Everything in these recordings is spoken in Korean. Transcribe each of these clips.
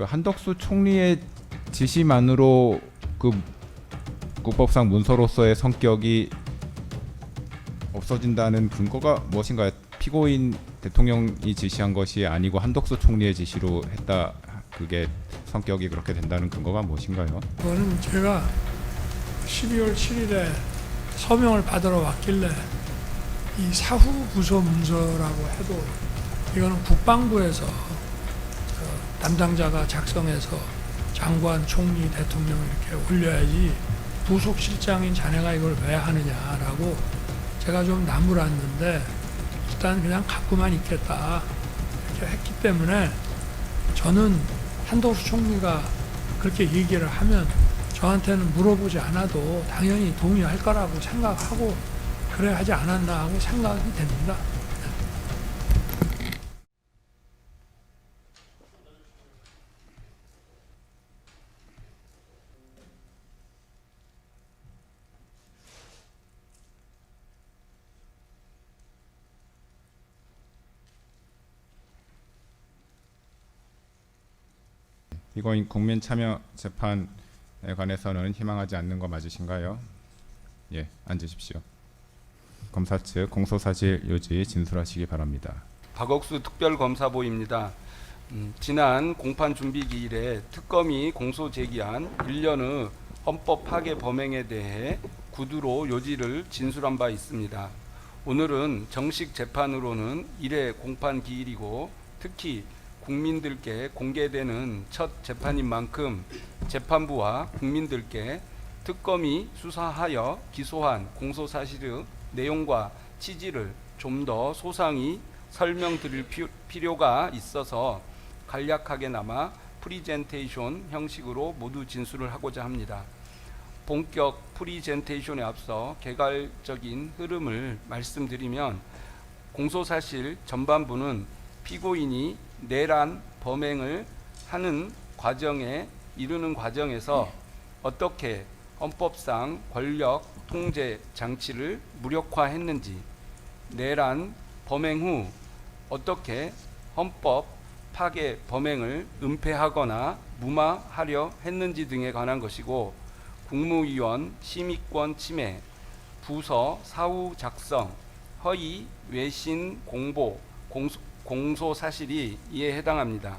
그 한덕수 총리의 지시만으로 그 국법상 문서로서의 성격이 없어진다는 근거가 무엇인가요? 피고인 대통령이 지시한 것이 아니고 한덕수 총리의 지시로 했다. 그게 성격이 그렇게 된다는 근거가 무엇인가요? 그거는 제가 12월 7일에 서명을 받으러 왔길래 이 사후 부서 문서라고 해도 이거는 국방부에서 담당자가 작성해서 장관, 총리, 대통령 이렇게 올려야지 부속실장인 자네가 이걸 왜 하느냐라고 제가 좀 나무랐는데 일단 그냥 갖고만 있겠다 이렇게 했기 때문에 저는 한덕수 총리가 그렇게 얘기를 하면 저한테는 물어보지 않아도 당연히 동의할 거라고 생각하고 그래 하지 않았나 하고 생각이 됩니다. 피고인 국민참여재판에 관해서는 희망하지 않는 거 맞으신가요? 예, 앉으십시오. 검사 측 공소사실 유지 진술하시기 바랍니다. 박억수 특별검사보입니다. 지난 공판 준비 기일에 특검이 공소 제기한 1년의 헌법 파괴 범행에 대해 구두로 요지를 진술한 바 있습니다. 오늘은 정식 재판으로는 1회 공판 기일이고 특히 국민들께 공개되는 첫 재판인 만큼 재판부와 국민들께 특검이 수사하여 기소한 공소사실의 내용과 취지를 좀 더 소상히 설명드릴 필요가 있어서 간략하게나마 프리젠테이션 형식으로 모두 진술을 하고자 합니다. 본격 프리젠테이션에 앞서 개괄적인 흐름을 말씀드리면 공소사실 전반부는 피고인이 내란 범행을 하는 과정에 이르는 과정에서 어떻게 헌법상 권력 통제 장치를 무력화했는지, 내란 범행 후 어떻게 헌법 파괴 범행을 은폐하거나 무마하려 했는지 등에 관한 것이고, 국무위원 심의권 침해, 부서 사후 작성, 허위 외신 공보, 공소사실이 이에 해당합니다.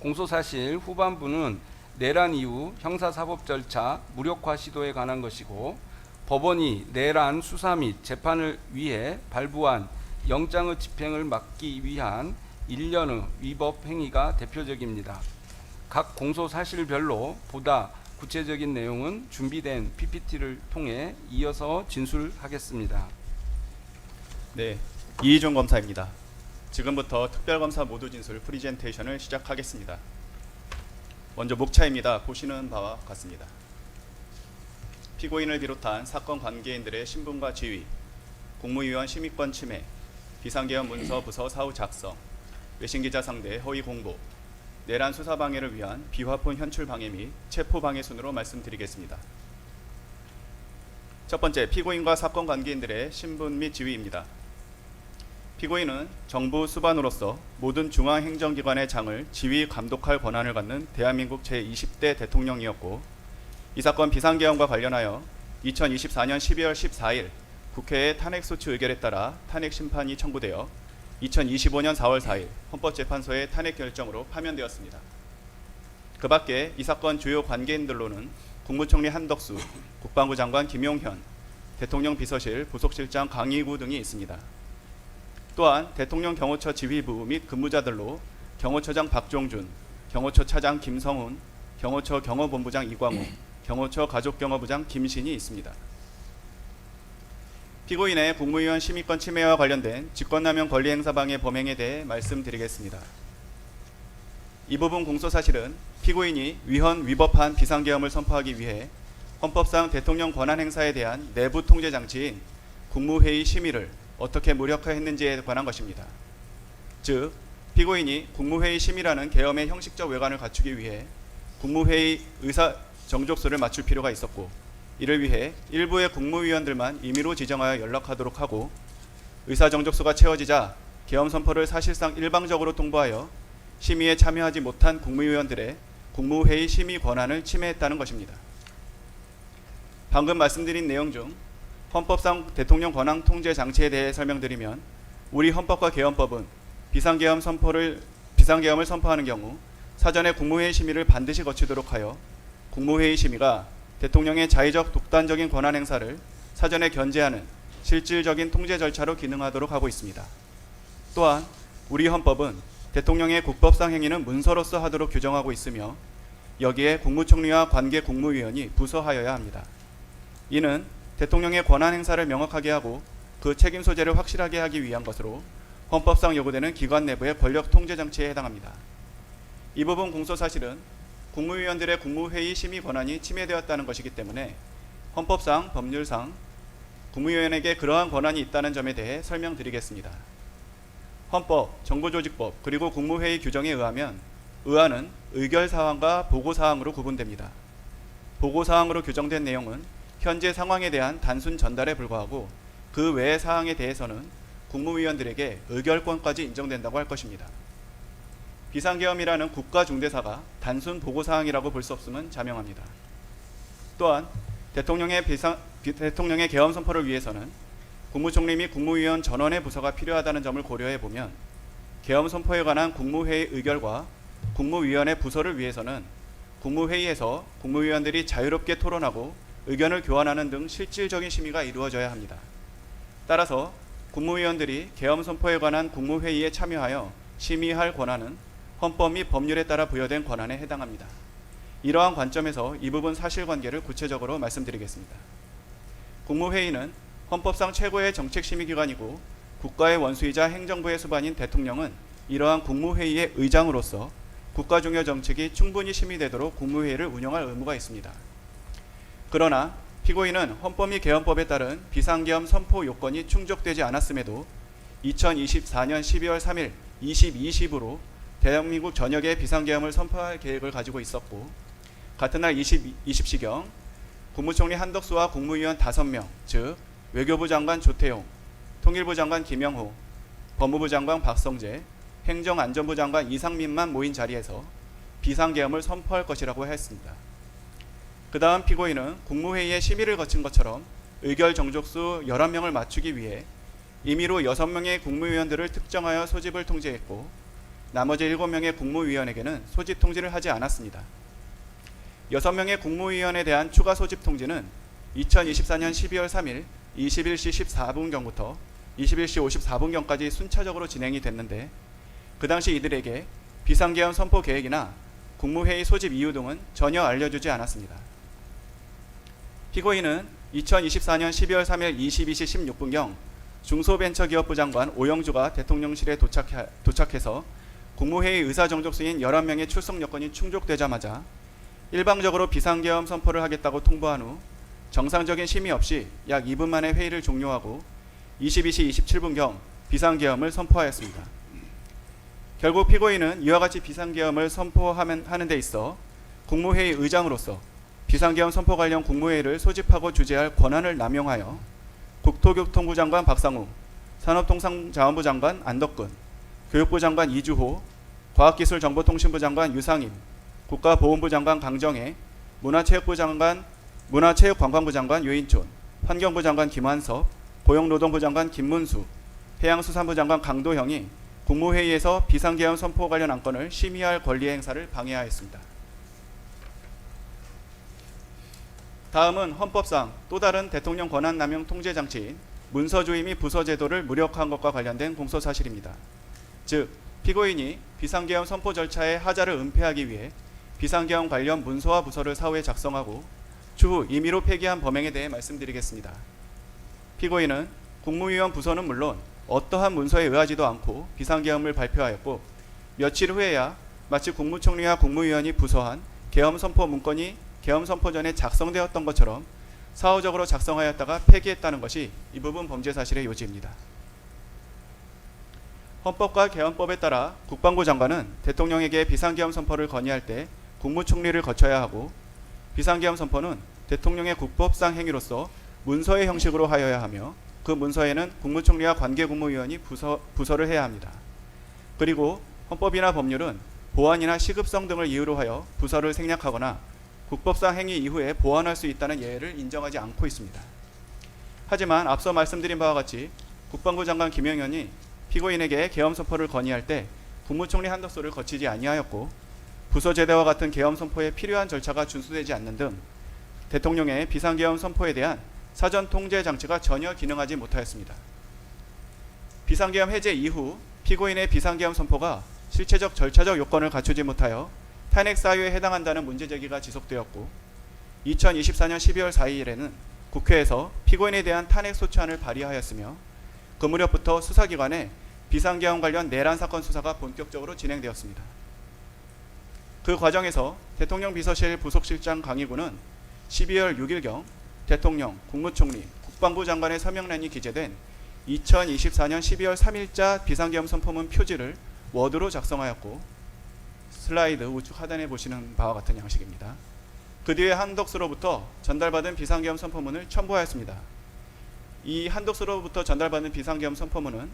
공소사실 후반부는 내란 이후 형사사법 절차 무력화 시도에 관한 것이고, 법원이 내란 수사 및 재판을 위해 발부한 영장의 집행을 막기 위한 일련의 위법 행위가 대표적입니다. 각 공소사실별로 보다 구체적인 내용은 준비된 PPT를 통해 이어서 진술하겠습니다. 네, 이희종 검사입니다. 지금부터 특별검사 모두 진술 프리젠테이션을 시작하겠습니다. 먼저 목차입니다. 보시는 바와 같습니다. 피고인을 비롯한 사건 관계인들의 신분과 지위, 국무위원 심의권 침해, 비상계엄 문서 부서 사후 작성, 외신기자 상대 허위 공보, 내란 수사 방해를 위한 비화폰 현출 방해 및 체포 방해 순으로 말씀드리겠습니다. 첫 번째, 피고인과 사건 관계인들의 신분 및 지위입니다. 피고인은 정부 수반으로서 모든 중앙행정기관의 장을 지휘 감독할 권한을 갖는 대한민국 제20대 대통령이었고, 이 사건 비상계엄과 관련하여 2024년 12월 14일 국회의 탄핵소추 의결에 따라 탄핵심판이 청구되어 2025년 4월 4일 헌법재판소의 탄핵 결정으로 파면되었습니다. 그 밖에 이 사건 주요 관계인들로는 국무총리 한덕수, 국방부 장관 김용현, 대통령 비서실 부속실장 강희구 등이 있습니다. 또한 대통령 경호처 지휘부 및 근무자들로 경호처장 박종준, 경호처 차장 김성훈, 경호처 경호본부장 이광우, 경호처 가족경호부장 김신이 있습니다. 피고인의 국무위원 심의권 침해와 관련된 직권남용 권리행사방해 범행에 대해 말씀드리겠습니다. 이 부분 공소사실은 피고인이 위헌 위법한 비상계엄을 선포하기 위해 헌법상 대통령 권한행사에 대한 내부 통제장치인 국무회의 심의를 어떻게 무력화했는지에 관한 것입니다. 즉, 피고인이 국무회의 심의라는 계엄의 형식적 외관을 갖추기 위해 국무회의 의사 정족수를 맞출 필요가 있었고, 이를 위해 일부의 국무위원들만 임의로 지정하여 연락하도록 하고, 의사 정족수가 채워지자 계엄 선포를 사실상 일방적으로 통보하여 심의에 참여하지 못한 국무위원들의 국무회의 심의 권한을 침해했다는 것입니다. 방금 말씀드린 내용 중 헌법상 대통령 권한 통제 장치에 대해 설명드리면 우리 헌법과 개헌법은 비상계엄을 선포하는 경우 사전에 국무회의 심의를 반드시 거치도록 하여 국무회의 심의가 대통령의 자의적 독단적인 권한 행사를 사전에 견제하는 실질적인 통제 절차로 기능하도록 하고 있습니다. 또한 우리 헌법은 대통령의 국법상 행위는 문서로서 하도록 규정하고 있으며 여기에 국무총리와 관계 국무위원이 부서하여야 합니다. 이는 대통령의 권한 행사를 명확하게 하고 그 책임 소재를 확실하게 하기 위한 것으로 헌법상 요구되는 기관 내부의 권력 통제 장치에 해당합니다. 이 부분 공소사실은 국무위원들의 국무회의 심의 권한이 침해되었다는 것이기 때문에 헌법상 법률상 국무위원에게 그러한 권한이 있다는 점에 대해 설명드리겠습니다. 헌법, 정부조직법 그리고 국무회의 규정에 의하면 의안은 의결사항과 보고사항으로 구분됩니다. 보고사항으로 규정된 내용은 현재 상황에 대한 단순 전달에 불과하고 그 외의 사항에 대해서는 국무위원들에게 의결권까지 인정된다고 할 것입니다. 비상계엄이라는 국가중대사가 단순 보고사항이라고 볼 수 없음은 자명합니다. 또한 대통령의 계엄 선포를 위해서는 국무총리 및 국무위원 전원의 부서가 필요하다는 점을 고려해 보면 계엄 선포에 관한 국무회의 의결과 국무위원회 부서를 위해서는 국무회의에서 국무위원들이 자유롭게 토론하고 의견을 교환하는 등 실질적인 심의가 이루어져야 합니다. 따라서 국무위원들이 계엄 선포에 관한 국무회의에 참여하여 심의할 권한은 헌법 및 법률에 따라 부여된 권한에 해당합니다. 이러한 관점에서 이 부분 사실관계를 구체적으로 말씀드리겠습니다. 국무회의는 헌법상 최고의 정책심의기관이고 국가의 원수이자 행정부의 수반인 대통령은 이러한 국무회의의 의장으로서 국가 중요 정책이 충분히 심의되도록 국무회의를 운영할 의무가 있습니다. 그러나 피고인은 헌법 및 개헌법에 따른 비상계엄 선포 요건이 충족되지 않았음에도 2024년 12월 3일 22시부로 대한민국 전역에 비상계엄을 선포할 계획을 가지고 있었고 같은 날 20시경 국무총리 한덕수와 국무위원 5명, 즉 외교부 장관 조태용, 통일부 장관 김영호, 법무부 장관 박성재, 행정안전부 장관 이상민만 모인 자리에서 비상계엄을 선포할 것이라고 했습니다. 그 다음 피고인은 국무회의에 심의를 거친 것처럼 의결 정족수 11명을 맞추기 위해 임의로 6명의 국무위원들을 특정하여 소집을 통지했고 나머지 7명의 국무위원에게는 소집 통지를 하지 않았습니다. 6명의 국무위원에 대한 추가 소집 통지는 2024년 12월 3일 21시 14분경부터 21시 54분경까지 순차적으로 진행이 됐는데 그 당시 이들에게 비상계엄 선포 계획이나 국무회의 소집 이유 등은 전혀 알려주지 않았습니다. 피고인은 2024년 12월 3일 22시 16분경 중소벤처기업부 장관 오영주가 대통령실에 도착해서 국무회의 의사정족수인 11명의 출석 여건이 충족되자마자 일방적으로 비상계엄 선포를 하겠다고 통보한 후 정상적인 심의 없이 약 2분 만에 회의를 종료하고 22시 27분경 비상계엄을 선포하였습니다. 결국 피고인은 이와 같이 비상계엄을 선포하는 데 있어 국무회의 의장으로서 비상계엄 선포 관련 국무회의를 소집하고 주재할 권한을 남용하여 국토교통부 장관 박상우, 산업통상자원부 장관 안덕근, 교육부 장관 이주호, 과학기술정보통신부 장관 유상임, 국가보훈부 장관 강정혜, 문화체육관광부 장관 유인촌, 환경부 장관 김환섭, 고용노동부 장관 김문수, 해양수산부 장관 강도형이 국무회의에서 비상계엄 선포 관련 안건을 심의할 권리 행사를 방해하였습니다. 다음은 헌법상 또 다른 대통령 권한 남용 통제 장치인 문서주의 및 부서제도를 무력화한 것과 관련된 공소사실입니다. 즉 피고인이 비상계엄 선포 절차의 하자를 은폐하기 위해 비상계엄 관련 문서와 부서를 사후에 작성하고 추후 임의로 폐기한 범행에 대해 말씀드리겠습니다. 피고인은 국무위원 부서는 물론 어떠한 문서에 의하지도 않고 비상계엄을 발표하였고 며칠 후에야 마치 국무총리와 국무위원이 부서한 계엄 선포 문건이 계엄 선포 전에 작성되었던 것처럼 사후적으로 작성하였다가 폐기했다는 것이 이 부분 범죄 사실의 요지입니다. 헌법과 계엄법에 따라 국방부 장관은 대통령에게 비상계엄 선포를 건의할 때 국무총리를 거쳐야 하고 비상계엄 선포는 대통령의 국법상 행위로서 문서의 형식으로 하여야 하며 그 문서에는 국무총리와 관계 국무위원이 부서를 해야 합니다. 그리고 헌법이나 법률은 보안이나 시급성 등을 이유로 하여 부서를 생략하거나 국법상 행위 이후에 보완할 수 있다는 예외를 인정하지 않고 있습니다. 하지만 앞서 말씀드린 바와 같이 국방부 장관 김영현이 피고인에게 계엄 선포를 건의할 때 국무총리 한덕수를 거치지 아니하였고 부서 제대와 같은 계엄 선포에 필요한 절차가 준수되지 않는 등 대통령의 비상계엄 선포에 대한 사전 통제 장치가 전혀 기능하지 못하였습니다. 비상계엄 해제 이후 피고인의 비상계엄 선포가 실체적 절차적 요건을 갖추지 못하여 탄핵 사유에 해당한다는 문제 제기가 지속되었고 2024년 12월 4일에는 국회에서 피고인에 대한 탄핵 소추안을 발의하였으며 그 무렵부터 수사기관에 비상계엄 관련 내란 사건 수사가 본격적으로 진행되었습니다. 그 과정에서 대통령 비서실 부속실장 강희구는 12월 6일경 대통령, 국무총리, 국방부 장관의 서명란이 기재된 2024년 12월 3일자 비상계엄 선포문 표지를 워드로 작성하였고 슬라이드 우측 하단에 보시는 바와 같은 양식입니다. 그 뒤에 한덕수로부터 전달받은 비상계엄 선포문을 첨부하였습니다. 이 한덕수로부터 전달받은 비상계엄 선포문은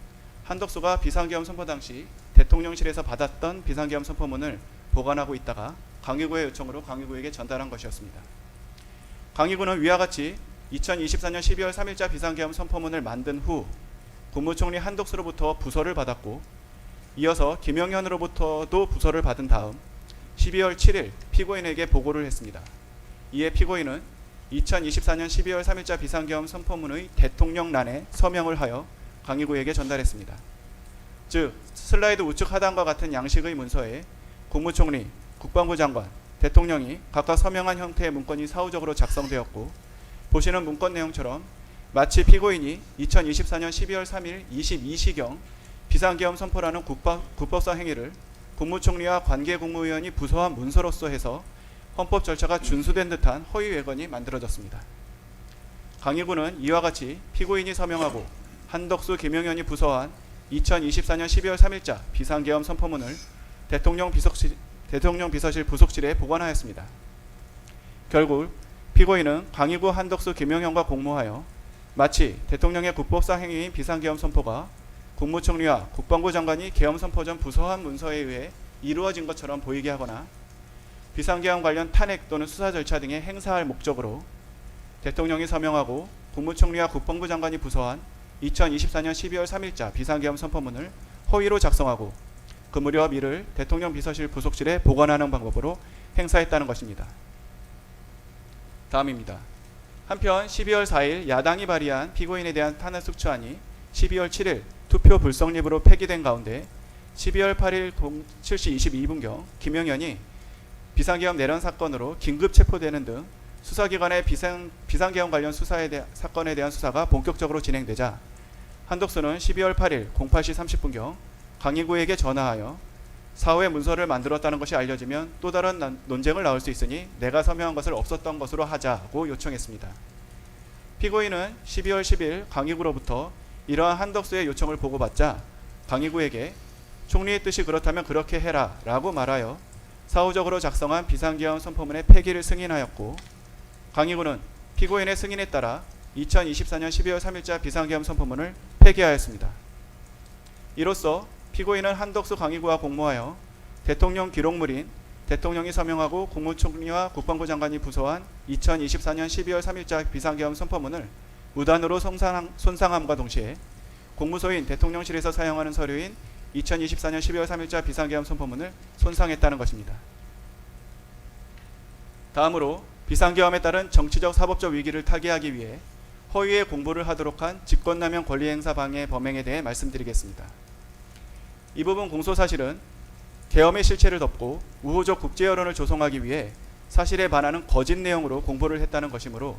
한덕수가 비상계엄 선포 당시 대통령실에서 받았던 비상계엄 선포문을 보관하고 있다가 강희구의 요청으로 강희구에게 전달한 것이었습니다. 강희구는 위와 같이 2024년 12월 3일자 비상계엄 선포문을 만든 후 국무총리 한덕수로부터 부서를 받았고 이어서 김영현으로부터도 부서를 받은 다음 12월 7일 피고인에게 보고를 했습니다. 이에 피고인은 2024년 12월 3일자 비상계엄 선포문의 대통령란에 서명을 하여 강희구에게 전달했습니다. 즉 슬라이드 우측 하단과 같은 양식의 문서에 국무총리, 국방부 장관, 대통령이 각각 서명한 형태의 문건이 사후적으로 작성되었고 보시는 문건 내용처럼 마치 피고인이 2024년 12월 3일 22시경 비상계엄 선포라는 국법상 행위를 국무총리와 관계국무위원이 부서한 문서로서 해서 헌법 절차가 준수된 듯한 허위 외건이 만들어졌습니다. 강희구는 이와 같이 피고인이 서명하고 한덕수, 김영현이 부서한 2024년 12월 3일자 비상계엄 선포문을 대통령 비서실 부속실에 보관하였습니다. 결국 피고인은 강희구, 한덕수, 김영현과 공모하여 마치 대통령의 국법상 행위인 비상계엄 선포가 국무총리와 국방부 장관이 계엄 선포 전 부서한 문서에 의해 이루어진 것처럼 보이게 하거나 비상계엄 관련 탄핵 또는 수사 절차 등에 행사할 목적으로 대통령이 서명하고 국무총리와 국방부 장관이 부서한 2024년 12월 3일자 비상계엄 선포문을 허위로 작성하고 그 무렵 이를 대통령 비서실 부속실에 보관하는 방법으로 행사했다는 것입니다. 다음입니다. 한편 12월 4일 야당이 발의한 피고인에 대한 탄핵 소추안이 12월 7일 투표 불성립으로 폐기된 가운데 12월 8일 07시 22분경 김영현이 비상계엄 내란 사건으로 긴급 체포되는 등 수사기관의 비상계엄 관련 사건에 대한 수사가 본격적으로 진행되자 한덕수는 12월 8일 08시 30분경 강희구에게 전화하여 사후에 문서를 만들었다는 것이 알려지면 또 다른 논쟁을 낳을 수 있으니 내가 서명한 것을 없었던 것으로 하자고 요청했습니다. 피고인은 12월 10일 강희구로부터 이러한 한덕수의 요청을 보고받자 강희구에게 총리의 뜻이 그렇다면 그렇게 해라 라고 말하여 사후적으로 작성한 비상계엄 선포문의 폐기를 승인하였고 강희구는 피고인의 승인에 따라 2024년 12월 3일자 비상계엄 선포문을 폐기하였습니다. 이로써 피고인은 한덕수, 강희구와 공모하여 대통령 기록물인 대통령이 서명하고 국무총리와 국방부 장관이 부서한 2024년 12월 3일자 비상계엄 선포문을 무단으로 손상함과 동시에 공무소인 대통령실에서 사용하는 서류인 2024년 12월 3일자 비상계엄 선포문을 손상했다는 것입니다. 다음으로 비상계엄에 따른 정치적 사법적 위기를 타개하기 위해 허위의 공부를 하도록 한 직권남용 권리행사 방해 범행에 대해 말씀드리겠습니다. 이 부분 공소사실은 계엄의 실체를 덮고 우호적 국제 여론을 조성하기 위해 사실에 반하는 거짓 내용으로 공보를 했다는 것이므로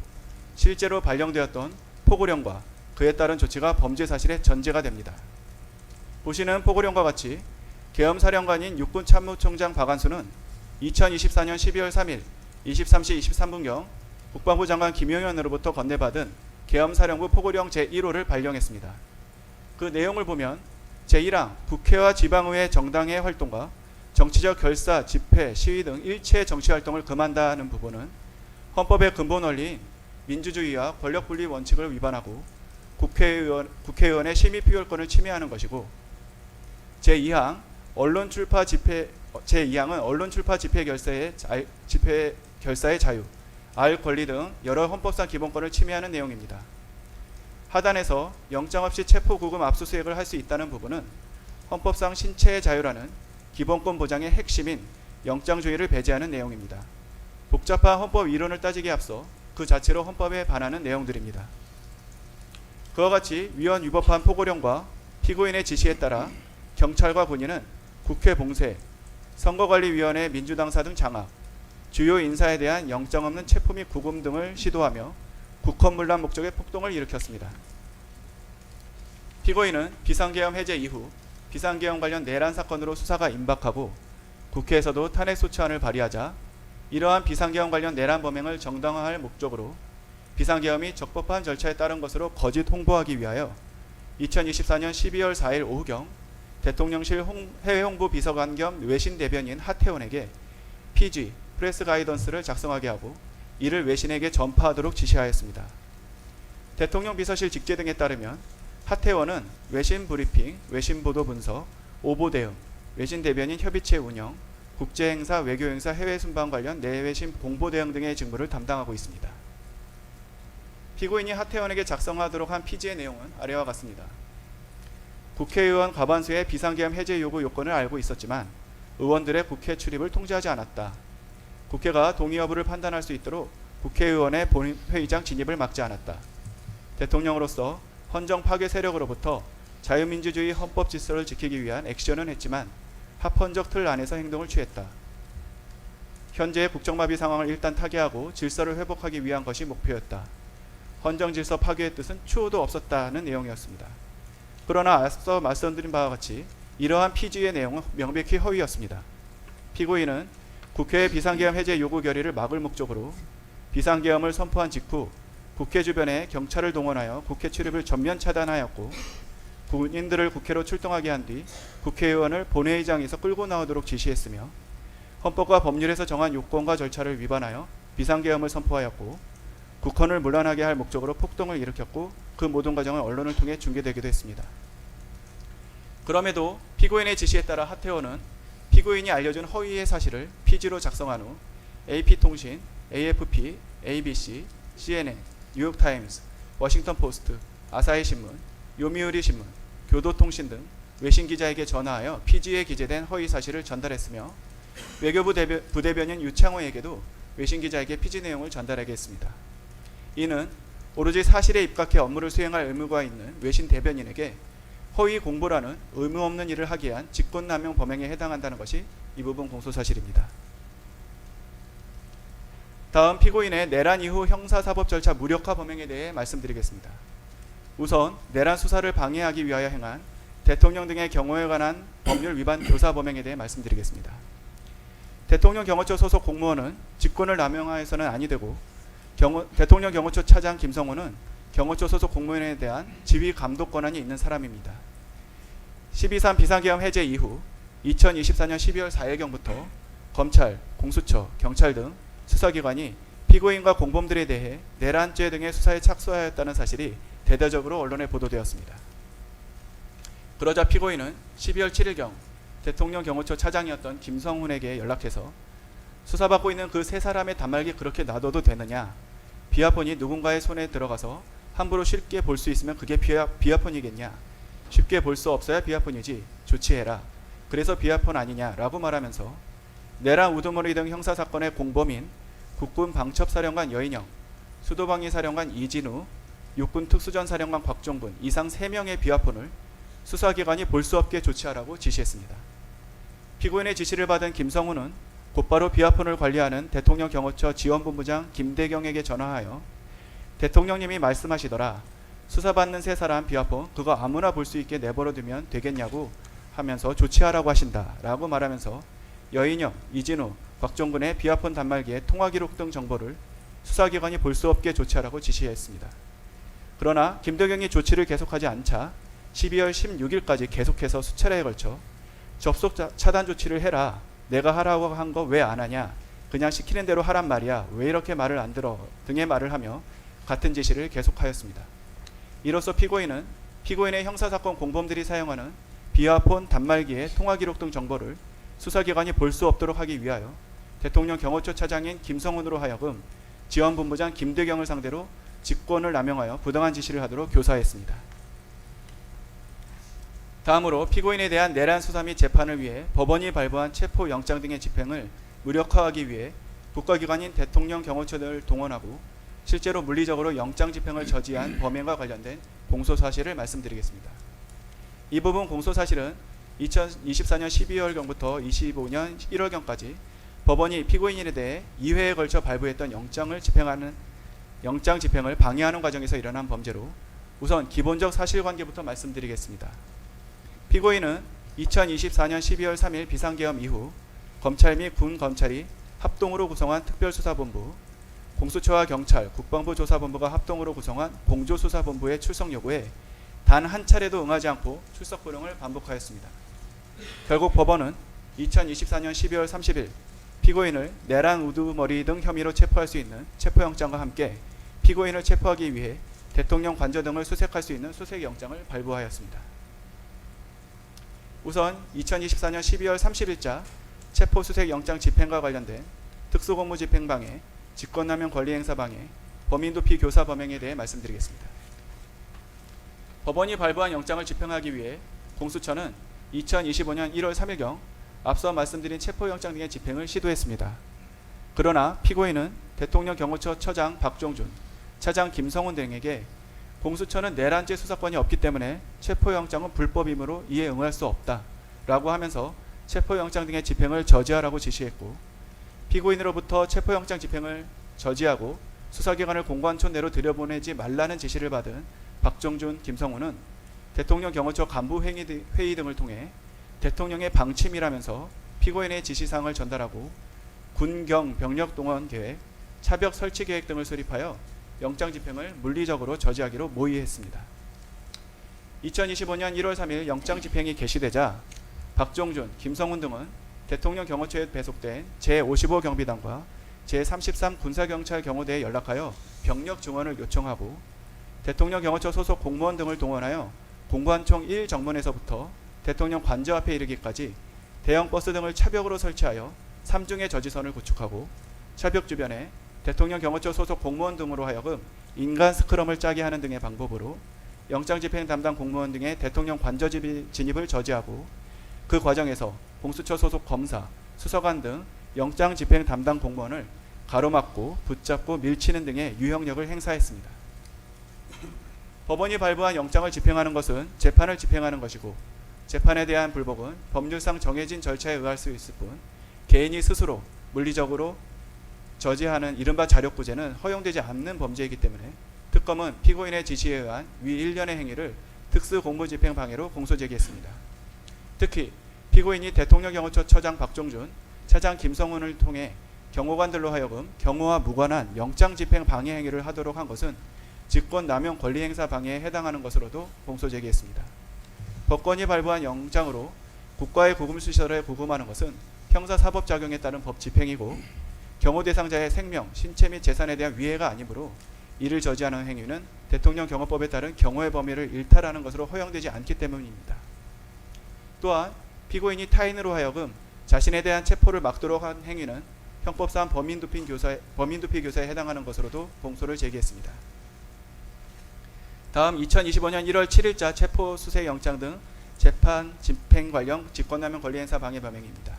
실제로 발령되었던 포고령과 그에 따른 조치가 범죄 사실의 전제가 됩니다. 보시는 포고령과 같이 계엄사령관인 육군참모총장 박안수는 2024년 12월 3일 23시 23분경 국방부 장관 김용현으로부터 건네받은 계엄사령부 포고령 제1호를 발령했습니다. 그 내용을 보면 제1항 국회와 지방의회 정당의 활동과 정치적 결사, 집회, 시위 등 일체의 정치활동을 금한다는 부분은 헌법의 근본 원리인 민주주의와 권력분리 원칙을 위반하고 국회의원의 심의표결권을 침해하는 것이고 제2항 언론 출판 집회 제2항은 언론 출파 집회 결사의 자유, 알 권리 등 여러 헌법상 기본권을 침해하는 내용입니다. 하단에서 영장 없이 체포 구금 압수수색을 할 수 있다는 부분은 헌법상 신체의 자유라는 기본권 보장의 핵심인 영장주의를 배제하는 내용입니다. 복잡한 헌법 이론을 따지기에 앞서 그 자체로 헌법에 반하는 내용들입니다. 그와 같이 위헌 위법한 포고령과 피고인의 지시에 따라 경찰과 군인은 국회 봉쇄, 선거관리위원회 민주당사 등 장악, 주요 인사에 대한 영장 없는 체포 및 구금 등을 시도하며 국헌문란 목적의 폭동을 일으켰습니다. 피고인은 비상계엄 해제 이후 비상계엄 관련 내란 사건으로 수사가 임박하고 국회에서도 탄핵소추안을 발의하자 이러한 비상계엄 관련 내란 범행을 정당화할 목적으로 비상계엄이 적법한 절차에 따른 것으로 거짓 홍보하기 위하여 2024년 12월 4일 오후경 대통령실 해외홍보 비서관 겸 외신 대변인 하태원에게 PG, 프레스 가이던스를 작성하게 하고 이를 외신에게 전파하도록 지시하였습니다. 대통령 비서실 직제 등에 따르면 하태원은 외신 브리핑, 외신 보도 분석, 오보 대응, 외신 대변인 협의체 운영, 국제행사, 외교행사, 해외 순방 관련 내외신 공보 대응 등의 직무를 담당하고 있습니다. 피고인이 하태원에게 작성하도록 한 피지의 내용은 아래와 같습니다. 국회의원 과반수의 비상계엄 해제 요구 요건을 알고 있었지만 의원들의 국회 출입을 통제하지 않았다. 국회가 동의 여부를 판단할 수 있도록 국회의원의 본회의장 진입을 막지 않았다. 대통령으로서 헌정 파괴 세력으로부터 자유민주주의 헌법 질서를 지키기 위한 액션은 했지만 합헌적 틀 안에서 행동을 취했다. 현재의 국정마비 상황을 일단 타개하고 질서를 회복하기 위한 것이 목표였다. 헌정 질서 파괴의 뜻은 추호도 없었다는 내용이었습니다. 그러나 앞서 말씀드린 바와 같이 이러한 피지의 내용은 명백히 허위였습니다. 피고인은 국회의 비상계엄 해제 요구 결의를 막을 목적으로 비상계엄을 선포한 직후 국회 주변에 경찰을 동원하여 국회 출입을 전면 차단하였고 군인들을 국회로 출동하게 한 뒤 국회의원을 본회의장에서 끌고 나오도록 지시했으며 헌법과 법률에서 정한 요건과 절차를 위반하여 비상계엄을 선포하였고 국헌을 문란하게 할 목적으로 폭동을 일으켰고 그 모든 과정은 언론을 통해 중계되기도 했습니다. 그럼에도 피고인의 지시에 따라 하태원은 피고인이 알려준 허위의 사실을 피지로 작성한 후 AP통신, AFP, ABC, CNN, 뉴욕타임스, 워싱턴포스트, 아사히신문, 요미우리 신문, 교도통신 등 외신기자에게 전화하여 피지에 기재된 허위 사실을 전달했으며 외교부 부대변인 유창호에게도 외신기자에게 피지 내용을 전달하게 했습니다. 이는 오로지 사실에 입각해 업무를 수행할 의무가 있는 외신 대변인에게 허위 공보라는 의무 없는 일을 하게 한 직권남용 범행에 해당한다는 것이 이 부분 공소사실입니다. 다음 피고인의 내란 이후 형사사법 절차 무력화 범행에 대해 말씀드리겠습니다. 우선 내란 수사를 방해하기 위하여 행한 대통령 등의 경호에 관한 법률 위반 교사 범행에 대해 말씀드리겠습니다. 대통령 경호처 소속 공무원은 직권을 남용하여서는 아니 되고 대통령 경호처 차장 김성호는 경호처 소속 공무원에 대한 지휘 감독 권한이 있는 사람입니다. 12.3 비상계엄 해제 이후 2024년 12월 4일경부터 검찰, 공수처, 경찰 등 수사기관이 피고인과 공범들에 대해 내란죄 등의 수사에 착수하였다는 사실이 대대적으로 언론에 보도되었습니다. 그러자 피고인은 12월 7일경 대통령 경호처 차장이었던 김성훈에게 연락해서 수사받고 있는 그 세 사람의 단말기 그렇게 놔둬도 되느냐, 비아폰이 누군가의 손에 들어가서 함부로 쉽게 볼 수 있으면 그게 비아폰이겠냐, 쉽게 볼 수 없어야 비아폰이지, 조치해라, 그래서 비아폰 아니냐라고 말하면서 내란 우두머리 등 형사사건의 공범인 국군 방첩사령관 여인영, 수도방위사령관 이진우, 육군 특수전사령관 곽종군 이상 3명의 비아폰을 수사기관이 볼 수 없게 조치하라고 지시했습니다. 피고인의 지시를 받은 김성훈은 곧바로 비아폰을 관리하는 대통령 경호처 지원본부장 김대경에게 전화하여 대통령님이 말씀하시더라, 수사받는 세 사람 비아폰 그거 아무나 볼 수 있게 내버려두면 되겠냐고 하면서 조치하라고 하신다 라고 말하면서 여인영, 이진우, 곽종군의 비아폰 단말기의 통화기록 등 정보를 수사기관이 볼 수 없게 조치하라고 지시했습니다. 그러나 김대경이 조치를 계속하지 않자 12월 16일까지 계속해서 수차례에 걸쳐 접속 차단 조치를 해라, 내가 하라고 한 거 왜 안 하냐, 그냥 시키는 대로 하란 말이야, 왜 이렇게 말을 안 들어 등의 말을 하며 같은 지시를 계속하였습니다. 이로써 피고인은 피고인의 형사사건 공범들이 사용하는 비아폰 단말기의 통화기록 등 정보를 수사기관이 볼 수 없도록 하기 위하여 대통령 경호처 차장인 김성훈으로 하여금 지원본부장 김대경을 상대로 직권을 남용하여 부당한 지시를 하도록 교사했습니다. 다음으로 피고인에 대한 내란 수사 및 재판을 위해 법원이 발부한 체포영장 등의 집행을 무력화하기 위해 국가기관인 대통령 경호처를 동원하고 실제로 물리적으로 영장 집행을 저지한 범행과 관련된 공소사실을 말씀드리겠습니다. 이 부분 공소사실은 2024년 12월경부터 25년 1월경까지 법원이 피고인에 대해 2회에 걸쳐 발부했던 영장 집행을 방해하는 과정에서 일어난 범죄로 우선 기본적 사실관계부터 말씀드리겠습니다. 피고인은 2024년 12월 3일 비상계엄 이후 검찰 및 군 검찰이 합동으로 구성한 특별수사본부, 공수처와 경찰, 국방부 조사본부가 합동으로 구성한 공조수사본부의 출석 요구에 단 한 차례도 응하지 않고 출석 불응을 반복하였습니다. 결국 법원은 2024년 12월 30일 피고인을 내란 우두머리 등 혐의로 체포할 수 있는 체포영장과 함께 피고인을 체포하기 위해 대통령 관저 등을 수색할 수 있는 수색영장을 발부하였습니다. 우선 2024년 12월 30일자 체포수색영장 집행과 관련된 특수공무집행방해, 직권남용 권리행사방해, 범인도피 교사 범행에 대해 말씀드리겠습니다. 법원이 발부한 영장을 집행하기 위해 공수처는 2025년 1월 3일경 앞서 말씀드린 체포영장 등의 집행을 시도했습니다. 그러나 피고인은 대통령 경호처 처장 박종준, 차장 김성훈 등에게 공수처는 내란죄 수사권이 없기 때문에 체포영장은 불법이므로 이에 응할 수 없다 라고 하면서 체포영장 등의 집행을 저지하라고 지시했고, 피고인으로부터 체포영장 집행을 저지하고 수사기관을 공관촌 내로 들여보내지 말라는 지시를 받은 박종준, 김성훈은 대통령 경호처 간부 회의 등을 통해 대통령의 방침이라면서 피고인의 지시사항을 전달하고 군경 병력 동원 계획, 차벽 설치 계획 등을 수립하여 영장 집행을 물리적으로 저지하기로 모의했습니다. 2025년 1월 3일 영장 집행이 개시되자 박종준, 김성훈 등은 대통령 경호처에 배속된 제55 경비단과 제33 군사경찰 경호대에 연락하여 병력 증원을 요청하고 대통령 경호처 소속 공무원 등을 동원하여 공관총 1 정문에서부터 대통령 관저 앞에 이르기까지 대형 버스 등을 차벽으로 설치하여 3중의 저지선을 구축하고 차벽 주변에 대통령 경호처 소속 공무원 등으로 하여금 인간 스크럼을 짜게 하는 등의 방법으로 영장 집행 담당 공무원 등의 대통령 관저 진입을 저지하고 그 과정에서 공수처 소속 검사, 수사관 등 영장 집행 담당 공무원을 가로막고 붙잡고 밀치는 등의 유형력을 행사했습니다. 법원이 발부한 영장을 집행하는 것은 재판을 집행하는 것이고 재판에 대한 불복은 법률상 정해진 절차에 의할 수 있을 뿐 개인이 스스로 물리적으로 저지하는 이른바 자력구제는 허용되지 않는 범죄이기 때문에 특검은 피고인의 지시에 의한 위 일련의 행위를 특수공무집행방해로 공소제기했습니다. 특히 피고인이 대통령 경호처 처장 박종준, 차장 김성훈을 통해 경호관들로 하여금 경호와 무관한 영장 집행 방해 행위를 하도록 한 것은 직권남용 권리행사 방해에 해당하는 것으로도 공소제기했습니다. 법관이 발부한 영장으로 국가의 구금시설에 구금하는 것은 형사사법작용에 따른 법 집행이고 경호 대상자의 생명, 신체 및 재산에 대한 위해가 아니므로 이를 저지하는 행위는 대통령 경호법에 따른 경호의 범위를 일탈하는 것으로 허용되지 않기 때문입니다. 또한 피고인이 타인으로 하여금 자신에 대한 체포를 막도록 한 행위는 형법상 범인도피 교사에 해당하는 것으로도 공소를 제기했습니다. 다음 2025년 1월 7일자 체포 수색 영장 등 재판 집행 관련 직권남용 권리행사 방해 범행입니다.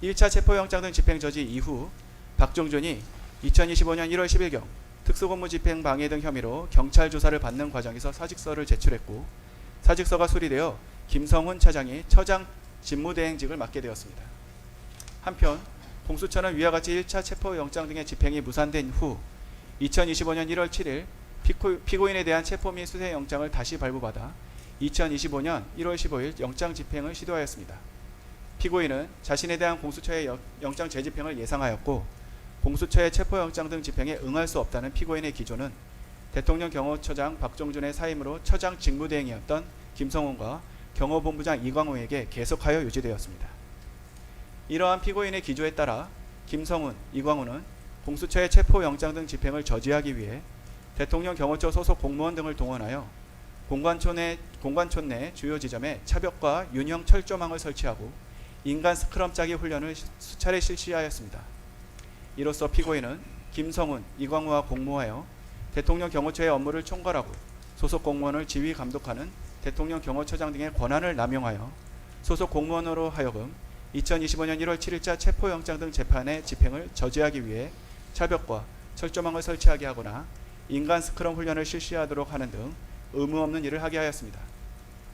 1차 체포영장 등 집행 저지 이후 박종준이 2025년 1월 10일경 특수공무 집행 방해 등 혐의로 경찰 조사를 받는 과정에서 사직서를 제출했고 사직서가 수리되어 김성훈 차장이 처장 직무대행직을 맡게 되었습니다. 한편 공수처는 위와 같이 1차 체포영장 등의 집행이 무산된 후 2025년 1월 7일 피고인에 대한 체포 및 수색영장을 다시 발부받아 2025년 1월 15일 영장 집행을 시도하였습니다. 피고인은 자신에 대한 공수처의 영장 재집행을 예상하였고 공수처의 체포영장 등 집행에 응할 수 없다는 피고인의 기조는 대통령 경호처장 박종준의 사임으로 처장 직무대행이었던 김성훈과 경호본부장 이광호에게 계속하여 유지되었습니다. 이러한 피고인의 기조에 따라 김성훈, 이광호는 공수처의 체포영장 등 집행을 저지하기 위해 대통령 경호처 소속 공무원 등을 동원하여 공관촌 내 주요 지점에 차벽과 윤형 철조망을 설치하고 인간 스크럼 짜기 훈련을 수차례 실시하였습니다. 이로써 피고인은 김성훈, 이광우와 공모하여 대통령 경호처의 업무를 총괄하고 소속 공무원을 지휘 감독하는 대통령 경호처장 등의 권한을 남용하여 소속 공무원으로 하여금 2025년 1월 7일자 체포영장 등 재판의 집행을 저지하기 위해 차벽과 철조망을 설치하게 하거나 인간 스크럼 훈련을 실시하도록 하는 등 의무 없는 일을 하게 하였습니다.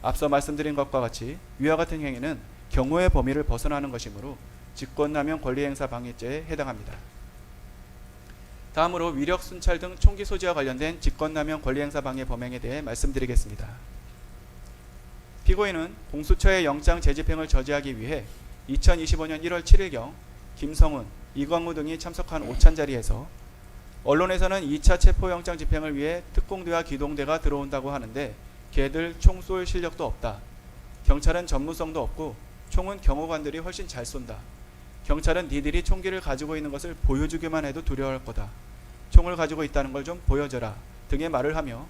앞서 말씀드린 것과 같이 위와 같은 행위는 경호의 범위를 벗어나는 것이므로 직권남용 권리행사 방해죄에 해당합니다. 다음으로 위력 순찰 등 총기 소지와 관련된 직권남용 권리행사 방해 범행에 대해 말씀드리겠습니다. 피고인은 공수처의 영장 재집행을 저지하기 위해 2025년 1월 7일경 김성훈, 이광우 등이 참석한 오찬 자리에서 언론에서는 2차 체포영장 집행을 위해 특공대와 기동대가 들어온다고 하는데 걔들 총 쏠 실력도 없다. 경찰은 전무성도 없고 총은 경호관들이 훨씬 잘 쏜다. 경찰은 니들이 총기를 가지고 있는 것을 보여주기만 해도 두려워할 거다. 총을 가지고 있다는 걸 좀 보여줘라 등의 말을 하며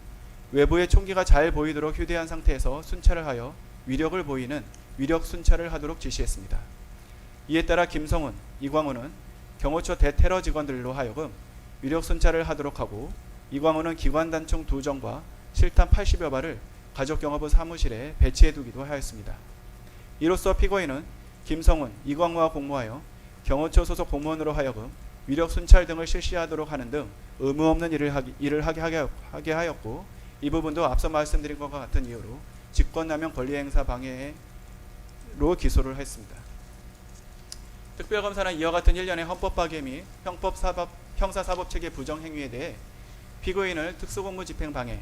외부에 총기가 잘 보이도록 휴대한 상태에서 순찰을 하여 위력을 보이는 위력 순찰을 하도록 지시했습니다. 이에 따라 김성훈, 이광우는 경호처 대테러 직원들로 하여금 위력 순찰을 하도록 하고 이광우는 기관단총 2정과 실탄 80여 발을 가족경호부 사무실에 배치해두기도 하였습니다. 이로써 피고인은 김성훈, 이광우와 공모하여 경호처 소속 공무원으로 하여금 위력 순찰 등을 실시하도록 하는 등 의무 없는 일을 하게 하였고 이 부분도 앞서 말씀드린 것과 같은 이유로 직권남용 권리행사 방해로 기소를 했습니다. 특별검사는 이와 같은 일련의 헌법파괴 및 형사사법체계 부정행위에 대해 피고인을 특수공무집행 방해,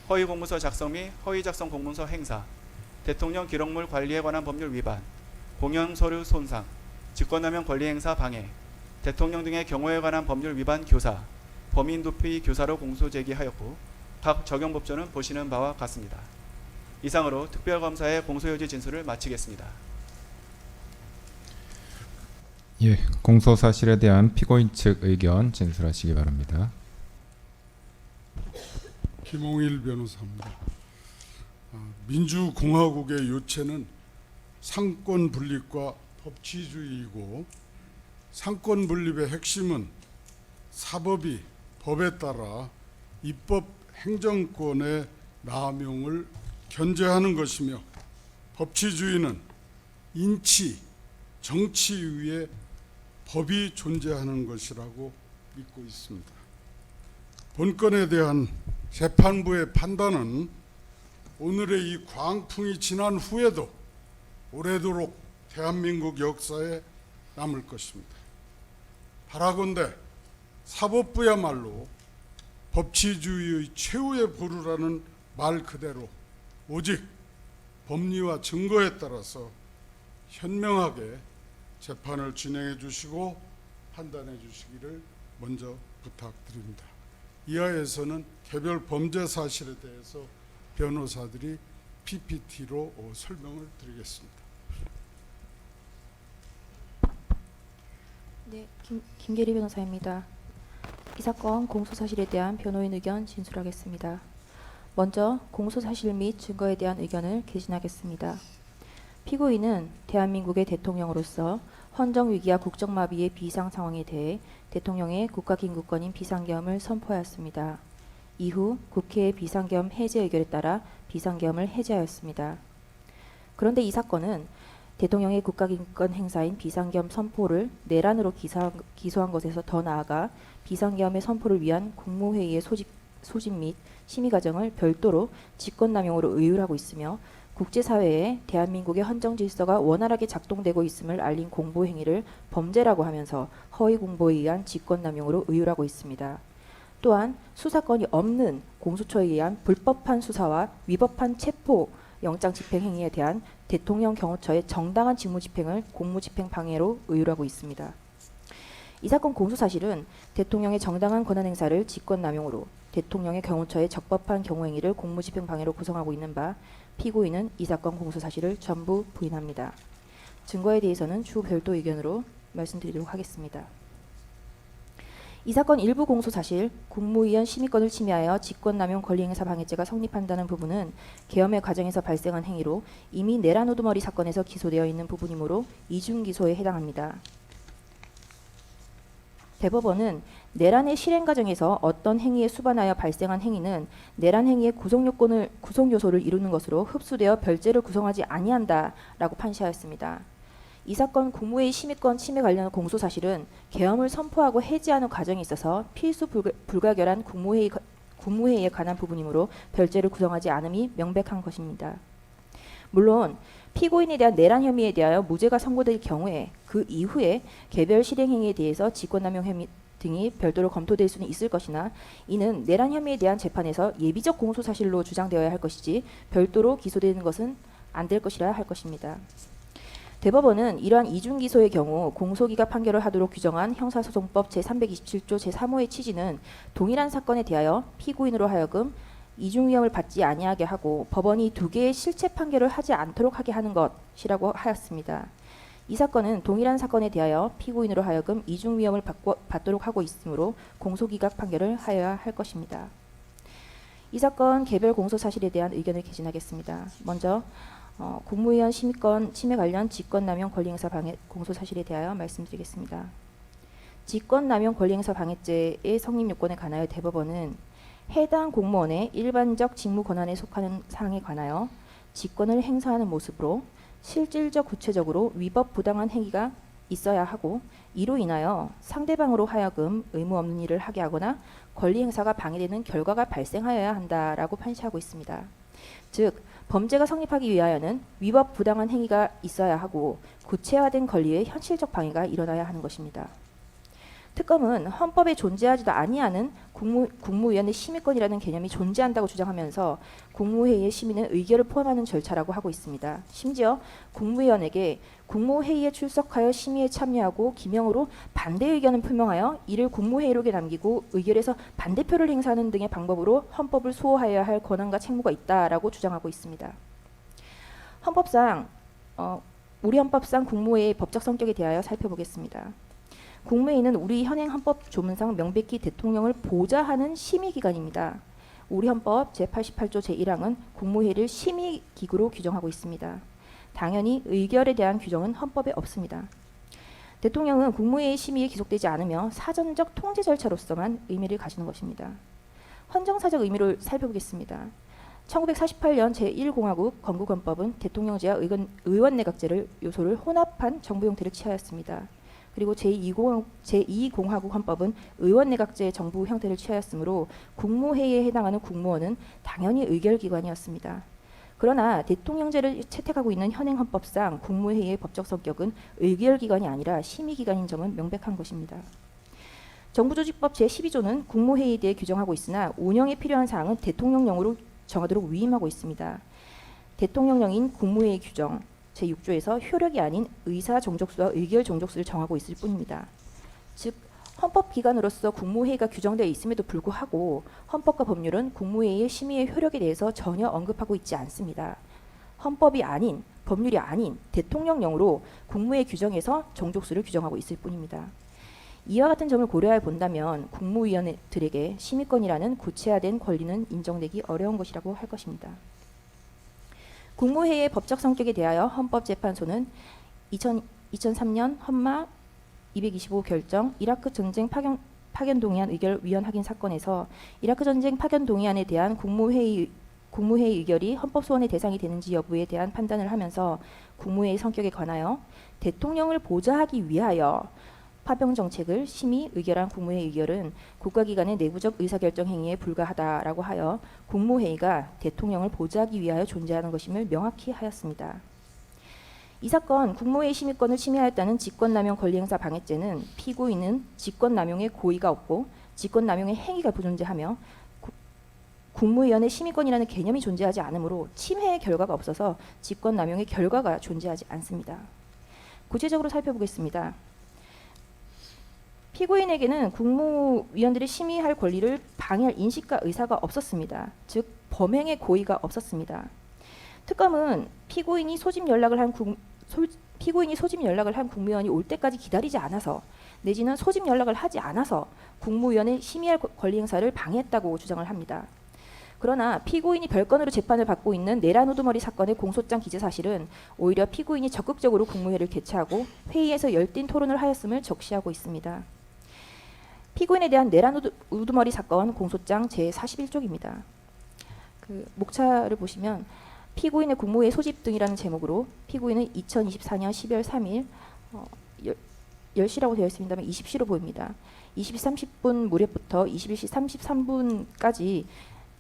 허위공문서 작성 및 허위작성 공문서 행사, 대통령 기록물 관리에 관한 법률 위반, 공영서류 손상, 직권남용 권리행사 방해, 대통령 등의 경호에 관한 법률 위반 교사, 범인 도피 교사로 공소 제기하였고 각 적용법조는 보시는 바와 같습니다. 이상으로 특별검사의 공소요지 진술을 마치겠습니다. 예, 공소 사실에 대한 피고인 측 의견 진술하시기 바랍니다. 김홍일 변호사입니다. 민주공화국의 요체는 상권 분립과 법치주의이고 상권 분립의 핵심은 사법이 법에 따라 입법 행정권의 남용을 견제하는 것이며 법치주의는 인치, 정치 위에 법이 존재하는 것이라고 믿고 있습니다. 본건에 대한 재판부의 판단은 오늘의 이 광풍이 지난 후에도 오래도록 대한민국 역사에 남을 것입니다. 바라건대 사법부야말로 법치주의의 최후의 보루라는 말 그대로 오직 법리와 증거에 따라서 현명하게 재판을 진행해 주시고 판단해 주시기를 먼저 부탁드립니다. 이하에서는 개별 범죄 사실에 대해서 변호사들이 PPT로 설명을 드리겠습니다. 네, 김계리 변호사입니다. 이 사건 공소사실에 대한 변호인 의견 진술하겠습니다. 먼저 공소사실 및 증거에 대한 의견을 개진하겠습니다. 피고인은 대한민국의 대통령으로서 헌정위기와 국정마비의 비상상황에 대해 대통령의 국가긴급권인 비상계엄을 선포하였습니다. 이후 국회의 비상계엄 해제 의결에 따라 비상계엄을 해제하였습니다. 그런데 이 사건은 대통령의 국가긴급권 행사인 비상계엄 선포를 내란으로 기소한 것에서 더 나아가 비상계엄의 선포를 위한 국무회의의 소집 및 심의 과정을 별도로 직권남용으로 의율하고 있으며 국제사회에 대한민국의 헌정질서가 원활하게 작동되고 있음을 알린 공보행위를 범죄라고 하면서 허위공보에 의한 직권남용으로 의율하고 있습니다. 또한 수사권이 없는 공수처에 의한 불법한 수사와 위법한 체포 영장 집행 행위에 대한 대통령 경호처의 정당한 직무집행을 공무집행 방해로 의율하고 있습니다. 이 사건 공소사실은 대통령의 정당한 권한행사를 직권남용으로 대통령의 경호처의 적법한 경호행위를 공무집행 방해로 구성하고 있는 바 피고인은 이 사건 공소사실을 전부 부인합니다. 증거에 대해서는 추후 별도 의견으로 말씀드리도록 하겠습니다. 이 사건 일부 공소 사실 국무위원 심의권을 침해하여 직권남용 권리행사 방해죄가 성립한다는 부분은 계엄의 과정에서 발생한 행위로 이미 내란 우두머리 사건에서 기소되어 있는 부분이므로 이중 기소에 해당합니다. 대법원은 내란의 실행 과정에서 어떤 행위에 수반하여 발생한 행위는 내란 행위의 구성 요소를 이루는 것으로 흡수되어 별죄를 구성하지 아니한다라고 판시하였습니다. 이 사건 국무회의 심의권 침해 관련 공소 사실은 계엄을 선포하고 해지하는 과정에 있어서 필수 불가결한 국무회의에 관한 부분이므로 별죄를 구성하지 않음이 명백한 것입니다. 물론 피고인에 대한 내란 혐의에 대하여 무죄가 선고될 경우에 그 이후에 개별 실행 행위에 대해서 직권남용 혐의 등이 별도로 검토될 수는 있을 것이나 이는 내란 혐의에 대한 재판에서 예비적 공소 사실로 주장되어야 할 것이지 별도로 기소되는 것은 안 될 것이라 할 것입니다. 대법원은 이러한 이중 기소의 경우 공소기각 판결을 하도록 규정한 형사소송법 제327조 제3호의 취지는 동일한 사건에 대하여 피고인으로 하여금 이중 위험을 받지 아니하게 하고 법원이 두 개의 실체 판결을 하지 않도록 하게 하는 것이라고 하였습니다. 이 사건은 동일한 사건에 대하여 피고인으로 하여금 이중 위험을 받도록 하고 있으므로 공소기각 판결을 하여야 할 것입니다. 이 사건 개별 공소 사실에 대한 의견을 개진하겠습니다. 먼저 국무위원 심의권 침해 관련 직권남용 권리행사 방해 공소 사실에 대하여 말씀드리겠습니다. 직권남용 권리행사 방해죄의 성립 요건에 관하여 대법원은 해당 공무원의 일반적 직무 권한에 속하는 사항에 관하여 직권을 행사하는 모습으로 실질적 구체적으로 위법 부당한 행위가 있어야 하고 이로 인하여 상대방으로 하여금 의무 없는 일을 하게 하거나 권리 행사가 방해되는 결과가 발생하여야 한다라고 판시하고 있습니다. 즉 범죄가 성립하기 위하여는 위법 부당한 행위가 있어야 하고 구체화된 권리의 현실적 방해가 일어나야 하는 것입니다. 특검은 헌법에 존재하지도 아니하는 국무위원의 심의권이라는 개념이 존재한다고 주장하면서 국무회의의 심의는 의결을 포함하는 절차라고 하고 있습니다. 심지어 국무위원에게 국무회의에 출석하여 심의에 참여하고 기명으로 반대 의견을 표명하여 이를 국무회의록에 남기고 의결에서 반대표를 행사하는 등의 방법으로 헌법을 수호하여야 할 권한과 책무가 있다라고 주장하고 있습니다. 우리 헌법상 국무회의의 법적 성격에 대하여 살펴보겠습니다. 국무회의는 우리 현행 헌법 조문상 명백히 대통령을 보좌하는 심의기관입니다. 우리 헌법 제88조 제1항은 국무회의를 심의기구로 규정하고 있습니다. 당연히 의결에 대한 규정은 헌법에 없습니다. 대통령은 국무회의 심의에 기속되지 않으며 사전적 통제 절차로서만 의미를 가지는 것입니다. 헌정사적 의미를 살펴보겠습니다. 1948년 제1공화국 건국헌법은 대통령제와 의원내각제를 요소를 혼합한 정부 형태를 취하였습니다. 그리고 제2공화국 헌법은 의원내각제 정부 형태를 취하였으므로 국무회의에 해당하는 국무원은 당연히 의결기관이었습니다. 그러나 대통령제를 채택하고 있는 현행 헌법상 국무회의의 법적 성격은 의결기관이 아니라 심의기관인 점은 명백한 것입니다. 정부조직법 제12조는 국무회의에 대해 규정하고 있으나 운영에 필요한 사항은 대통령령으로 정하도록 위임하고 있습니다. 대통령령인 국무회의 규정 제6조에서 효력이 아닌 의사 종족수와 의결 종족수를 정하고 있을 뿐입니다. 즉 헌법기관으로서 국무회의가 규정되어 있음에도 불구하고 헌법과 법률은 국무회의의 심의의 효력에 대해서 전혀 언급하고 있지 않습니다. 헌법이 아닌 법률이 아닌 대통령령으로 국무회의 규정에서 종족수를 규정하고 있을 뿐입니다. 이와 같은 점을 고려해 본다면 국무위원들에게 심의권이라는 구체화된 권리는 인정되기 어려운 것이라고 할 것입니다. 국무회의의 법적 성격에 대하여 헌법재판소는 2003년 헌마 225 결정 이라크 전쟁 파견 동의안 의결 위헌 확인 사건에서 이라크 전쟁 파견 동의안에 대한 국무회의 의결이 헌법 소원의 대상이 되는지 여부에 대한 판단을 하면서 국무회의 성격에 관하여 대통령을 보좌하기 위하여 파병 정책을 심의 의결한 국무회의 의결은 국가기관의 내부적 의사결정 행위에 불과하다라고 하여 국무회의가 대통령을 보좌하기 위하여 존재하는 것임을 명확히 하였습니다. 이 사건 국무회의 심의권을 침해하였다는 직권남용 권리행사 방해죄는 피고인은 직권남용의 고의가 없고 직권남용의 행위가 부존재하며 국무위원의 심의권이라는 개념이 존재하지 않으므로 침해의 결과가 없어서 직권남용의 결과가 존재하지 않습니다. 구체적으로 살펴보겠습니다. 피고인에게는 국무위원들이 심의할 권리를 방해할 인식과 의사가 없었습니다. 즉 범행의 고의가 없었습니다. 특검은 피고인이 소집 연락을 한 피고인이 소집 연락을 한 국무위원이 올 때까지 기다리지 않아서 내지는 소집 연락을 하지 않아서 국무위원의 심의할 권리 행사를 방해했다고 주장을 합니다. 그러나 피고인이 별건으로 재판을 받고 있는 내란 우두머리 사건의 공소장 기재 사실은 오히려 피고인이 적극적으로 국무회를 개최하고 회의에서 열띤 토론을 하였음을 적시하고 있습니다. 피고인에 대한 내란 우두머리 사건 공소장 제41쪽입니다. 그 목차를 보시면 피고인의 국무회의 소집 등이라는 제목으로 피고인은 2024년 12월 3일 10시라고 되어 있습니다만 20시로 보입니다. 20시 30분 무렵부터 21시 33분까지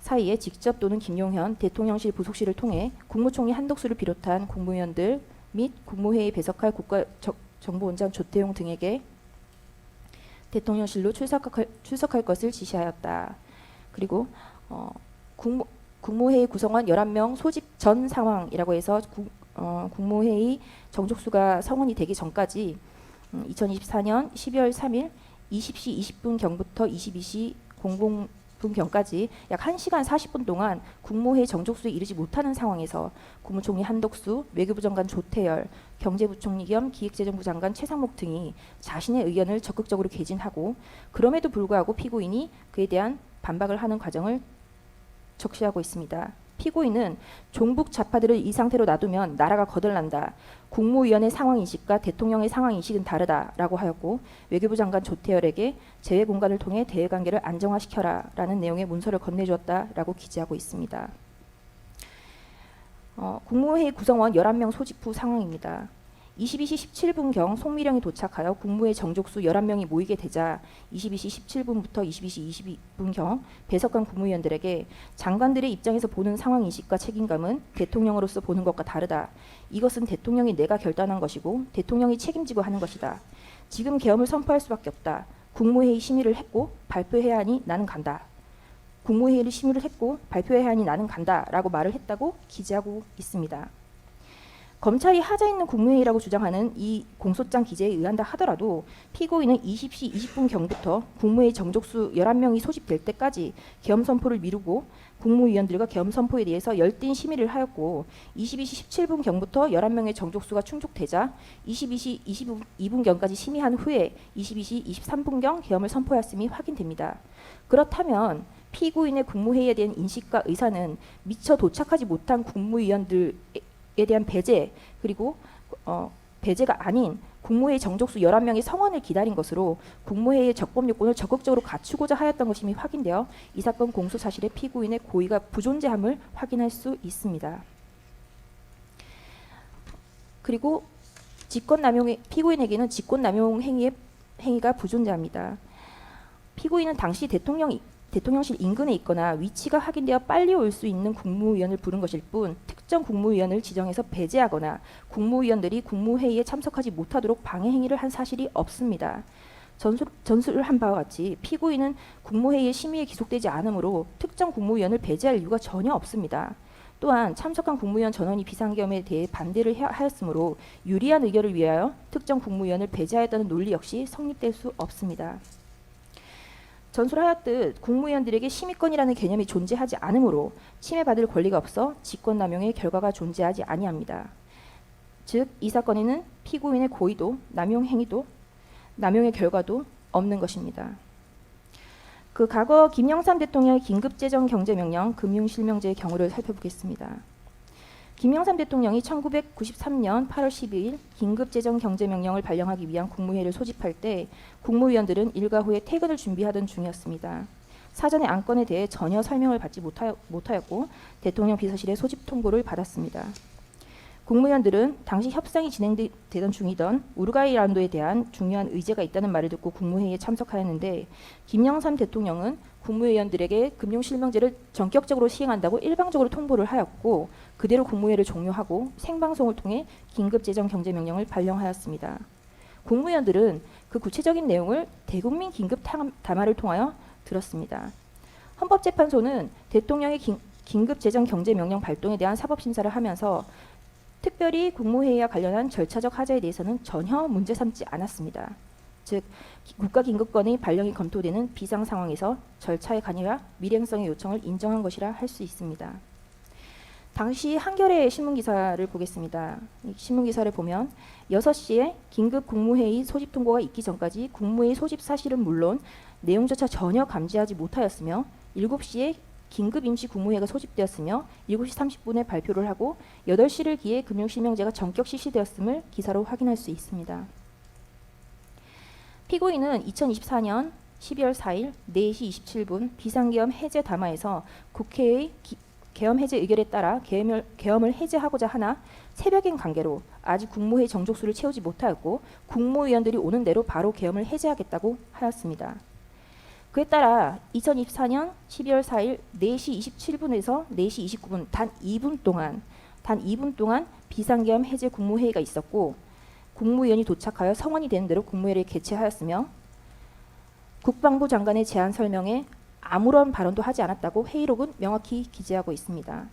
사이에 직접 또는 김용현 대통령실 부속실을 통해 국무총리 한덕수를 비롯한 국무위원들 및 국무회의에 배석할 국가정보원장 조태용 등에게 대통령실로 출석할 것을 지시하였다. 그리고 국무회의 구성원 11명 소집 전 상황이라고 해서 국무회의 정족수가 성원이 되기 전까지 2024년 12월 3일 20시 20분경부터 22시 00분경까지 약 1시간 40분 동안 국무회의 정족수에 이르지 못하는 상황에서 국무총리 한덕수, 외교부 장관 조태열, 경제부총리 겸 기획재정부 장관 최상목 등이 자신의 의견을 적극적으로 개진하고 그럼에도 불구하고 피고인이 그에 대한 반박을 하는 과정을 적시하고 있습니다. 피고인은 종북 좌파들을 이 상태로 놔두면 나라가 거덜난다. 국무위원의 상황인식과 대통령의 상황인식은 다르다라고 하였고 외교부 장관 조태열에게 재외 공간을 통해 대외관계를 안정화시켜라 라는 내용의 문서를 건네주었다라고 기재하고 있습니다. 국무회의 구성원 11명 소집 후 상황입니다. 22시 17분경 송미령이 도착하여 국무회의 정족수 11명이 모이게 되자 22시 17분부터 22시 22분경 배석한 국무위원들에게 장관들의 입장에서 보는 상황인식과 책임감은 대통령으로서 보는 것과 다르다. 이것은 대통령이 내가 결단한 것이고 대통령이 책임지고 하는 것이다. 지금 계엄을 선포할 수밖에 없다. 국무회의 심의를 했고 발표해야 하니 나는 간다. 국무회의를 심의를 했고 발표해야 하니 나는 간다 라고 말을 했다고 기재하고 있습니다. 검찰이 하자 있는 국무회의라고 주장하는 이 공소장 기재에 의한다 하더라도 피고인은 20시 20분경부터 국무회의 정족수 11명이 소집될 때까지 계엄 선포를 미루고 국무위원들과 계엄 선포에 대해서 열띤 심의를 하였고 22시 17분경부터 11명의 정족수가 충족되자 22시 22분경까지 심의한 후에 22시 23분경 계엄을 선포하였음이 확인됩니다. 그렇다면 피고인의 국무회의에 대한 인식과 의사는 미처 도착하지 못한 국무위원들에 대한 배제 그리고 배제가 아닌 국무회의 정족수 11명의 성원을 기다린 것으로 국무회의의 적법 요건을 적극적으로 갖추고자 하였던 것임이 확인되어 이 사건 공소 사실의 피고인의 고의가 부존재함을 확인할 수 있습니다. 그리고 피고인에게는 직권남용 행위가 부존재합니다. 피고인은 당시 대통령실 인근에 있거나 위치가 확인되어 빨리 올 수 있는 국무위원을 부른 것일 뿐 특정 국무위원을 지정해서 배제하거나 국무위원들이 국무회의에 참석하지 못하도록 방해 행위를 한 사실이 없습니다. 전술을 한 바와 같이 피고인은 국무회의의 심의에 기속되지 않으므로 특정 국무위원을 배제할 이유가 전혀 없습니다. 또한 참석한 국무위원 전원이 비상계엄에 대해 반대를 하였으므로 유리한 의결을 위하여 특정 국무위원을 배제하였다는 논리 역시 성립될 수 없습니다. 전술하였듯 국무위원들에게 심의권이라는 개념이 존재하지 않으므로 침해받을 권리가 없어 직권남용의 결과가 존재하지 아니합니다. 즉 이 사건에는 피고인의 고의도 남용 행위도 남용의 결과도 없는 것입니다. 그 과거 김영삼 대통령의 긴급재정경제명령 금융실명제의 경우를 살펴보겠습니다. 김영삼 대통령이 1993년 8월 12일 긴급재정경제명령을 발령하기 위한 국무회의를 소집할 때 국무위원들은 일과 후에 퇴근을 준비하던 중이었습니다. 사전의 안건에 대해 전혀 설명을 받지 못하였고 대통령 비서실의 소집 통보를 받았습니다. 국무위원들은 당시 협상이 진행되던 중이던 우루과이 라운드에 대한 중요한 의제가 있다는 말을 듣고 국무회의에 참석하였는데 김영삼 대통령은 국무위원들에게 금융실명제를 전격적으로 시행한다고 일방적으로 통보를 하였고 그대로 국무회의를 종료하고 생방송을 통해 긴급재정경제명령을 발령하였습니다. 국무위원들은 그 구체적인 내용을 대국민 긴급 담화를 통하여 들었습니다. 헌법재판소는 대통령의 긴급재정경제명령 발동에 대한 사법심사를 하면서 특별히 국무회의와 관련한 절차적 하자에 대해서는 전혀 문제 삼지 않았습니다. 즉 국가긴급권의 발령이 검토되는 비상상황에서 절차의 간이와 밀행성의 요청을 인정한 것이라 할 수 있습니다. 당시 한겨레 신문기사를 보겠습니다. 이 신문기사를 보면 6시에 긴급 국무회의 소집 통보가 있기 전까지 국무회의 소집 사실은 물론 내용조차 전혀 감지하지 못하였으며 7시에 긴급 임시 국무회의가 소집되었으며 7시 30분에 발표를 하고 8시를 기해 금융실명제가 전격 실시되었음을 기사로 확인할 수 있습니다. 피고인은 2024년 12월 4일 4시 27분 비상계엄 해제 담화에서 국회의 계엄 해제 의결에 따라 계엄을 해제하고자 하나 새벽인 관계로 아직 국무회의 정족수를 채우지 못하였고 국무위원들이 오는 대로 바로 계엄을 해제하겠다고 하였습니다. 그에 따라 2024년 12월 4일 4시 27분에서 4시 29분 단 2분 동안 비상계엄 해제 국무회의가 있었고 국무위원이 도착하여 성원이 되는 대로 국무회의를 개최하였으며 국방부 장관의 제안 설명에 아무런 발언도 하지 않았다고 회의록은 명확히 기재하고 있습니다.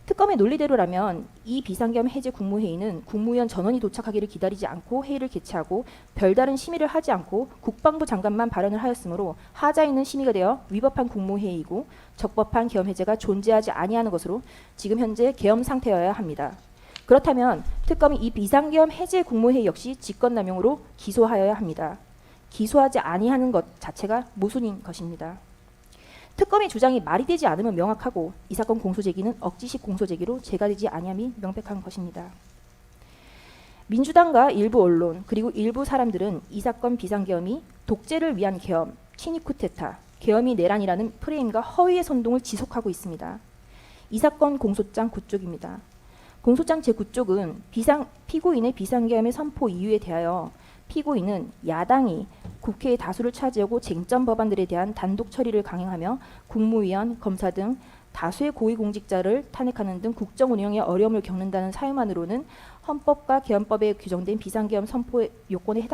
특검의 논리대로라면 이 비상계엄 해제 국무회의는 국무위원 전원이 도착하기를 기다리지 않고 회의를 개최하고 별다른 심의를 하지 않고 국방부 장관만 발언을 하였으므로 하자 있는 심의가 되어 위법한 국무회의이고 적법한 계엄 해제가 존재하지 아니하는 것으로 지금 현재 계엄 상태여야 합니다. 그렇다면 특검이 이 비상계엄 해제 국무회의 역시 직권남용으로 기소하여야 합니다. 기소하지 아니하는 것 자체가 모순인 것입니다. 특검의 주장이 말이 되지 않으면 명확하고 이 사건 공소제기는 억지식 공소제기로 제기되지 아니함이 명백한 것입니다. 민주당과 일부 언론 그리고 일부 사람들은 이 사건 비상계엄이 독재를 위한 계엄, 친위 쿠데타, 계엄이 내란이라는 프레임과 허위의 선동을 지속하고 있습니다. 이 사건 공소장 9쪽입니다. 공소장 제9쪽은 피고인의 비상계엄의 선포 이유에 대하여 피고인은 야당이 국회의 다수를 차지하고 쟁점 법안들에 대한 단독 처리를 강행하며 국무위원, 검사 등 다수의 고위공직자를 탄핵하는 등 국정 운영에 어려움을 겪는다는 사유만으로는 헌법과 계엄법에 규정된 비상계엄 선포 요건에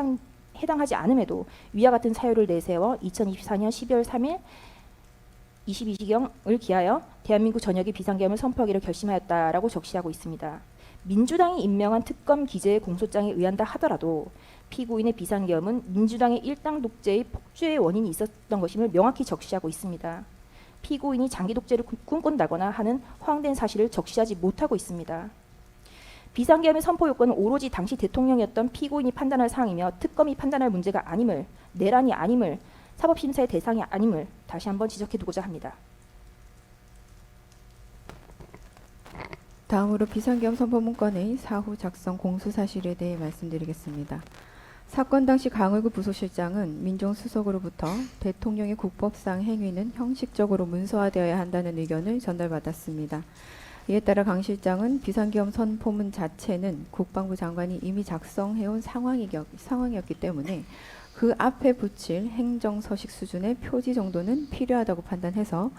해당하지 않음에도 위와 같은 사유를 내세워 2024년 12월 3일 22시경을 기하여 대한민국 전역에 비상계엄을 선포하기로 결심하였다라고 적시하고 있습니다. 민주당이 임명한 특검 기재의 공소장에 의한다 하더라도 피고인의 비상계엄은 민주당의 일당 독재의 폭주의 원인이 있었던 것임을 명확히 적시하고 있습니다. 피고인이 장기 독재를 꿈꾼다거나 하는 허황된 사실을 적시하지 못하고 있습니다. 비상계엄의 선포 요건은 오로지 당시 대통령이었던 피고인이 판단할 사항이며 특검이 판단할 문제가 아님을, 내란이 아님을, 사법심사의 대상이 아님을 다시 한번 지적해두고자 합니다. 다음으로 비상계엄 선포 문건의 사후 작성 공소 사실에 대해 말씀드리겠습니다. 사건 당시 강의구 부소실장은 민정수석으로부터 대통령의 국법상 행위는 형식적으로 문서화되어야 한다는 의견을 전달받았습니다. 이에 따라 강 실장은 비상계엄 선포문 자체는 국방부 장관이 이미 작성해온 상황이었기 때문에 그 앞에 붙일 행정서식 수준의 표지 정도는 필요하다고 판단해서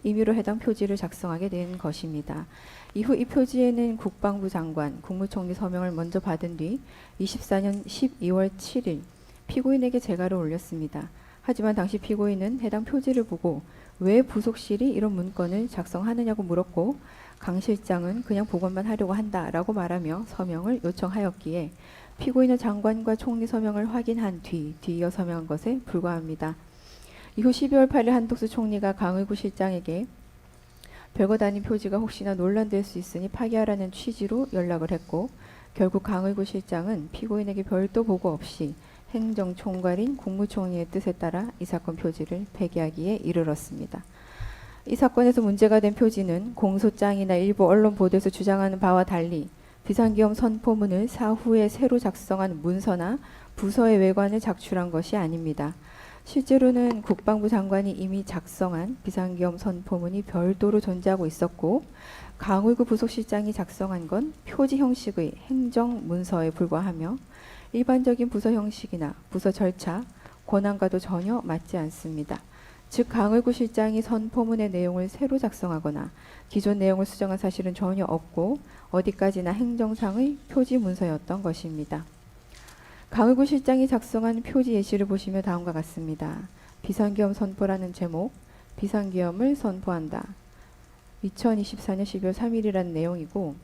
임의로 해당 표지를 작성하게 된 것입니다. 이후 이 표지에는 국방부 장관, 국무총리 서명을 먼저 받은 뒤 24년 12월 7일 피고인에게 재가를 올렸습니다. 하지만 당시 피고인은 해당 표지를 보고 왜 부속실이 이런 문건을 작성하느냐고 물었고 강 실장은 그냥 복원만 하려고 한다라고 말하며 서명을 요청하였기에 피고인은 장관과 총리 서명을 확인한 뒤이어 서명한 것에 불과합니다. 이후 12월 8일 한덕수 총리가 강의구 실장에게 별것 아닌 표지가 혹시나 논란될 수 있으니 파기하라는 취지로 연락을 했고 결국 강의구 실장은 피고인에게 별도 보고 없이 행정총괄인 국무총리의 뜻에 따라 이 사건 표지를 폐기하기에 이르렀습니다. 이 사건에서 문제가 된 표지는 공소장이나 일부 언론 보도에서 주장하는 바와 달리 비상계엄 선포문을 사후에 새로 작성한 문서나 부서의 외관을 작출한 것이 아닙니다. 실제로는 국방부 장관이 이미 작성한 비상계엄 선포문이 별도로 존재하고 있었고 강의구 부속실장이 작성한 건 표지 형식의 행정문서에 불과하며 일반적인 부서 형식이나 부서 절차, 권한과도 전혀 맞지 않습니다. 즉 강의구 실장이 선포문의 내용을 새로 작성하거나 기존 내용을 수정한 사실은 전혀 없고 어디까지나 행정상의 표지 문서였던 것입니다. 강의구 실장이 작성한 표지 예시를 보시면 다음과 같습니다. 비상계엄 선포라는 제목, 비상계엄을 선포한다. 2024년 12월 3일이라는 내용이고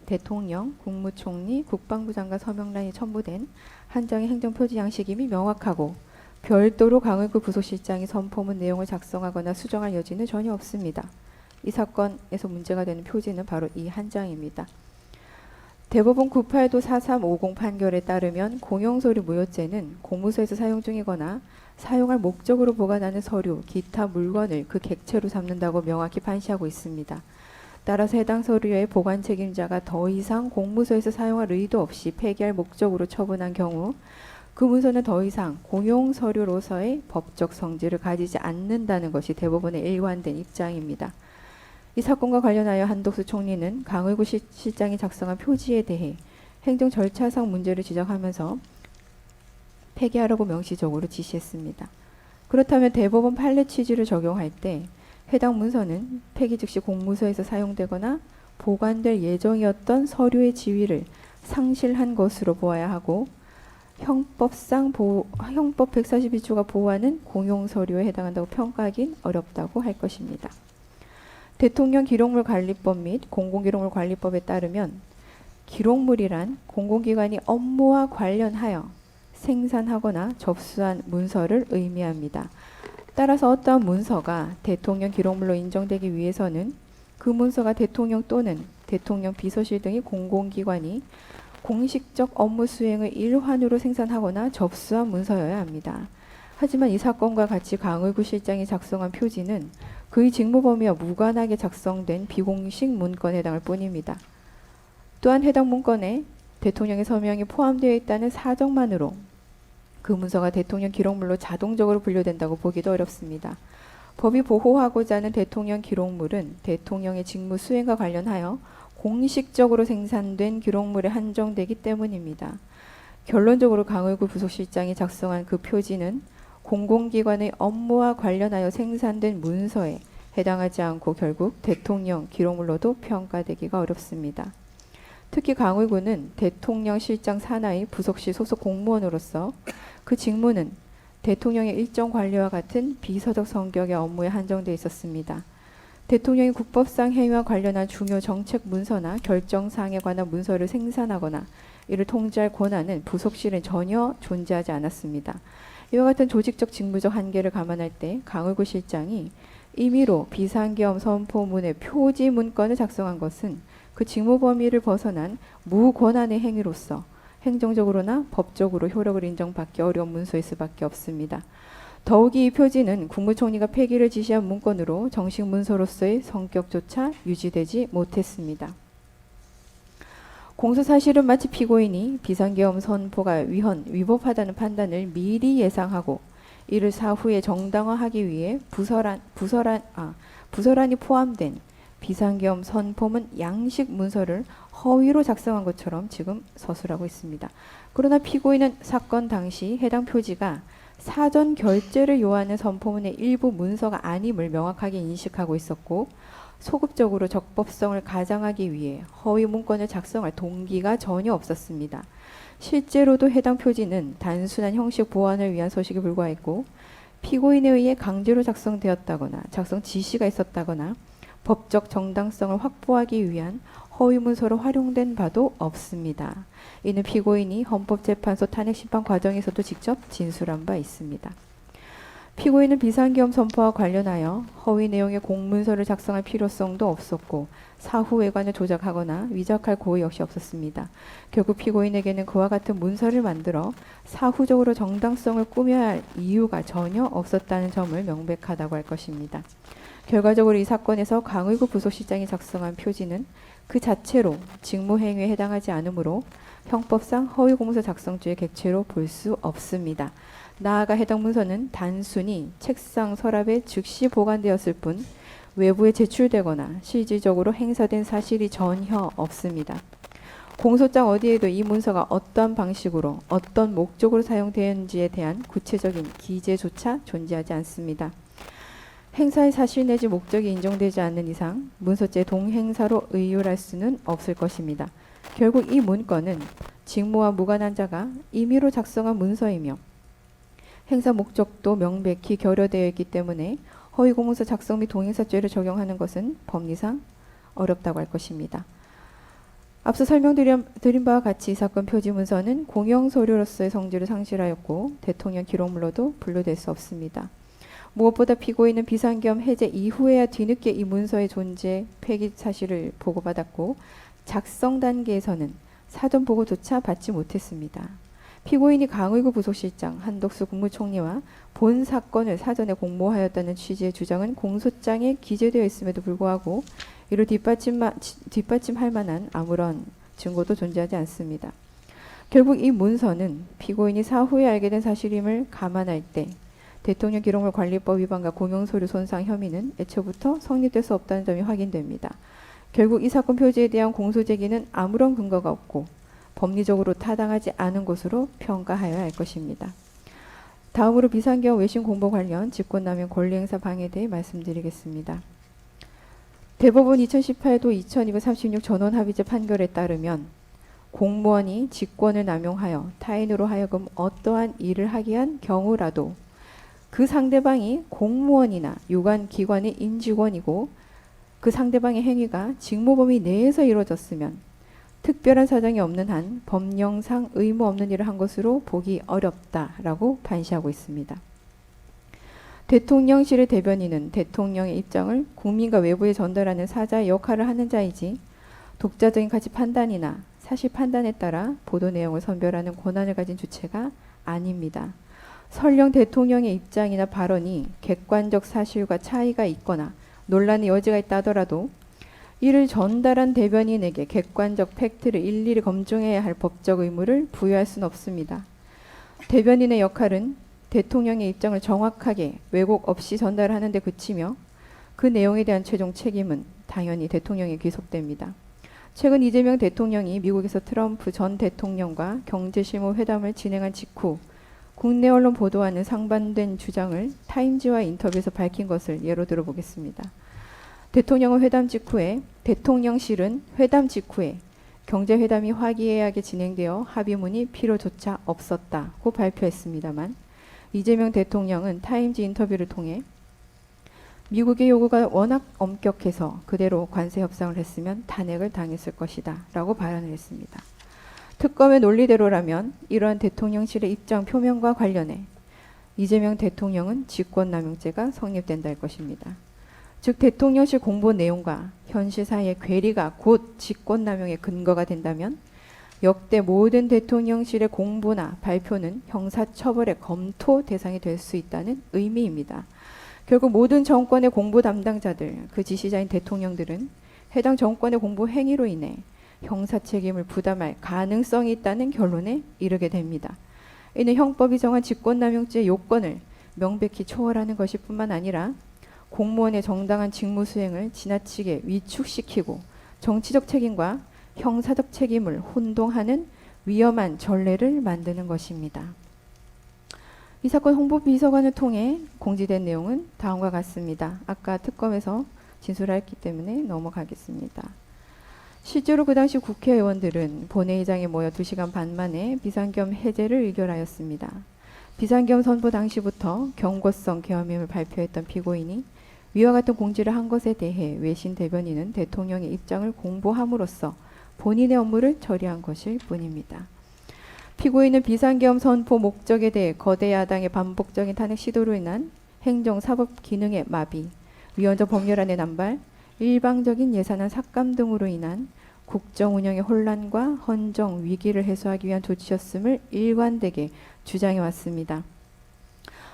대통령, 국무총리, 국방부 장관 서명란이 첨부된 한 장의 행정표지 양식임이 명확하고 별도로 강의구 부소실장이 선포문 내용을 작성하거나 수정할 여지는 전혀 없습니다. 이 사건에서 문제가 되는 표지는 바로 이 한 장입니다. 대법원 98도 4350 판결에 따르면 공용서류 무효죄는 공무서에서 사용 중이거나 사용할 목적으로 보관하는 서류, 기타 물건을 그 객체로 삼는다고 명확히 판시하고 있습니다. 따라서 해당 서류의 보관 책임자가 더 이상 공무서에서 사용할 의도 없이 폐기할 목적으로 처분한 경우 그 문서는 더 이상 공용 서류로서의 법적 성질을 가지지 않는다는 것이 대법원의 일관된 입장입니다. 이 사건과 관련하여 한덕수 총리는 강의구 실장이 작성한 표지에 대해 행정 절차상 문제를 지적하면서 폐기하라고 명시적으로 지시했습니다. 그렇다면 대법원 판례 취지를 적용할 때 해당 문서는 폐기 즉시 공무서에서 사용되거나 보관될 예정이었던 서류의 지위를 상실한 것으로 보아야 하고 형법 142조가 보호하는 공용서류에 해당한다고 평가하긴 어렵다고 할 것입니다. 대통령 기록물 관리법 및 공공기록물 관리법에 따르면 기록물이란 공공기관이 업무와 관련하여 생산하거나 접수한 문서를 의미합니다. 따라서 어떠한 문서가 대통령 기록물로 인정되기 위해서는 그 문서가 대통령 또는 대통령 비서실 등의 공공기관이 공식적 업무 수행의 일환으로 생산하거나 접수한 문서여야 합니다. 하지만 이 사건과 같이 강의구 실장이 작성한 표지는 그의 직무 범위와 무관하게 작성된 비공식 문건에 해당할 뿐입니다. 또한 해당 문건에 대통령의 서명이 포함되어 있다는 사정만으로 그 문서가 대통령 기록물로 자동적으로 분류된다고 보기도 어렵습니다. 법이 보호하고자 하는 대통령 기록물은 대통령의 직무 수행과 관련하여 공식적으로 생산된 기록물에 한정되기 때문입니다. 결론적으로 강의구 부속실장이 작성한 그 표지는 공공기관의 업무와 관련하여 생산된 문서에 해당하지 않고 결국 대통령 기록물로도 평가되기가 어렵습니다. 특히 강의구는 대통령 실장 산하의 부속실 소속 공무원으로서 그 직무는 대통령의 일정 관리와 같은 비서적 성격의 업무에 한정되어 있었습니다. 대통령이 국법상 행위와 관련한 중요 정책 문서나 결정사항에 관한 문서를 생산하거나 이를 통제할 권한은 부속실은 전혀 존재하지 않았습니다. 이와 같은 조직적 직무적 한계를 감안할 때 강의구 실장이 임의로 비상계엄 선포문의 표지 문건을 작성한 것은 그 직무 범위를 벗어난 무권한의 행위로서 행정적으로나 법적으로 효력을 인정받기 어려운 문서일 수밖에 없습니다. 더욱이 이 표지는 국무총리가 폐기를 지시한 문건으로 정식 문서로서의 성격조차 유지되지 못했습니다. 공소사실은 마치 피고인이 비상계엄 선포가 위법하다는 판단을 미리 예상하고 이를 사후에 정당화하기 위해 부서란이 포함된 비상계엄 선포문 양식 문서를 허위로 작성한 것처럼 지금 서술하고 있습니다. 그러나 피고인은 사건 당시 해당 표지가 사전 결재를 요하는 선포문의 일부 문서가 아님을 명확하게 인식하고 있었고 소급적으로 적법성을 가장하기 위해 허위 문건을 작성할 동기가 전혀 없었습니다. 실제로도 해당 표지는 단순한 형식 보완을 위한 서식에 불과했고 피고인에 의해 강제로 작성되었다거나 작성 지시가 있었다거나 법적 정당성을 확보하기 위한 허위 문서로 활용된 바도 없습니다. 이는 피고인이 헌법재판소 탄핵심판 과정에서도 직접 진술한 바 있습니다. 피고인은 비상계엄 선포와 관련하여 허위 내용의 공문서를 작성할 필요성도 없었고 사후 외관을 조작하거나 위작할 고의 역시 없었습니다. 결국 피고인에게는 그와 같은 문서를 만들어 사후적으로 정당성을 꾸며야 할 이유가 전혀 없었다는 점을 명백하다고 할 것입니다. 결과적으로 이 사건에서 강의구 부속실장이 작성한 표지는 그 자체로 직무행위에 해당하지 않으므로 형법상 허위공문서 작성죄의 객체로 볼 수 없습니다. 나아가 해당 문서는 단순히 책상 서랍에 즉시 보관되었을 뿐 외부에 제출되거나 실질적으로 행사된 사실이 전혀 없습니다. 공소장 어디에도 이 문서가 어떤 방식으로 어떤 목적으로 사용되었는지에 대한 구체적인 기재조차 존재하지 않습니다. 행사의 사실 내지 목적이 인정되지 않는 이상 문서죄 동행사로 의율할 수는 없을 것입니다. 결국 이 문건은 직무와 무관한 자가 임의로 작성한 문서이며 행사 목적도 명백히 결여되어 있기 때문에 허위공문서 작성 및 동행사죄를 적용하는 것은 법리상 어렵다고 할 것입니다. 앞서 설명드린 바와 같이 이 사건 표지 문서는 공용서류로서의 성질을 상실하였고 대통령 기록물로도 분류될 수 없습니다. 무엇보다 피고인은 비상계엄 해제 이후에야 뒤늦게 이 문서의 존재, 폐기 사실을 보고받았고 작성 단계에서는 사전 보고조차 받지 못했습니다. 피고인이 강의구 부속실장, 한덕수 국무총리와 본 사건을 사전에 공모하였다는 취지의 주장은 공소장에 기재되어 있음에도 불구하고 이를 뒷받침할 만한 아무런 증거도 존재하지 않습니다. 결국 이 문서는 피고인이 사후에 알게 된 사실임을 감안할 때 대통령 기록물 관리법 위반과 고명서류 손상 혐의는 애초부터 성립될 수 없다는 점이 확인됩니다. 결국 이 사건 표지에 대한 공소 제기는 아무런 근거가 없고 법리적으로 타당하지 않은 것으로 평가하여야 할 것입니다. 다음으로 비상계엄 외신 공보 관련 직권남용 권리행사 방해에 대해 말씀드리겠습니다. 대법원 2018도 2236 전원 합의체 판결에 따르면 공무원이 직권을 남용하여 타인으로 하여금 어떠한 일을 하게 한 경우라도 그 상대방이 공무원이나 유관기관의 임직원이고 그 상대방의 행위가 직무범위 내에서 이루어졌으면 특별한 사정이 없는 한 법령상 의무 없는 일을 한 것으로 보기 어렵다라고 판시하고 있습니다. 대통령실의 대변인은 대통령의 입장을 국민과 외부에 전달하는 사자의 역할을 하는 자이지 독자적인 가치 판단이나 사실 판단에 따라 보도 내용을 선별하는 권한을 가진 주체가 아닙니다. 설령 대통령의 입장이나 발언이 객관적 사실과 차이가 있거나 논란의 여지가 있다 하더라도 이를 전달한 대변인에게 객관적 팩트를 일일이 검증해야 할 법적 의무를 부여할 수는 없습니다. 대변인의 역할은 대통령의 입장을 정확하게 왜곡 없이 전달하는 데 그치며 그 내용에 대한 최종 책임은 당연히 대통령에 귀속됩니다. 최근 이재명 대통령이 미국에서 트럼프 전 대통령과 경제실무 회담을 진행한 직후 국내 언론 보도와는 상반된 주장을 타임지와 인터뷰에서 밝힌 것을 예로 들어보겠습니다. 대통령은 대통령실은 회담 직후에 경제회담이 화기애애하게 진행되어 합의문이 필요조차 없었다고 발표했습니다만 이재명 대통령은 타임지 인터뷰를 통해 미국의 요구가 워낙 엄격해서 그대로 관세 협상을 했으면 탄핵을 당했을 것이다 라고 발언을 했습니다. 특검의 논리대로라면 이러한 대통령실의 입장 표명과 관련해 이재명 대통령은 직권남용죄가 성립된다 할 것입니다. 즉 대통령실 공보 내용과 현실 사이의 괴리가 곧 직권남용의 근거가 된다면 역대 모든 대통령실의 공보나 발표는 형사처벌의 검토 대상이 될 수 있다는 의미입니다. 결국 모든 정권의 공보 담당자들, 그 지시자인 대통령들은 해당 정권의 공보 행위로 인해 형사 책임을 부담할 가능성이 있다는 결론에 이르게 됩니다. 이는 형법이 정한 직권남용죄의 요건을 명백히 초월하는 것일 뿐만 아니라 공무원의 정당한 직무 수행을 지나치게 위축시키고 정치적 책임과 형사적 책임을 혼동하는 위험한 전례를 만드는 것입니다. 이 사건 홍보비서관을 통해 공지된 내용은 다음과 같습니다. 아까 특검에서 진술했기 때문에 넘어가겠습니다. 실제로 그 당시 국회의원들은 본회의장에 모여 2시간 반 만에 비상계엄 해제를 의결하였습니다. 비상계엄 선포 당시부터 경고성 계엄임을 발표했던 피고인이 위와 같은 공지를 한 것에 대해 외신 대변인은 대통령의 입장을 공보함으로써 본인의 업무를 처리한 것일 뿐입니다. 피고인은 비상계엄 선포 목적에 대해 거대 야당의 반복적인 탄핵 시도로 인한 행정 사법 기능의 마비, 위헌적 법률안의 남발, 일방적인 예산안 삭감 등으로 인한 국정 운영의 혼란과 헌정 위기를 해소하기 위한 조치였음을 일관되게 주장해 왔습니다.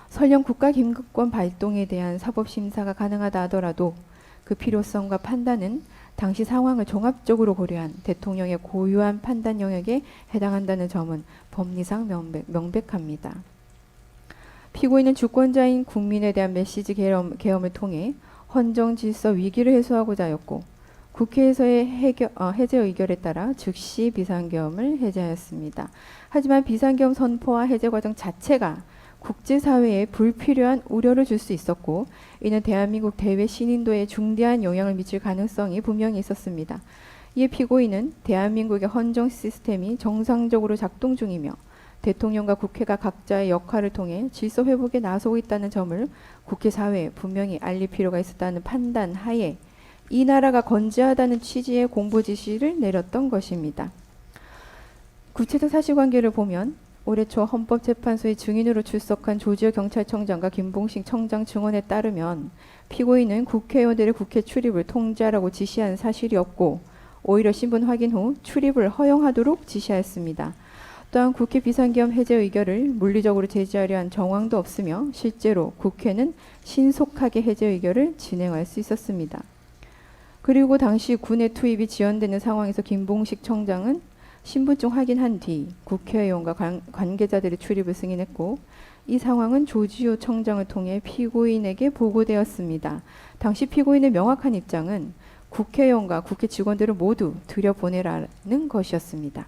설령 국가김급권 발동에 대한 사법심사가 가능하다 하더라도 그 필요성과 판단은 당시 상황을 종합적으로 고려한 대통령의 고유한 판단 영역에 해당한다는 점은 법리상 명백합니다. 피고인은 주권자인 국민에 대한 메시지 계엄을 통해 헌정 질서 위기를 해소하고자 하였고 국회에서의 해제 의결에 따라 즉시 비상계엄을 해제하였습니다. 하지만 비상계엄 선포와 해제 과정 자체가 국제사회에 불필요한 우려를 줄 수 있었고 이는 대한민국 대외 신인도에 중대한 영향을 미칠 가능성이 분명히 있었습니다. 이에 피고인은 대한민국의 헌정 시스템이 정상적으로 작동 중이며 대통령과 국회가 각자의 역할을 통해 질서 회복에 나서고 있다는 점을 국회사회에 분명히 알릴 필요가 있었다는 판단 하에 이 나라가 건재하다는 취지의 공보 지시를 내렸던 것입니다. 구체적 사실관계를 보면 올해 초 헌법재판소의 증인으로 출석한 조지호 경찰청장과 김봉식 청장 증언에 따르면 피고인은 국회의원들의 국회 출입을 통제하라고 지시한 사실이 없고 오히려 신분 확인 후 출입을 허용하도록 지시하였습니다. 또한 국회 비상계엄 해제 의결을 물리적으로 제지하려 한 정황도 없으며 실제로 국회는 신속하게 해제 의결을 진행할 수 있었습니다. 그리고 당시 군의 투입이 지연되는 상황에서 김봉식 청장은 신분증 확인한 뒤 국회의원과 관계자들의 출입을 승인했고 이 상황은 조지호 청장을 통해 피고인에게 보고되었습니다. 당시 피고인의 명확한 입장은 국회의원과 국회 직원들을 모두 들여보내라는 것이었습니다.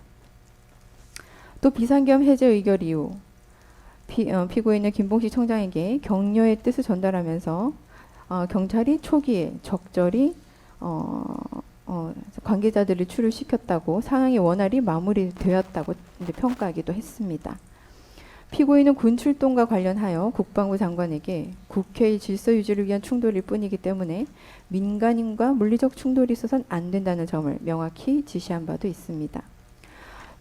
또 비상계엄 해제 의결 이후 피고인은 김봉식 청장에게 격려의 뜻을 전달하면서 경찰이 초기에 적절히 관계자들을 출입시켰다고 상황이 원활히 마무리되었다고 평가하기도 했습니다. 피고인은 군 출동과 관련하여 국방부 장관에게 국회의 질서 유지를 위한 충돌일 뿐이기 때문에 민간인과 물리적 충돌이 있어서는 안 된다는 점을 명확히 지시한 바도 있습니다.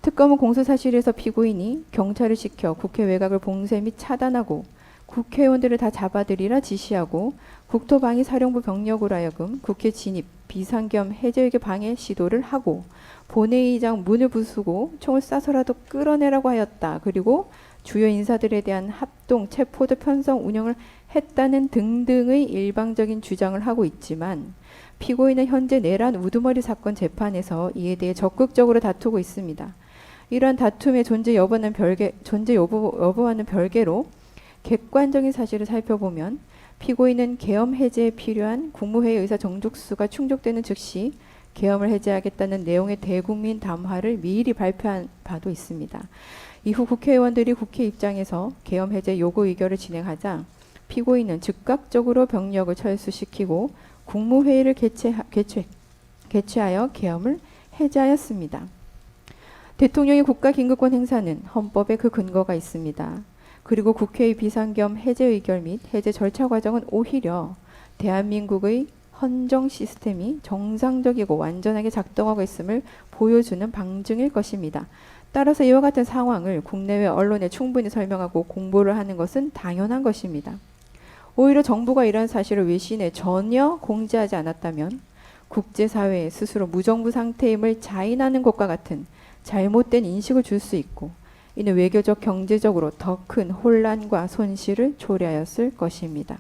특검은 공소사실에서 피고인이 경찰을 시켜 국회 외곽을 봉쇄 및 차단하고 국회의원들을 다 잡아들이라 지시하고 국토방위 사령부 병력으로 하여금 국회 진입, 비상계엄 해제의결 방해 시도를 하고 본회의장 문을 부수고 총을 쏴서라도 끌어내라고 하였다. 그리고 주요 인사들에 대한 합동, 체포도 편성 운영을 했다는 등등의 일방적인 주장을 하고 있지만 피고인은 현재 내란 우두머리 사건 재판에서 이에 대해 적극적으로 다투고 있습니다. 이러한 다툼의 존재 여부와는 별개로 객관적인 사실을 살펴보면 피고인은 계엄 해제에 필요한 국무회의 의사 정족수가 충족되는 즉시 계엄을 해제하겠다는 내용의 대국민 담화를 미리 발표한 바도 있습니다. 이후 국회의원들이 국회 입장에서 계엄 해제 요구 의결을 진행하자 피고인은 즉각적으로 병력을 철수시키고 국무회의를 개최하여 계엄을 해제하였습니다. 대통령의 국가긴급권 행사는 헌법에 그 근거가 있습니다. 그리고 국회의 비상계엄 해제 의결 및 해제 절차 과정은 오히려 대한민국의 헌정 시스템이 정상적이고 완전하게 작동하고 있음을 보여주는 방증일 것입니다. 따라서 이와 같은 상황을 국내외 언론에 충분히 설명하고 공보를 하는 것은 당연한 것입니다. 오히려 정부가 이러한 사실을 외신에 전혀 공지하지 않았다면 국제사회에 스스로 무정부 상태임을 자인하는 것과 같은 잘못된 인식을 줄 수 있고 이는 외교적 경제적으로 더 큰 혼란과 손실을 초래하였을 것입니다.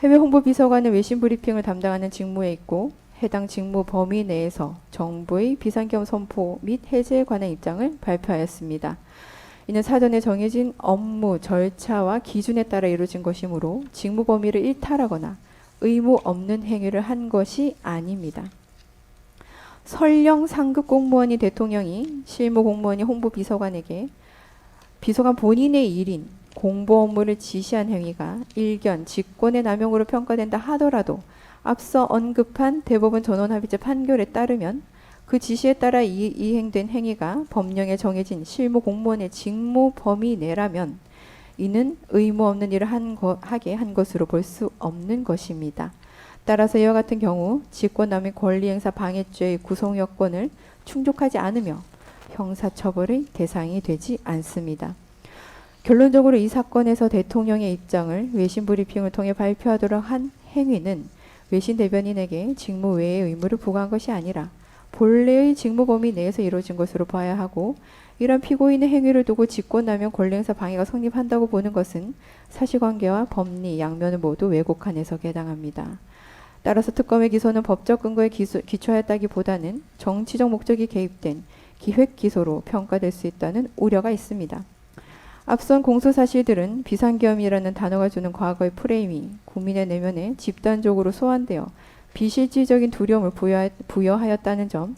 해외 홍보비서관은 외신 브리핑을 담당하는 직무에 있고 해당 직무 범위 내에서 정부의 비상계엄 선포 및 해제에 관한 입장을 발표하였습니다. 이는 사전에 정해진 업무 절차와 기준에 따라 이루어진 것이므로 직무 범위를 일탈하거나 의무 없는 행위를 한 것이 아닙니다. 설령 상급 공무원이 대통령이 실무 공무원이 홍보비서관에게 비서관 본인의 일인 공보 업무를 지시한 행위가 일견 직권의 남용으로 평가된다 하더라도 앞서 언급한 대법원 전원합의체 판결에 따르면 그 지시에 따라 이행된 행위가 법령에 정해진 실무 공무원의 직무 범위 내라면 이는 의무 없는 일을 하게 한 것으로 볼 수 없는 것입니다. 따라서 이와 같은 경우 직권남용 권리행사 방해죄의 구성 요건을 충족하지 않으며 형사처벌의 대상이 되지 않습니다. 결론적으로 이 사건에서 대통령의 입장을 외신 브리핑을 통해 발표하도록 한 행위는 외신 대변인에게 직무 외의 의무를 부과한 것이 아니라 본래의 직무 범위 내에서 이루어진 것으로 봐야 하고 이런 피고인의 행위를 두고 직권남용 권리행사 방해가 성립한다고 보는 것은 사실관계와 법리 양면을 모두 왜곡한 해석에 해당합니다. 따라서 특검의 기소는 법적 근거에 기초하였다기보다는 정치적 목적이 개입된 기획 기소로 평가될 수 있다는 우려가 있습니다. 앞선 공소사실들은 비상계엄이라는 단어가 주는 과거의 프레임이 국민의 내면에 집단적으로 소환되어 비실질적인 두려움을 부여하였다는 점,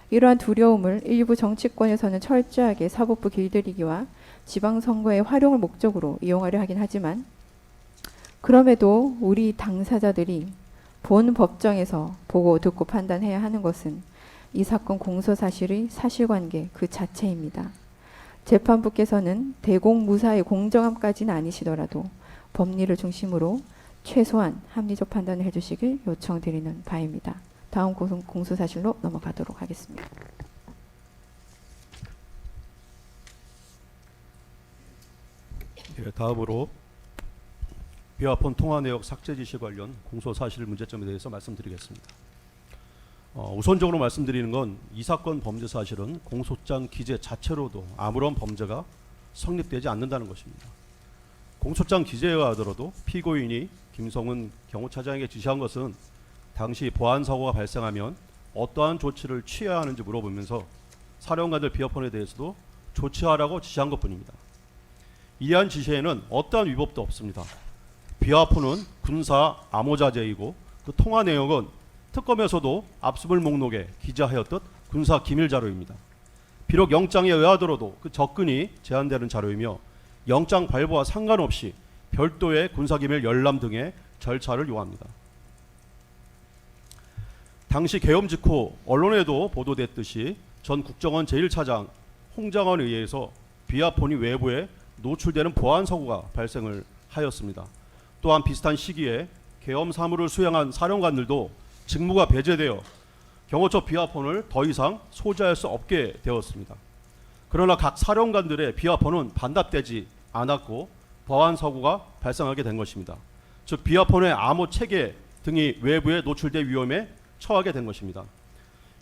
이러한 두려움을 일부 정치권에서는 철저하게 사법부 길들이기와 지방선거의 활용을 목적으로 이용하려 하긴 하지만 그럼에도 우리 당사자들이 본 법정에서 보고 듣고 판단해야 하는 것은 이 사건 공소사실의 사실관계 그 자체입니다. 재판부께서는 대공무사의 공정함까지는 아니시더라도 법리를 중심으로 최소한 합리적 판단을 해주시길 요청드리는 바입니다. 다음 공소사실로 넘어가도록 하겠습니다. 다음으로 비화폰 통화 내역 삭제 지시 관련 공소 사실 문제점에 대해서 말씀드리겠습니다. 우선적으로 말씀드리는 건 이 사건 범죄 사실은 공소장 기재 자체로도 아무런 범죄가 성립되지 않는다는 것입니다. 공소장 기재에 하더라도 피고인이 김성훈 경호차장에게 지시한 것은 당시 보안 사고가 발생하면 어떠한 조치를 취해야 하는지 물어보면서 사령관들 비화폰에 대해서도 조치하라고 지시한 것뿐입니다. 이러한 지시에는 어떠한 위법도 없습니다. 비화폰은 군사 암호자재이고 그 통화 내용은 특검에서도 압수물 목록에 기재하였듯 군사 기밀 자료입니다. 비록 영장에 의하더라도 그 접근이 제한되는 자료이며 영장 발부와 상관없이 별도의 군사기밀 열람 등의 절차를 요합니다. 당시 계엄 직후 언론에도 보도됐듯이 전 국정원 제1차장 홍장원에 의해서 비화폰이 외부에 노출되는 보안 사고가 발생을 하였습니다. 또한 비슷한 시기에 계엄 사무를 수행한 사령관들도 직무가 배제되어 경호처 비화폰을 더 이상 소지할 수 없게 되었습니다. 그러나 각 사령관들의 비화폰은 반납되지 않았고 보안 사고가 발생하게 된 것입니다. 즉 비화폰의 암호 체계 등이 외부에 노출될 위험에 처하게 된 것입니다.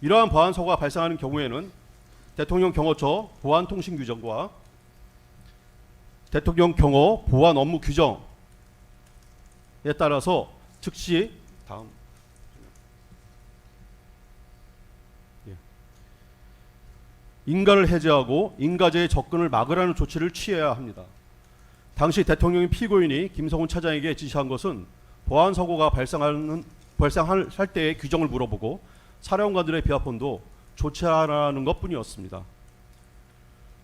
이러한 보안 사고가 발생하는 경우에는 대통령 경호처 보안통신 규정과 대통령 경호 보안 업무 규정에 따라서 즉시 인가를 해제하고 인가제의 접근을 막으라는 조치를 취해야 합니다. 당시 대통령이 피고인이 김성훈 차장에게 지시한 것은 보안 사고가 발생할 때의 규정을 물어보고 사령관들의 비화폰도 조치하라는 것뿐이었습니다.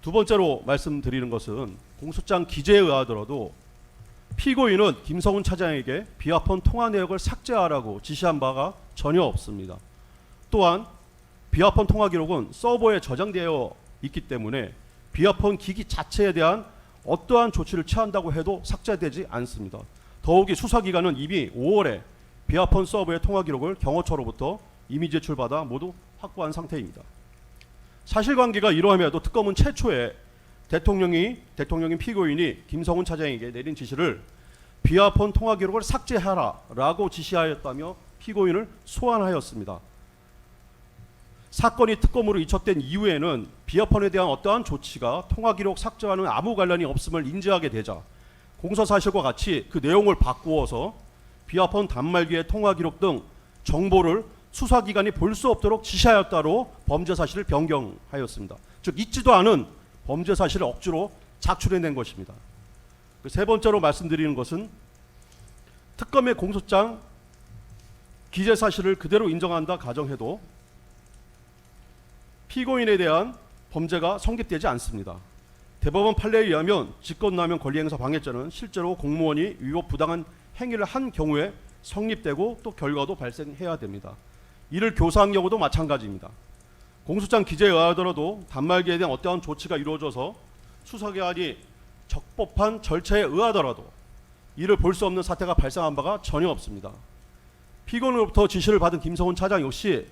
두 번째로 말씀드리는 것은 공소장 기재에 의하더라도 피고인은 김성훈 차장에게 비화폰 통화 내역을 삭제하라고 지시한 바가 전혀 없습니다. 또한 비화폰 통화 기록은 서버에 저장되어 있기 때문에 비화폰 기기 자체에 대한 어떠한 조치를 취한다고 해도 삭제되지 않습니다. 더욱이 수사기관은 이미 5월에 비화폰 서버의 통화 기록을 경호처로부터 이미 제출받아 모두 확보한 상태입니다. 사실관계가 이러함에도 특검은 최초에 대통령인 피고인이 김성훈 차장에게 내린 지시를 비화폰 통화 기록을 삭제하라라고 지시하였다며 피고인을 소환하였습니다. 사건이 특검으로 이첩된 이후에는 비화폰에 대한 어떠한 조치가 통화 기록 삭제와는 아무 관련이 없음을 인지하게 되자 공소 사실과 같이 그 내용을 바꾸어서 비화폰 단말기의 통화 기록 등 정보를 수사기관이 볼 수 없도록 지시하였다로 범죄 사실을 변경하였습니다. 즉 있지도 않은 범죄 사실을 억지로 작출해낸 것입니다. 세 번째로 말씀드리는 것은 특검의 공소장 기재 사실을 그대로 인정한다 가정해도 피고인에 대한 범죄가 성립되지 않습니다. 대법원 판례에 의하면 직권남용 권리행사 방해죄는 실제로 공무원이 위법 부당한 행위를 한 경우에 성립되고 또 결과도 발생해야 됩니다. 이를 교사한 경우도 마찬가지입니다. 공소장 기재에 의하더라도 단말기에 대한 어떠한 조치가 이루어져서 수사기관이 적법한 절차에 의하더라도 이를 볼 수 없는 사태가 발생한 바가 전혀 없습니다. 피고인으로부터 지시를 받은 김성훈 차장 역시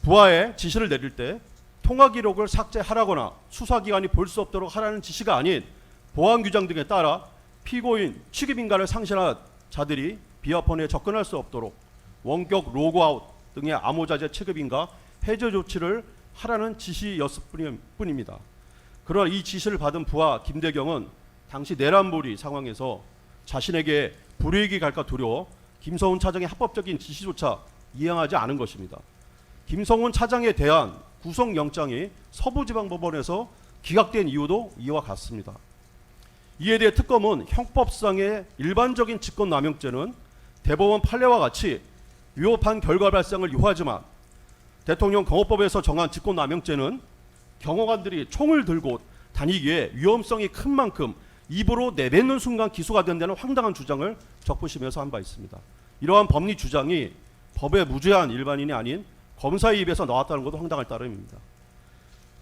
부하에 지시를 내릴 때 통화 기록을 삭제하라거나 수사기관이 볼 수 없도록 하라는 지시가 아닌 보안 규정 등에 따라 피고인 취급인가를 상실한 자들이 비화폰에 접근할 수 없도록 원격 로그아웃 등의 암호자재 취급인가 해제 조치를 하라는 지시였을 뿐입니다. 그러나 이 지시를 받은 부하 김대경은 당시 내란몰이 상황에서 자신에게 불이익이 갈까 두려워 김성훈 차장의 합법적인 지시조차 이행하지 않은 것입니다. 김성훈 차장에 대한 구속영장이 서부지방법원에서 기각된 이유도 이와 같습니다. 이에 대해 특검은 형법상의 일반적인 직권남용죄는 대법원 판례와 같이 위법한 결과 발생을 유하지만 대통령 경호법에서 정한 직권남용죄는 경호관들이 총을 들고 다니기에 위험성이 큰 만큼 입으로 내뱉는 순간 기소가 된다는 황당한 주장을 적부심에서 한 바 있습니다. 이러한 법리 주장이 법에 무죄한 일반인이 아닌 검사의 입에서 나왔다는 것도 황당할 따름입니다.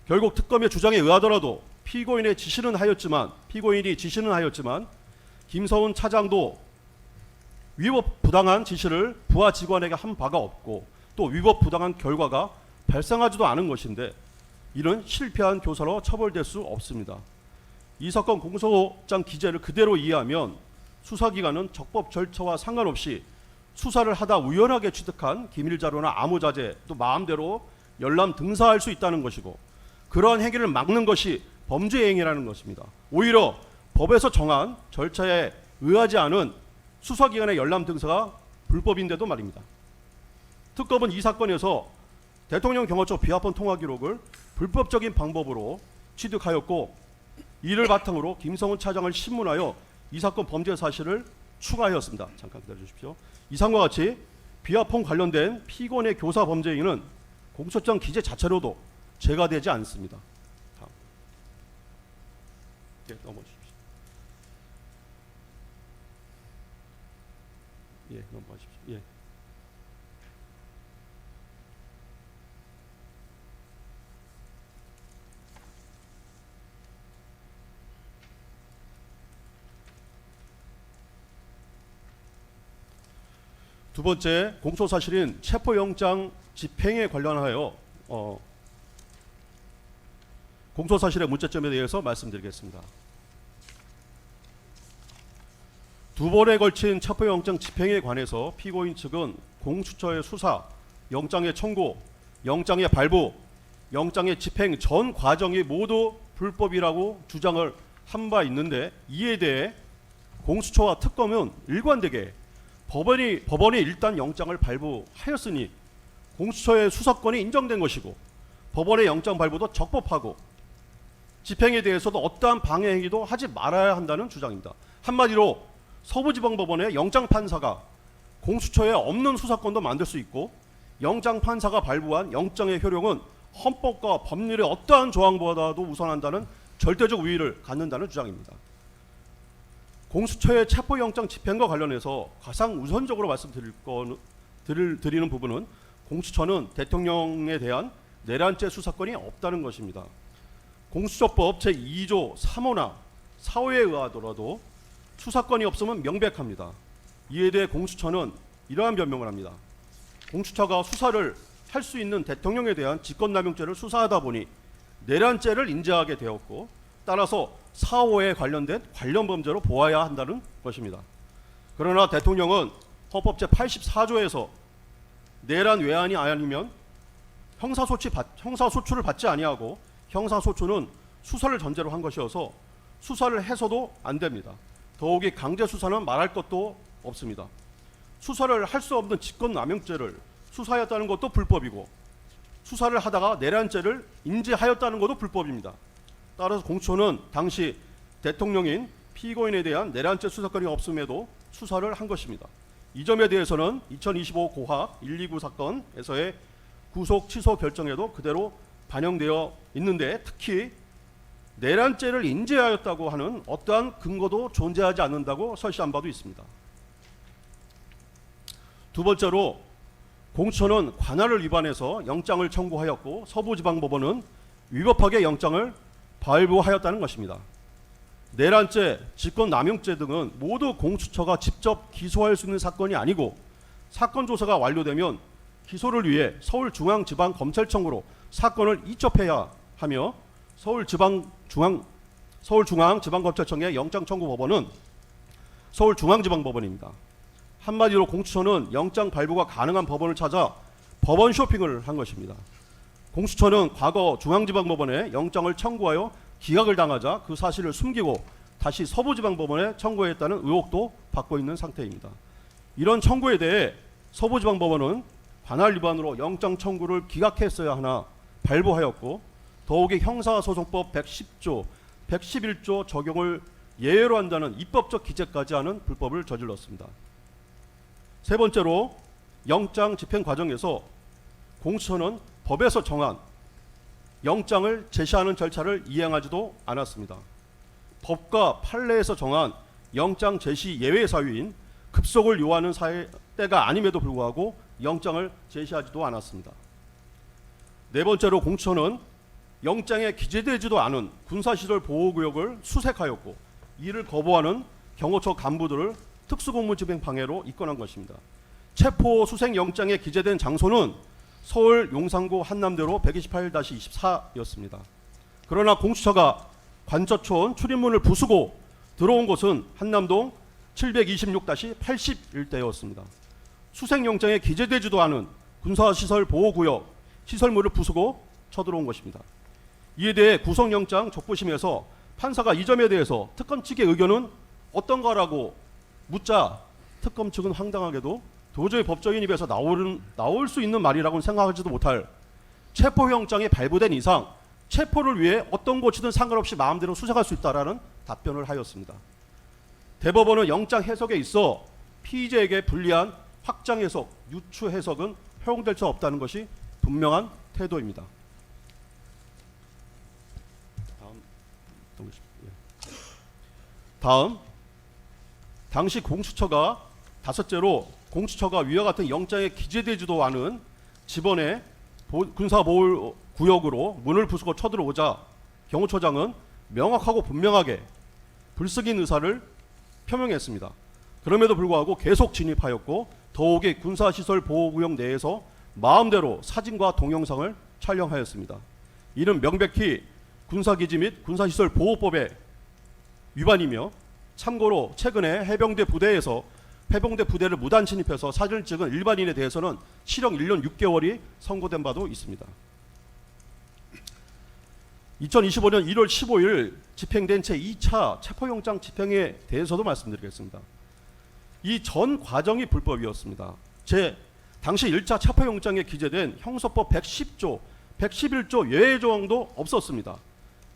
결국 특검의 주장에 의하더라도 피고인이 지시는 하였지만 김성훈 차장도 위법 부당한 지시를 부하 직원에게 한 바가 없고 또 위법 부당한 결과가 발생하지도 않은 것인데 이는 실패한 교사로 처벌될 수 없습니다. 이 사건 공소장 기재를 그대로 이해하면 수사기관은 적법 절차와 상관없이 수사를 하다 우연하게 취득한 기밀자료나 암호자재 또 마음대로 열람 등사할 수 있다는 것이고, 그러한 행위를 막는 것이 범죄 행위라는 것입니다. 오히려 법에서 정한 절차에 의하지 않은 수사기관의 열람 등사가 불법인데도 말입니다. 특검은 이 사건에서 대통령 경호처 비화폰 통화 기록을 불법적인 방법으로 취득하였고, 이를 바탕으로 김성훈 차장을 신문하여 이 사건 범죄 사실을 추가하였습니다. 잠깐 기다려 주십시오. 이상과 같이 비화폰 관련된 피고인의 교사 범죄 행위는 공소장 기재 자체로도 죄가 되지 않습니다. 다음. 예, 넘어주십시오. 예, 넘어가십시오. 예. 두 번째, 공소사실인 체포영장 집행에 관련하여 공소사실의 문제점에 대해서 말씀드리겠습니다. 두 번에 걸친 체포영장 집행에 관해서 피고인 측은 공수처의 수사, 영장의 청구, 영장의 발부, 영장의 집행 전 과정이 모두 불법이라고 주장을 한 바 있는데, 이에 대해 공수처와 특검은 일관되게 법원이 일단 영장을 발부하였으니 공수처의 수사권이 인정된 것이고, 법원의 영장 발부도 적법하고, 집행에 대해서도 어떠한 방해 행위도 하지 말아야 한다는 주장입니다. 한마디로 서부지방법원의 영장판사가 공수처에 없는 수사권도 만들 수 있고, 영장판사가 발부한 영장의 효력은 헌법과 법률의 어떠한 조항보다도 우선한다는 절대적 우위를 갖는다는 주장입니다. 공수처의 체포영장 집행과 관련해서 가장 우선적으로 드리는 부분은 공수처는 대통령에 대한 내란죄 수사권이 없다는 것입니다. 공수처법 제2조 3호나 4호에 의하더라도 수사권이 없으면 명백합니다. 이에 대해 공수처는 이러한 변명을 합니다. 공수처가 수사를 할 수 있는 대통령에 대한 직권남용죄를 수사하다 보니 내란죄를 인지하게 되었고, 따라서 4호에 관련된 관련 범죄로 보아야 한다는 것입니다. 그러나 대통령은 헌법 제84조에서 내란 외환이 아니면 형사소출을 받지 아니하고, 형사소출은 수사를 전제로 한 것이어서 수사를 해서도 안 됩니다. 더욱이 강제수사는 말할 것도 없습니다. 수사를 할 수 없는 직권남용죄를 수사하였다는 것도 불법이고, 수사를 하다가 내란죄를 인지하였다는 것도 불법입니다. 따라서 공수처는 당시 대통령인 피고인에 대한 내란죄 수사권이 없음에도 수사를 한 것입니다. 이 점에 대해서는 2025 고학 129 사건에서의 구속 취소 결정에도 그대로 반영되어 있는데, 특히 내란죄를 인지하였다고 하는 어떠한 근거도 존재하지 않는다고 설시한 바도 있습니다. 두 번째로, 공수처는 관할을 위반해서 영장을 청구하였고, 서부지방법원은 위법하게 영장을 발부하였다는 것입니다. 내란죄, 직권남용죄 등은 모두 공수처가 직접 기소할 수 있는 사건이 아니고, 사건 조사가 완료되면 기소를 위해 서울중앙지방검찰청으로 사건을 이첩해야 하며, 서울중앙지방검찰청의 영장청구법원은 서울중앙지방법원입니다. 한마디로 공수처는 영장 발부가 가능한 법원을 찾아 법원 쇼핑을 한 것입니다. 공수처는 과거 중앙지방법원에 영장을 청구하여 기각을 당하자 그 사실을 숨기고 다시 서부지방법원에 청구했다는 의혹도 받고 있는 상태입니다. 이런 청구에 대해 서부지방법원은 관할 위반으로 영장 청구를 기각했어야 하나 발부하였고, 더욱이 형사소송법 110조, 111조 적용을 예외로 한다는 입법적 기재까지 하는 불법을 저질렀습니다. 세 번째로, 영장 집행 과정에서 공수처는 법에서 정한 영장을 제시하는 절차를 이행하지도 않았습니다. 법과 판례에서 정한 영장 제시 예외 사유인 급속을 요하는 때가 아님에도 불구하고 영장을 제시하지도 않았습니다. 네 번째로, 공수처는 영장에 기재되지도 않은 군사시설 보호구역을 수색하였고, 이를 거부하는 경호처 간부들을 특수공무집행 방해로 입건한 것입니다. 체포 수색 영장에 기재된 장소는 서울 용산구 한남대로 128-24였습니다. 그러나 공수처가 관저촌 출입문을 부수고 들어온 곳은 한남동 726-81대였습니다. 수색영장에 기재되지도 않은 군사시설 보호구역 시설물을 부수고 쳐들어온 것입니다. 이에 대해 구속영장 적부심에서 판사가 이 점에 대해서 특검 측의 의견은 어떤가라고 묻자 특검 측은 황당하게도 도저히 법조인 입에서 나올 수 있는 말이라고는 생각하지도 못할 체포영장이 발부된 이상 체포를 위해 어떤 곳이든 상관없이 마음대로 수색할 수 있다라는 답변을 하였습니다. 대법원은 영장 해석에 있어 피의자에게 불리한 확장 해석, 유추 해석은 허용될 수 없다는 것이 분명한 태도입니다. 다음, 당시 공수처가 다섯째로 공수처가 위와 같은 영장에 기재되지도 않은 집원의 군사보호구역으로 문을 부수고 쳐들어오자 경호처장은 명확하고 분명하게 불승인 의사를 표명했습니다. 그럼에도 불구하고 계속 진입하였고 더욱이 군사시설 보호구역 내에서 마음대로 사진과 동영상을 촬영하였습니다. 이는 명백히 군사기지 및 군사시설 보호법의 위반이며 참고로 최근에 해병대 부대를 무단 침입해서 사진을 찍은 일반인에 대해서는 실형 1년 6개월이 선고된 바도 있습니다. 2025년 1월 15일 집행된 제2차 체포영장 집행에 대해서도 말씀드리겠습니다. 이 전 과정이 불법이었습니다. 당시 1차 체포영장에 기재된 형소법 110조, 111조 예외 조항도 없었습니다.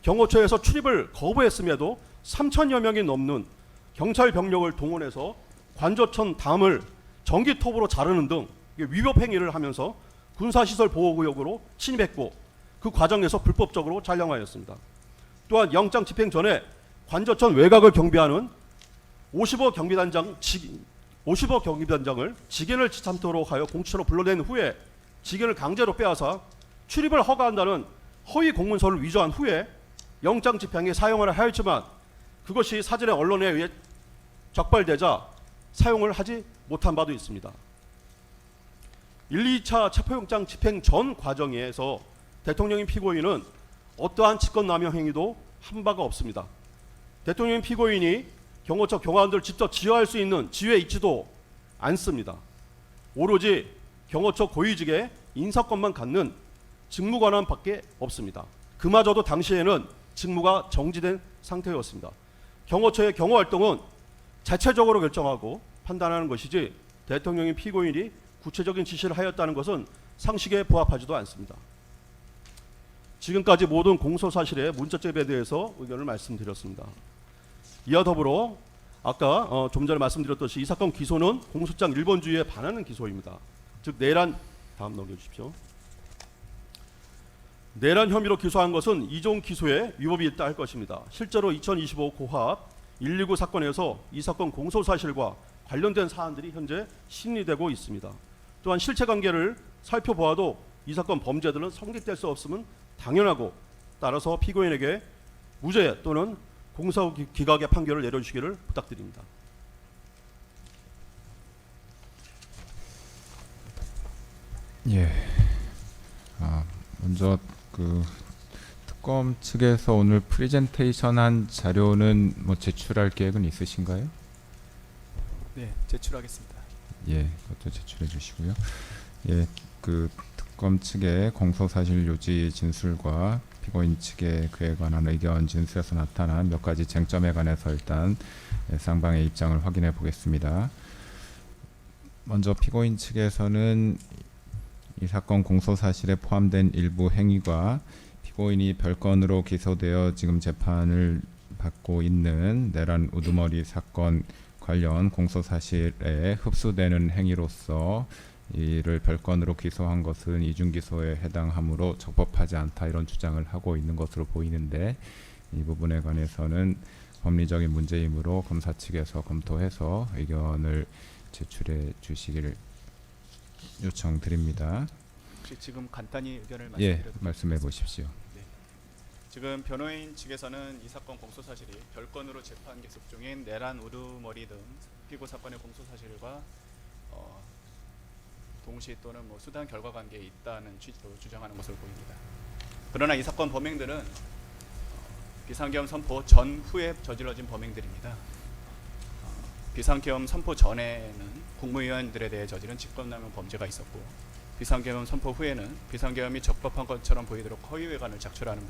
경호처에서 출입을 거부했음에도 3천여 명이 넘는 경찰 병력을 동원해서 관저천 담을 전기톱으로 자르는 등 위법 행위를 하면서 군사시설 보호구역으로 침입했고 그 과정에서 불법적으로 촬영하였습니다. 또한 영장 집행 전에 관저천 외곽을 경비하는 50억 경비단장을 직연을 참도록 하여 공수처로 불러낸 후에 직연을 강제로 빼앗아 출입을 허가한다는 허위 공문서를 위조한 후에 영장 집행에 사용을 하였지만 그것이 사전에 언론에 의해 적발되자 사용을 하지 못한 바도 있습니다. 1, 2차 체포영장 집행 전 과정에서 대통령인 피고인은 어떠한 직권남용 행위도 한 바가 없습니다. 대통령인 피고인이 경호처 경호원들을 직접 지휘할 수 있는 지위에 있지도 않습니다. 오로지 경호처 고위직의 인사권만 갖는 직무관원밖에 없습니다. 그마저도 당시에는 직무가 정지된 상태였습니다. 경호처의 경호활동은 자체적으로 결정하고 판단하는 것이지 대통령인 피고인이 구체적인 지시를 하였다는 것은 상식에 부합하지도 않습니다. 지금까지 모든 공소사실의 문자점에 대해서 의견을 말씀드렸습니다. 이와 더불어 아까 좀 전에 말씀드렸듯이 이 사건 기소는 공소장 1번주의에 반하는 기소입니다. 즉 내란, 다음 넘겨주십시오. 내란 혐의로 기소한 것은 이종 기소에 위법이 있다 할 것입니다. 실제로 2025 고합 129 사건에서 이 사건 공소사실과 관련된 사안들이 현재 심리되고 있습니다. 또한 실체관계를 살펴보아도 이 사건 범죄들은 성립될 수 없음은 당연하고 따라서 피고인에게 무죄 또는 공소기각의 판결을 내려주시기를 부탁드립니다. 예. 먼저 그 특검 측에서 오늘 프레젠테이션한 자료는 뭐 제출할 계획은 있으신가요? 네, 제출하겠습니다. 예, 그것도 제출해 주시고요. 예, 그 특검 측의 공소사실 요지 진술과 피고인 측의 그에 관한 의견 진술에서 나타난 몇 가지 쟁점에 관해서 일단 쌍방의 입장을 확인해 보겠습니다. 먼저 피고인 측에서는 이 사건 공소사실에 포함된 일부 행위가 피고인이 별건으로 기소되어 지금 재판을 받고 있는 내란 우두머리 사건 관련 공소사실에 흡수되는 행위로서 이를 별건으로 기소한 것은 이중기소에 해당하므로 적법하지 않다 이런 주장을 하고 있는 것으로 보이는데 이 부분에 관해서는 법리적인 문제이므로 검사 측에서 검토해서 의견을 제출해 주시기를 요청드립니다. 혹시 지금 간단히 의견을 예, 말씀드려도 말씀해 보십시오. 지금 변호인 측에서는 이 사건 공소사실이 별건으로 재판 계속 중인 내란 우두머리 등 피고 사건의 공소사실과 동시 또는 뭐 수단 결과 관계에 있다는 취지로 주장하는 것으로 보입니다. 그러나 이 사건 범행들은 비상계엄 선포 전후에 저질러진 범행들입니다. 비상계엄 선포 전에는 국무위원들에 대해 저지른 직권남용 범죄가 있었고, 비상계엄 선포 후에는 비상계엄이 적법한 것처럼 보이도록 허위외관을 작출하는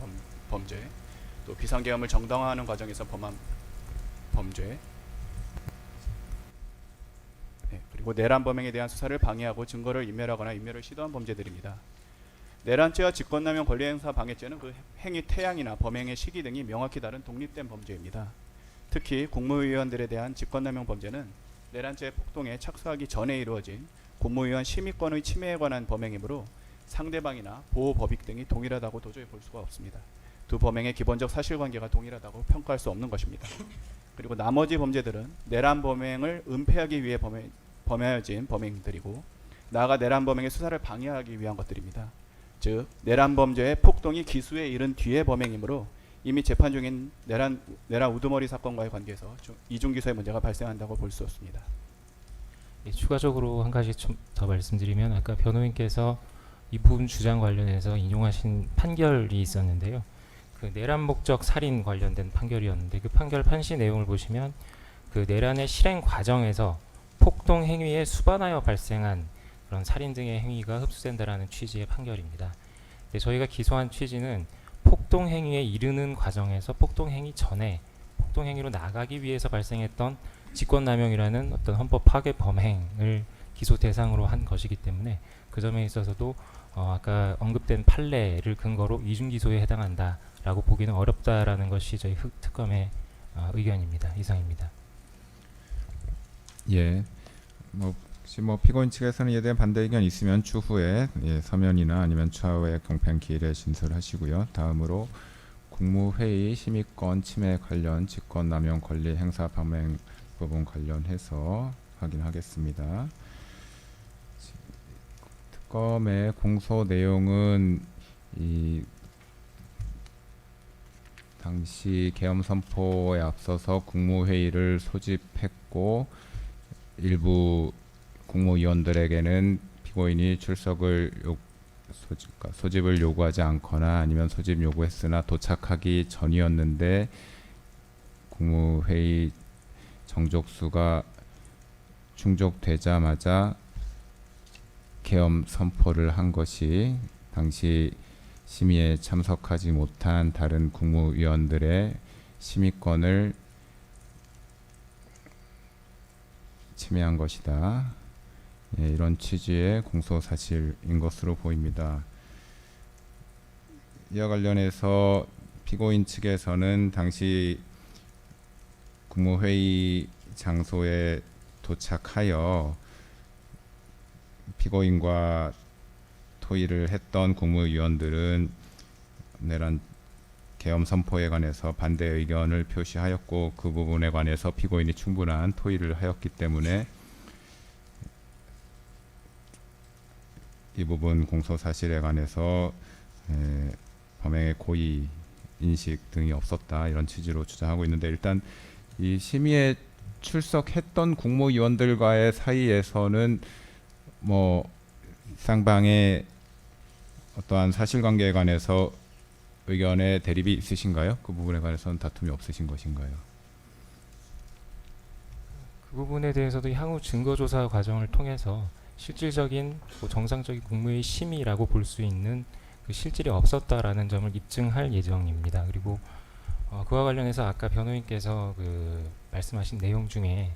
범죄, 또 비상계엄을 정당화하는 과정에서 범한 범죄, 그리고 내란 범행에 대한 수사를 방해하고 증거를 인멸하거나 인멸을 시도한 범죄들입니다. 내란죄와 직권남용 권리행사 방해죄는 그 행위 태양이나 범행의 시기 등이 명확히 다른 독립된 범죄입니다. 특히 국무위원들에 대한 직권남용 범죄는 내란죄 폭동에 착수하기 전에 이루어진 국무위원 심의권의 침해에 관한 범행이므로 상대방이나 보호법익 등이 동일하다고 도저히 볼 수가 없습니다. 두 범행의 기본적 사실관계가 동일하다고 평가할 수 없는 것입니다. 그리고 나머지 범죄들은 내란 범행을 은폐하기 위해 범해진 범행들이고, 나아가 내란 범행의 수사를 방해하기 위한 것들입니다. 즉 내란 범죄의 폭동이 기수에 이른 뒤의 범행이므로 이미 재판 중인 내란 우두머리 사건과의 관계에서 이중 기소의 문제가 발생한다고 볼 수 없습니다. 예, 추가적으로 한 가지 좀 더 말씀드리면, 아까 변호인께서 이 부분 주장 관련해서 인용하신 판결이 있었는데요. 그 내란 목적 살인 관련된 판결이었는데, 그 판결 판시 내용을 보시면 그 내란의 실행 과정에서 폭동 행위에 수반하여 발생한 그런 살인 등의 행위가 흡수된다라는 취지의 판결입니다. 근데 저희가 기소한 취지는 폭동 행위에 이르는 과정에서 폭동 행위 전에 폭동 행위로 나가기 위해서 발생했던 직권남용이라는 어떤 헌법 파괴 범행을 기소 대상으로 한 것이기 때문에 그 점에 있어서도 아까 언급된 판례를 근거로 이중 기소에 해당한다라고 보기는 어렵다라는 것이 저희 특검의 의견입니다. 이상입니다. 예, 혹시 피고인 측에서는 이에 대한 반대 의견 있으면 추후에 서면이나 아니면 추후에 경판 기일에 진술하시고요. 다음으로 국무회의 심의권 침해 관련 직권남용 권리 행사 범행 부분 관련해서 확인하겠습니다. 특검의 공소 내용은 이 당시 계엄 선포에 앞서서 국무회의를 소집했고, 일부 국무위원들에게는 피고인이 출석을 소집을 요구하지 않거나 아니면 소집 요구했으나 도착하기 전이었는데 국무회의 정족수가 충족되자마자 계엄 선포를 한 것이 당시 심의에 참석하지 못한 다른 국무위원들의 심의권을 침해한 것이다. 이런 취지의 공소사실인 것으로 보입니다. 이와 관련해서 피고인 측에서는 당시 국무회의 장소에 도착하여 피고인과 토의를 했던 국무위원들은 내란 계엄 선포에 관해서 반대 의견을 표시하였고, 그 부분에 관해서 피고인이 충분한 토의를 하였기 때문에 이 부분 공소 사실에 관해서 범행의 고의 인식 등이 없었다, 이런 취지로 주장하고 있는데, 일단 이 심의에 출석했던 국무위원들과의 사이에서는 쌍방의 어떠한 사실관계에 관해서 의견의 대립이 있으신가요? 그 부분에 관해서는 다툼이 없으신 것인가요? 그 부분에 대해서도 향후 증거조사 과정을 통해서 실질적인 정상적인 국무회의 심의라고 볼 수 있는 그 실질이 없었다라는 점을 입증할 예정입니다. 그리고 그와 관련해서 아까 변호인께서 말씀하신 내용 중에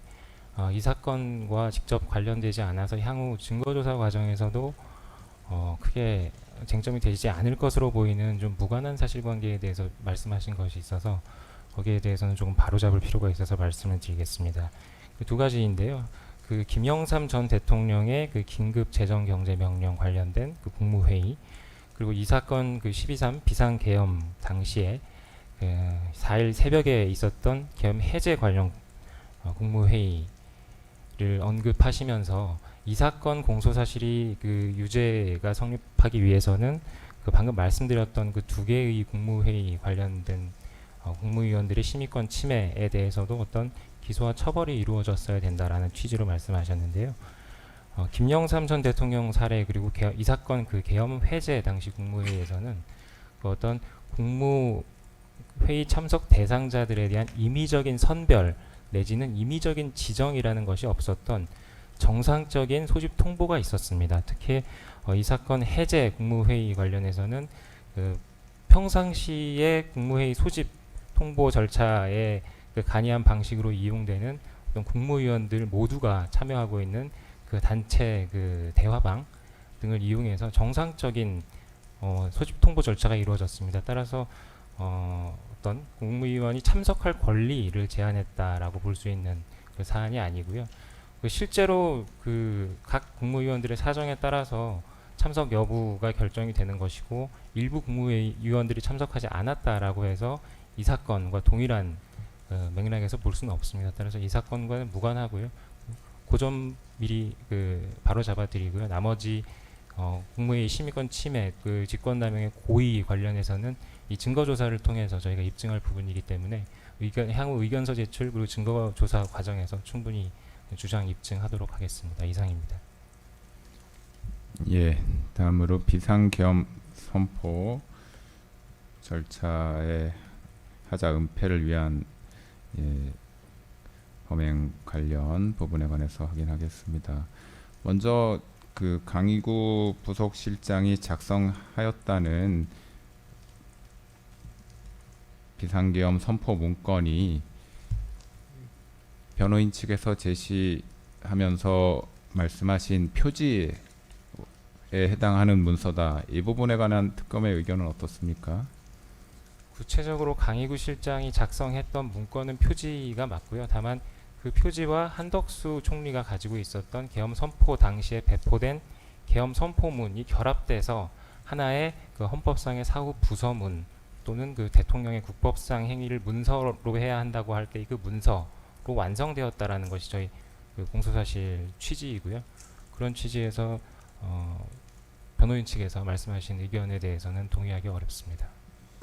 이 사건과 직접 관련되지 않아서 향후 증거조사 과정에서도 크게 쟁점이 되지 않을 것으로 보이는 좀 무관한 사실관계에 대해서 말씀하신 것이 있어서 거기에 대해서는 조금 바로잡을 필요가 있어서 말씀을 드리겠습니다. 그 두 가지인데요. 그 김영삼 전 대통령의 그 긴급 재정경제명령 관련된 그 국무회의, 그리고 이 사건 그 12.3 비상계엄 당시에 4일 새벽에 있었던 계엄 해제 관련 국무회의를 언급하시면서 이 사건 공소사실이 그 유죄가 성립하기 위해서는 그 방금 말씀드렸던 그 두 개의 국무회의 관련된 국무위원들의 심의권 침해에 대해서도 어떤 기소와 처벌이 이루어졌어야 된다라는 취지로 말씀하셨는데요. 김영삼 전 대통령 사례, 그리고 이 사건 그 계엄 해제 당시 국무회의에서는 그 어떤 국무 회의 참석 대상자들에 대한 임의적인 선별 내지는 임의적인 지정이라는 것이 없었던 정상적인 소집 통보가 있었습니다. 특히 이 사건 해제 국무회의 관련해서는 그 평상시에 국무회의 소집 통보 절차에 그 간이한 방식으로 이용되는 어떤 국무위원들 모두가 참여하고 있는 그 단체 그 대화방 등을 이용해서 정상적인 소집 통보 절차가 이루어졌습니다. 따라서 어떤 국무위원이 참석할 권리를 제한했다라고 볼 수 있는 그 사안이 아니고요. 실제로 그 각 국무위원들의 사정에 따라서 참석 여부가 결정이 되는 것이고 일부 국무위원들이 참석하지 않았다라고 해서 이 사건과 동일한 맥락에서 볼 수는 없습니다. 따라서 이 사건과는 무관하고요. 그 점 미리 바로 잡아드리고요. 나머지 국무회의 심의권 침해, 그 직권남용의 고의 관련해서는 이 증거조사를 통해서 저희가 입증할 부분이기 때문에 향후 의견서 제출 그리고 증거조사 과정에서 충분히 주장 입증하도록 하겠습니다. 이상입니다. 예, 다음으로 비상계엄 선포 절차의 하자 은폐를 위한 범행 관련 부분에 관해서 확인하겠습니다. 먼저 그 강의구 부속실장이 작성하였다는 비상계엄 선포 문건이 변호인 측에서 제시하면서 말씀하신 표지에 해당하는 문서다. 이 부분에 관한 특검의 의견은 어떻습니까? 구체적으로 강의구 실장이 작성했던 문건은 표지가 맞고요. 다만 그 표지와 한덕수 총리가 가지고 있었던 계엄 선포 당시에 배포된 계엄 선포문이 결합돼서 하나의 그 헌법상의 사후 부서문 또는 그 대통령의 국법상 행위를 문서로 해야 한다고 할 때 그 문서로 완성되었다라는 것이 저희 그 공소사실 취지이고요. 그런 취지에서 변호인 측에서 말씀하신 의견에 대해서는 동의하기 어렵습니다.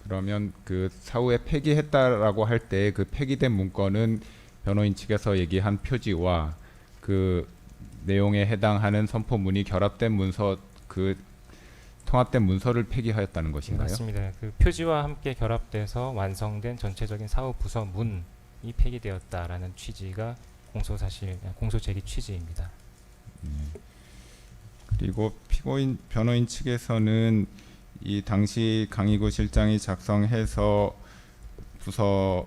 그러면 그 사후에 폐기했다라고 할 때 그 폐기된 문건은 변호인 측에서 얘기한 표지와 그 내용에 해당하는 선포문이 결합된 문서, 그 통합된 문서를 폐기하였다는 것인가요? 맞습니다. 그 표지와 함께 결합돼서 완성된 전체적인 사후 부서문이 폐기되었다라는 취지가 공소 제기 취지입니다. 그리고 피고인 변호인 측에서는 이 당시 강의구 실장이 작성해서 부서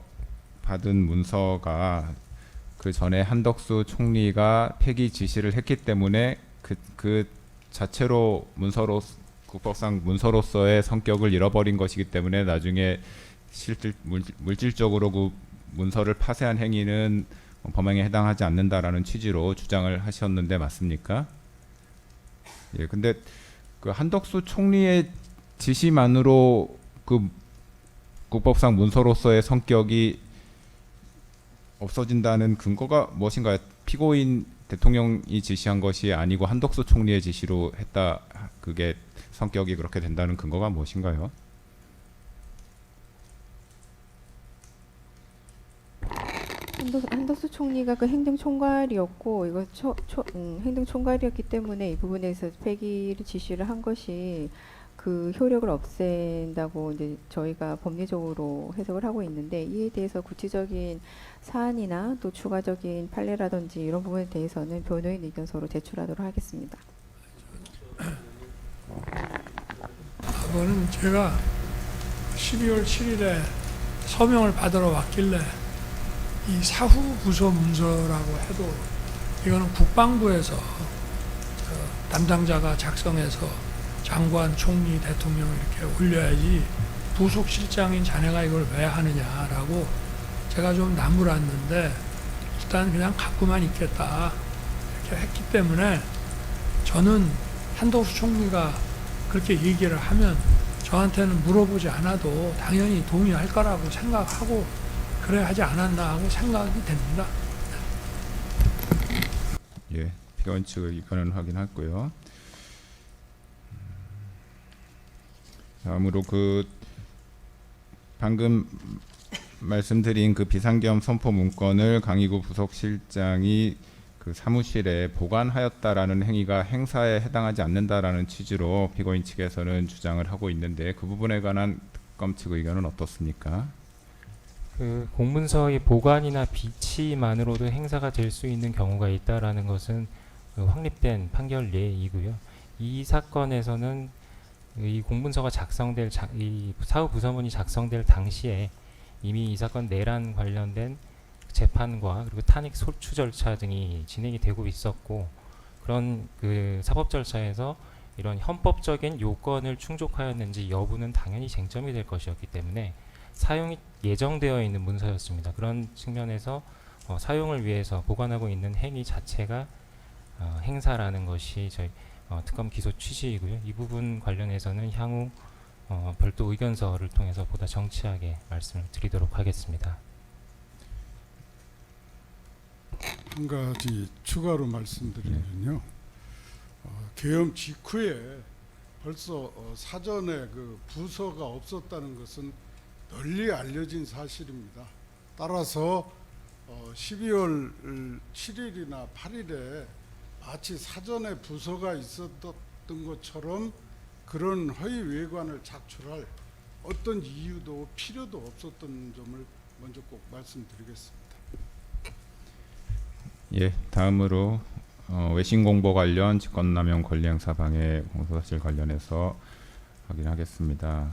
받은 문서가 그 전에 한덕수 총리가 폐기 지시를 했기 때문에 그 자체로 국법상 문서로서의 성격을 잃어버린 것이기 때문에 나중에 물질적으로 그 문서를 파쇄한 행위는 범행에 해당하지 않는다라는 취지로 주장을 하셨는데 맞습니까? 예, 근데 그 한덕수 총리의 지시만으로 그 국법상 문서로서의 성격이 없어진다는 근거가 무엇인가요? 피고인 대통령이 지시한 것이 아니고 한덕수 총리의 지시로 했다. 그게 성격이 그렇게 된다는 근거가 무엇인가요? 한덕수 총리가 그 행정총괄이었고 이거 행정총괄이었기 때문에 이 부분에서 폐기를 지시를 한 것이 그 효력을 없앤다고 이제 저희가 법리적으로 해석을 하고 있는데 이에 대해서 구체적인 사안이나 또 추가적인 판례라든지 이런 부분에 대해서는 변호인 의견서로 제출하도록 하겠습니다. 그거는 제가 12월 7일에 서명을 받으러 왔길래 이 사후 부서 문서라고 해도 이거는 국방부에서 담당자가 작성해서 장관, 총리, 대통령 이렇게 올려야지 부속실장인 자네가 이걸 왜 하느냐라고 제가 좀 나무랐는데 일단 그냥 갖고만 있겠다 이렇게 했기 때문에 저는 한덕수 총리가 그렇게 얘기를 하면 저한테는 물어보지 않아도 당연히 동의할 거라고 생각하고 그래 하지 않았나 하고 생각이 됩니다. 예, 피고인 측 의견은 확인했고요. 다음으로 그 방금 말씀드린 그 비상계엄 선포 문건을 강의구 부속실장이 그 사무실에 보관하였다라는 행위가 행사에 해당하지 않는다라는 취지로 피고인 측에서는 주장을 하고 있는데 그 부분에 관한 특검 측 의견은 어떻습니까? 그 공문서의 보관이나 비치만으로도 행사가 될 수 있는 경우가 있다라는 것은 그 확립된 판결 예이고요. 이 사건에서는 이 공문서가 이 사후 부서문이 작성될 당시에 이미 이 사건 내란 관련된 재판과 그리고 탄핵 소추 절차 등이 진행이 되고 있었고, 그런 그 사법 절차에서 이런 헌법적인 요건을 충족하였는지 여부는 당연히 쟁점이 될 것이었기 때문에 사용이 예정되어 있는 문서였습니다. 그런 측면에서 사용을 위해서 보관하고 있는 행위 자체가 행사라는 것이 저희 특검 기소 취지이고요. 이 부분 관련해서는 향후 별도 의견서를 통해서 보다 정치하게 말씀을 드리도록 하겠습니다. 한 가지 추가로 말씀드리면요. 계엄 직후에 벌써 사전에 그 부서가 없었다는 것은 널리 알려진 사실입니다. 따라서 12월 7일이나 8일에 마치 사전에 부서가 있었던 것처럼 그런 허위 외관을 작출할 어떤 이유도 필요도 없었던 점을 먼저 꼭 말씀드리겠습니다. 예, 다음으로 외신 공보 관련 직권남용 권리행사 방해 공소사실 관련해서 확인하겠습니다.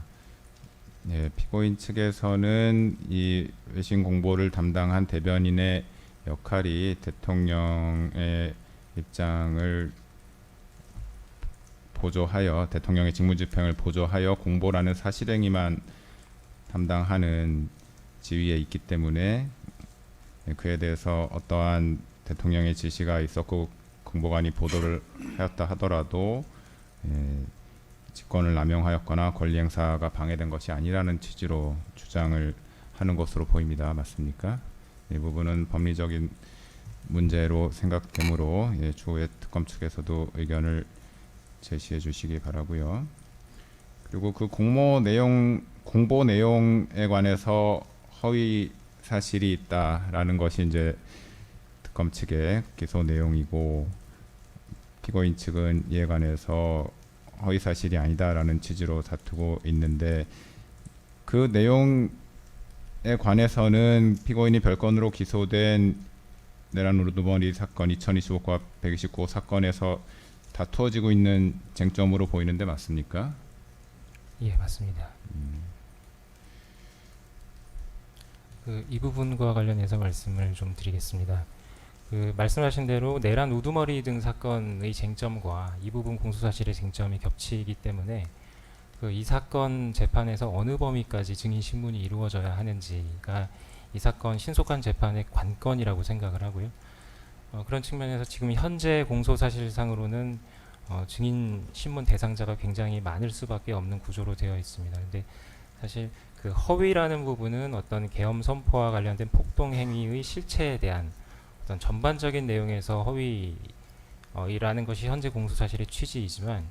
예, 피고인 측에서는 이 외신 공보를 담당한 대변인의 역할이 대통령의 입장을 보조하여 대통령의 직무집행을 보조하여 공보라는 사실행위만 담당하는 지위에 있기 때문에 그에 대해서 어떠한 대통령의 지시가 있었고 공보관이 보도를 하였다 하더라도 직권을 남용하였거나 권리행사가 방해된 것이 아니라는 취지로 주장을 하는 것으로 보입니다. 맞습니까? 이 부분은 법리적인 문제로 생각되므로 추후에 특검 측에서도 의견을 제시해 주시기 바라고요. 그리고 그 공보 내용에 관해서 허위 사실이 있다라는 것이 이제 특검 측의 기소 내용이고, 피고인 측은 이에 관해서 허위 사실이 아니다라는 취지로 다투고 있는데, 그 내용에 관해서는 피고인이 별건으로 기소된 내란 우두머리 사건 2025과 129호 사건에서 다투어지고 있는 쟁점으로 보이는데 맞습니까? 예, 맞습니다. 이 부분과 관련해서 말씀을 좀 드리겠습니다. 말씀하신 대로 내란 우두머리 등 사건의 쟁점과 이 부분 공소사실의 쟁점이 겹치기 때문에 이 사건 재판에서 어느 범위까지 증인 신문이 이루어져야 하는지가 이 사건 신속한 재판의 관건이라고 생각을 하고요. 그런 측면에서 지금 현재 공소사실상으로는 증인 신문 대상자가 굉장히 많을 수밖에 없는 구조로 되어 있습니다. 근데 사실 그 허위라는 부분은 어떤 계엄 선포와 관련된 폭동 행위의 실체에 대한 어떤 전반적인 내용에서 허위라는 것이 현재 공소사실의 취지이지만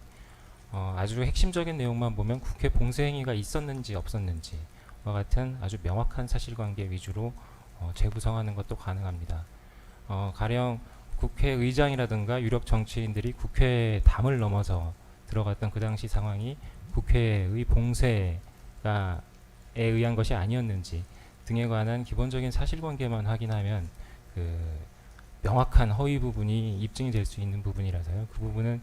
아주 핵심적인 내용만 보면 국회 봉쇄 행위가 있었는지 없었는지와 같은 아주 명확한 사실관계 위주로 재구성하는 것도 가능합니다. 가령 국회의장이라든가 유력 정치인들이 국회 담을 넘어서 들어갔던 그 당시 상황이 국회의 봉쇄가 에 의한 것이 아니었는지 등에 관한 기본적인 사실관계만 확인하면 명확한 허위 부분이 입증이 될 수 있는 부분이라서요. 그 부분은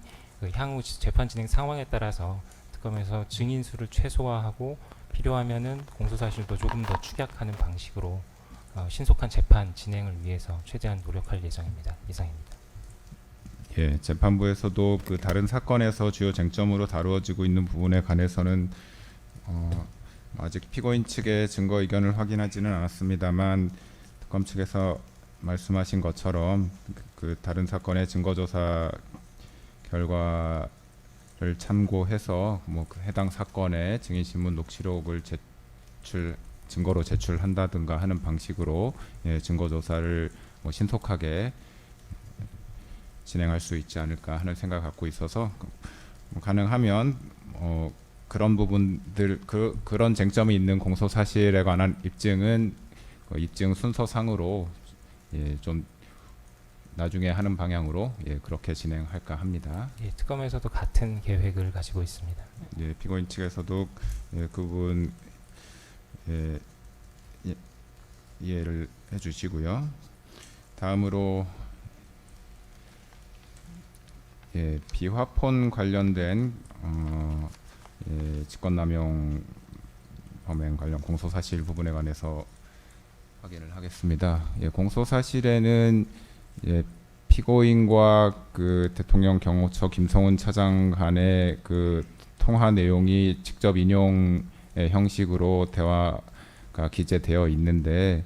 향후 재판 진행 상황에 따라서 특검에서 증인 수를 최소화하고 필요하면은 공소사실도 조금 더 축약하는 방식으로 신속한 재판 진행을 위해서 최대한 노력할 예정입니다. 이상입니다. 예, 재판부에서도 그 다른 사건에서 주요 쟁점으로 다루어지고 있는 부분에 관해서는 아직 피고인 측의 증거 의견을 확인하지는 않았습니다만 특검 측에서 말씀하신 것처럼 그 다른 사건의 증거조사 결과를 참고해서 그 해당 사건의 증인신문 녹취록을 증거로 제출한다든가 하는 방식으로 증거조사를 신속하게 진행할 수 있지 않을까 하는 생각을 갖고 있어서 가능하면 그런 부분들 그런 쟁점이 있는 공소 사실에 관한 입증은 입증 순서상으로 좀 나중에 하는 방향으로 그렇게 진행할까 합니다. 예, 특검에서도 같은 계획을 가지고 있습니다. 피고인 측에서도 그 부분 이해를 해주시고요. 다음으로 비화폰 관련된 직권남용 범행 관련 공소사실 부분에 관해서 확인을 하겠습니다. 공소사실에는 피고인과 그 대통령 경호처 김성훈 차장 간의 그 통화 내용이 직접 인용의 형식으로 대화가 기재되어 있는데,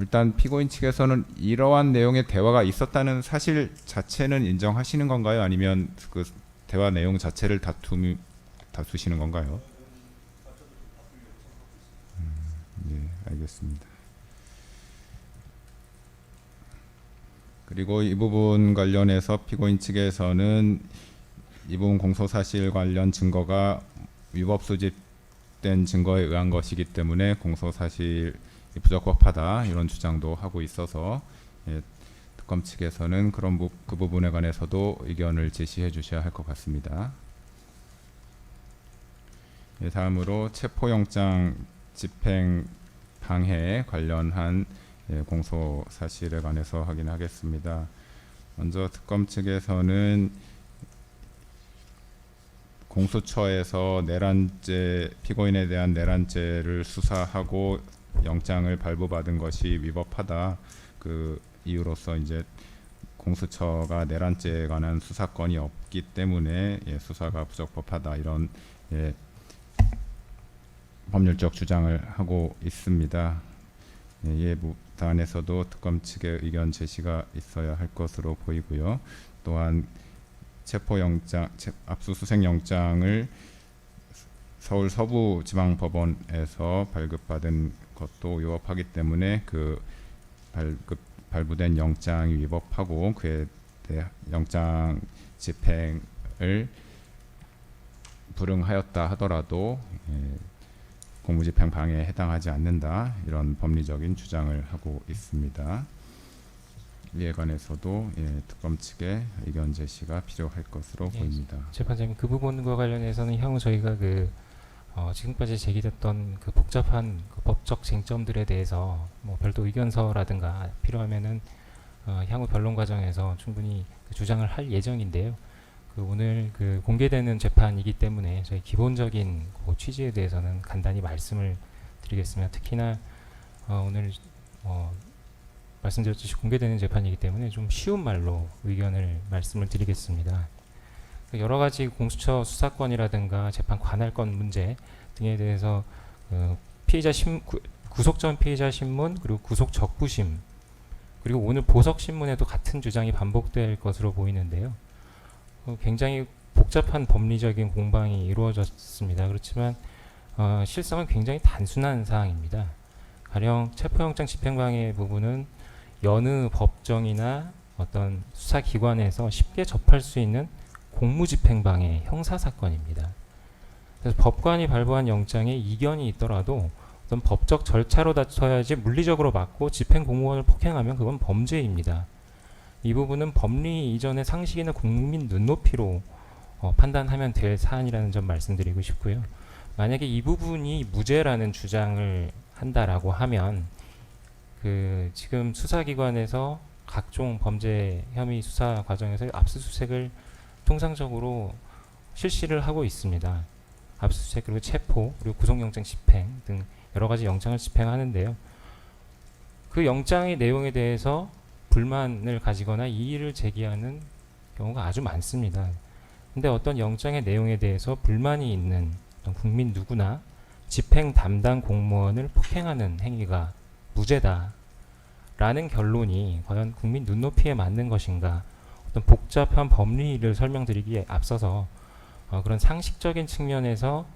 일단 피고인 측에서는 이러한 내용의 대화가 있었다는 사실 자체는 인정하시는 건가요? 아니면 그 대화 내용 자체를 다투시는 건가요? 네, 알겠습니다. 그리고 이 부분 관련해서 피고인 측에서는 이 부분 공소사실 관련 증거가 위법 수집된 증거에 의한 것이기 때문에 공소사실이 부적법하다, 이런 주장도 하고 있어서 특검 측에서는 그 부분에 관해서도 의견을 제시해 주셔야 할 것 같습니다. 다음으로 체포영장 집행 방해 관련한 공소 사실에 관해서 확인하겠습니다. 먼저 특검 측에서는 공수처에서 내란죄, 피고인에 대한 내란죄를 수사하고 영장을 발부받은 것이 위법하다, 그 이유로서 이제 공수처가 내란죄에 관한 수사권이 없기 때문에 수사가 부적법하다, 이런 법률적 주장을 하고 있습니다. 이에 부단해서도 특검 측의 의견 제시가 있어야 할 것으로 보이고요. 또한 체포영장, 압수수색영장을 서울 서부지방법원에서 발급받은 것도 위법하기 때문에 그 발부된 영장이 위법하고 그에 대해 영장 집행을 불응하였다 하더라도 공무집행 방해에 해당하지 않는다, 이런 법리적인 주장을 하고 있습니다. 이에 관해서도 특검 측의 의견 제시가 필요할 것으로 보입니다. 재판장님, 그 부분과 관련해서는 향후 저희가 지금까지 제기됐던 그 복잡한 그 법적 쟁점들에 대해서 뭐 별도 의견서라든가 필요하면은 향후 변론 과정에서 충분히 그 주장을 할 예정인데요. 오늘 그 공개되는 재판이기 때문에 저희 기본적인 그 취지에 대해서는 간단히 말씀을 드리겠습니다. 특히나 오늘 말씀드렸듯이 공개되는 재판이기 때문에 좀 쉬운 말로 의견을 말씀을 드리겠습니다. 여러 가지 공수처 수사권이라든가 재판 관할권 문제 등에 대해서 구속 전 피의자 신문, 그리고 구속 적부심, 그리고 오늘 보석 신문에도 같은 주장이 반복될 것으로 보이는데요. 굉장히 복잡한 법리적인 공방이 이루어졌습니다. 그렇지만 실상은 굉장히 단순한 사항입니다. 가령 체포영장 집행방해 부분은 여느 법정이나 어떤 수사기관에서 쉽게 접할 수 있는 공무집행방해 형사사건입니다. 그래서 법관이 발부한 영장에 이견이 있더라도 어떤 법적 절차로 다퉈야지 물리적으로 막고 집행공무원을 폭행하면 그건 범죄입니다. 이 부분은 법리 이전의 상식이나 국민 눈높이로 판단하면 될 사안이라는 점 말씀드리고 싶고요. 만약에 이 부분이 무죄라는 주장을 한다라고 하면 지금 수사기관에서 각종 범죄 혐의 수사 과정에서 압수수색을 통상적으로 실시를 하고 있습니다. 압수수색, 그리고 체포, 그리고 구속영장 집행 등 여러 가지 영장을 집행하는데요. 그 영장의 내용에 대해서 불만을 가지거나 이의를 제기하는 경우가 아주 많습니다. 근데 어떤 영장의 내용에 대해서 불만이 있는 어떤 국민 누구나 집행 담당 공무원을 폭행하는 행위가 무죄다 라는 결론이 과연 국민 눈높이에 맞는 것인가, 어떤 복잡한 법리를 설명드리기에 앞서서 그런 상식적인 측면에서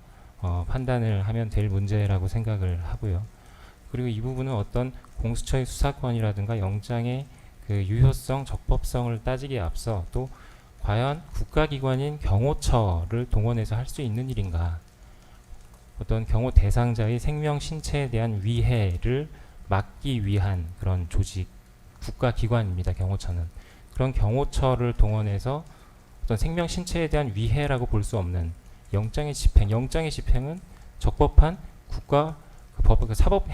판단을 하면 될 문제라고 생각을 하고요. 그리고 이 부분은 어떤 공수처의 수사권이라든가 영장의 그 유효성, 적법성을 따지기에 앞서 또 과연 국가기관인 경호처를 동원해서 할 수 있는 일인가, 어떤 경호 대상자의 생명, 신체에 대한 위해를 막기 위한 그런 조직, 국가기관입니다. 경호처는. 그런 경호처를 동원해서 어떤 생명, 신체에 대한 위해라고 볼 수 없는 영장의 집행은 적법한 국가 사법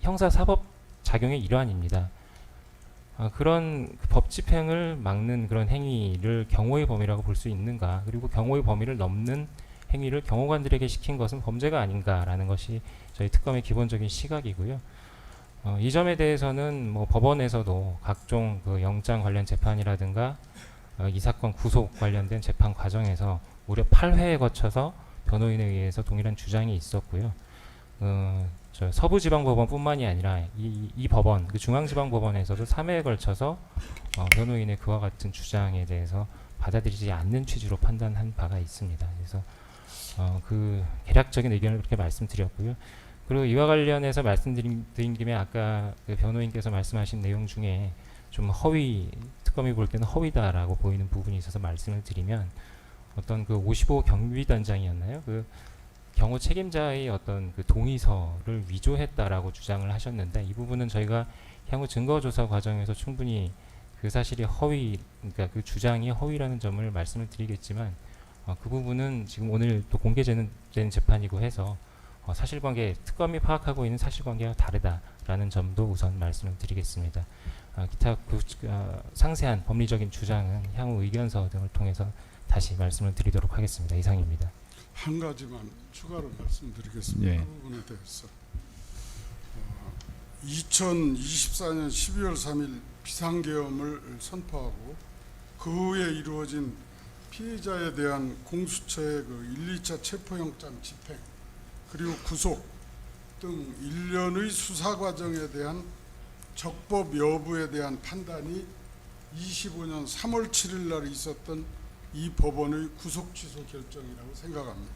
형사 사법 작용의 일환입니다. 그런 법 집행을 막는 그런 행위를 경호의 범위라고 볼 수 있는가, 그리고 경호의 범위를 넘는 행위를 경호관들에게 시킨 것은 범죄가 아닌가라는 것이 저희 특검의 기본적인 시각이고요. 이 점에 대해서는 뭐 법원에서도 각종 그 영장 관련 재판이라든가 이 사건 구속 관련된 재판 과정에서 무려 8회에 거쳐서 변호인에 의해서 동일한 주장이 있었고요. 저 서부지방법원뿐만이 아니라 이 법원, 그 중앙지방법원에서도 3회에 걸쳐서 변호인의 그와 같은 주장에 대해서 받아들이지 않는 취지로 판단한 바가 있습니다. 그래서 그 개략적인 의견을 그렇게 말씀드렸고요. 그리고 이와 관련해서 말씀드린 김에 아까 그 변호인께서 말씀하신 내용 중에 좀 특검이 볼 때는 허위다라고 보이는 부분이 있어서 말씀을 드리면, 어떤 그 55 경비단장이었나요? 그 경호 책임자의 어떤 그 동의서를 위조했다라고 주장을 하셨는데, 이 부분은 저희가 향후 증거조사 과정에서 충분히 그 사실이 그러니까 그 주장이 허위라는 점을 말씀을 드리겠지만, 그 부분은 지금 오늘 또 공개되는 재판이고 해서 사실관계, 특검이 파악하고 있는 사실관계와 다르다라는 점도 우선 말씀을 드리겠습니다. 기타 상세한 법리적인 주장은 향후 의견서 등을 통해서 다시 말씀을 드리도록 하겠습니다. 이상입니다. 한 가지만 추가로 말씀드리겠습니다. 예. 그 부분에 대해서 2024년 12월 3일 비상계엄을 선포하고 그 후에 이루어진 피해자에 대한 공수처의 그 1, 2차 체포영장 집행 그리고 구속 등 일련의 수사 과정에 대한 적법 여부에 대한 판단이 25년 3월 7일 날 있었던 이 법원의 구속 취소 결정이라고 생각합니다.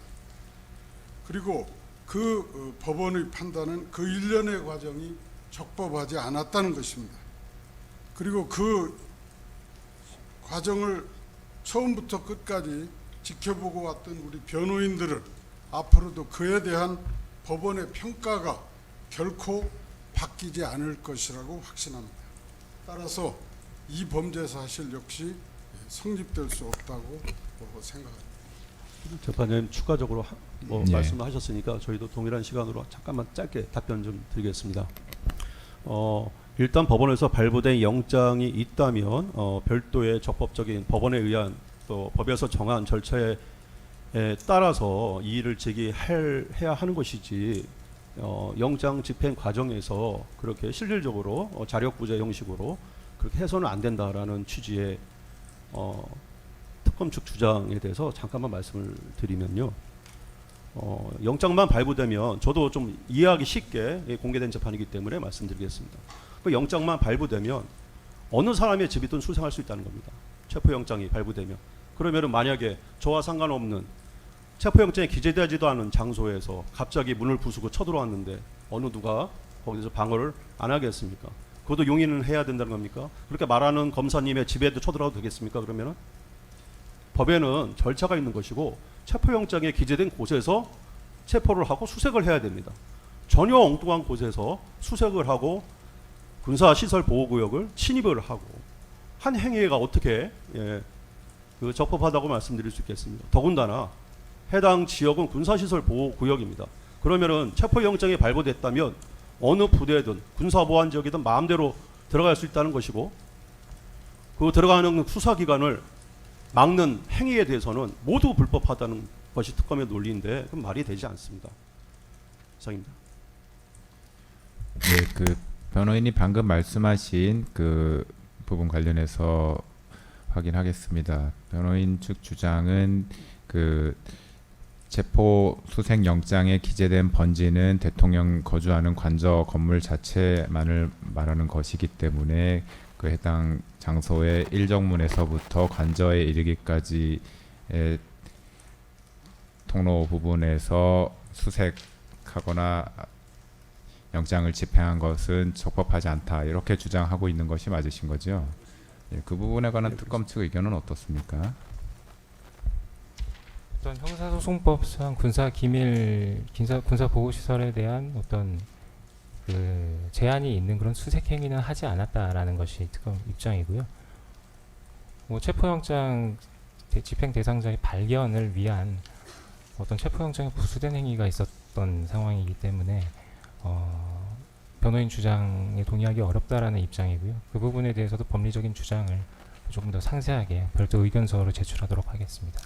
그리고 그 법원의 판단은 그 일련의 과정이 적법하지 않았다는 것입니다. 그리고 그 과정을 처음부터 끝까지 지켜보고 왔던 우리 변호인들은 앞으로도 그에 대한 법원의 평가가 결코 바뀌지 않을 것이라고 확신합니다. 따라서 이 범죄 사실 역시 성립될 수 없다고 생각합니다. 재판장님 추가적으로 예. 말씀하셨으니까 저희도 동일한 시간으로 잠깐만 짧게 답변 좀 드리겠습니다. 일단 법원에서 발부된 영장이 있다면 별도의 적법적인 법원에 의한 또 법에서 정한 절차에 따라서 이의를 제기해야 하는 것이지, 영장 집행 과정에서 그렇게 실질적으로 자력부재 형식으로 그렇게 해서는 안 된다라는 취지의 특검 측 주장에 대해서 잠깐만 말씀을 드리면요. 영장만 발부되면, 저도 좀 이해하기 쉽게 공개된 재판이기 때문에 말씀드리겠습니다. 그 영장만 발부되면 어느 사람의 집이든 수색할 수 있다는 겁니다. 체포영장이 발부되면. 그러면은 만약에 저와 상관없는 체포영장에 기재되지도 않은 장소에서 갑자기 문을 부수고 쳐들어왔는데 어느 누가 거기서 방어를 안 하겠습니까? 그것도 용인은 해야 된다는 겁니까? 그렇게 말하는 검사님의 집에도 쳐들어가도 되겠습니까? 그러면은 법에는 절차가 있는 것이고, 체포영장에 기재된 곳에서 체포를 하고 수색을 해야 됩니다. 전혀 엉뚱한 곳에서 수색을 하고 군사시설 보호구역을 침입을 하고 한 행위가 어떻게 그 적법하다고 말씀드릴 수 있겠습니까? 더군다나 해당 지역은 군사시설 보호구역입니다. 그러면은 체포영장이 발부됐다면 어느 부대든 군사보안지역이든 마음대로 들어갈 수 있다는 것이고, 그 들어가는 수사기관을 막는 행위에 대해서는 모두 불법하다는 것이 특검의 논리인데, 그건 말이 되지 않습니다. 이상입니다. 네, 그 변호인이 방금 말씀하신 그 부분 관련해서 확인하겠습니다. 변호인 측 주장은 그 체포 수색 영장에 기재된 번지는 대통령 거주하는 관저 건물 자체만을 말하는 것이기 때문에 그 해당 장소의 일정문에서부터 관저에 이르기까지의 통로 부분에서 수색하거나 영장을 집행한 것은 적법하지 않다, 이렇게 주장하고 있는 것이 맞으신 거죠? 예, 그 부분에 관한 특검 측 의견은 어떻습니까? 어떤 형사소송법상 군사 보호시설에 대한 어떤 그 제한이 있는 그런 수색 행위는 하지 않았다라는 것이 특검 입장이고요. 뭐 체포영장 집행 대상자의 발견을 위한 어떤 체포영장에 부수된 행위가 있었던 상황이기 때문에 변호인 주장에 동의하기 어렵다라는 입장이고요. 그 부분에 대해서도 법리적인 주장을 조금 더 상세하게 별도 의견서로 제출하도록 하겠습니다.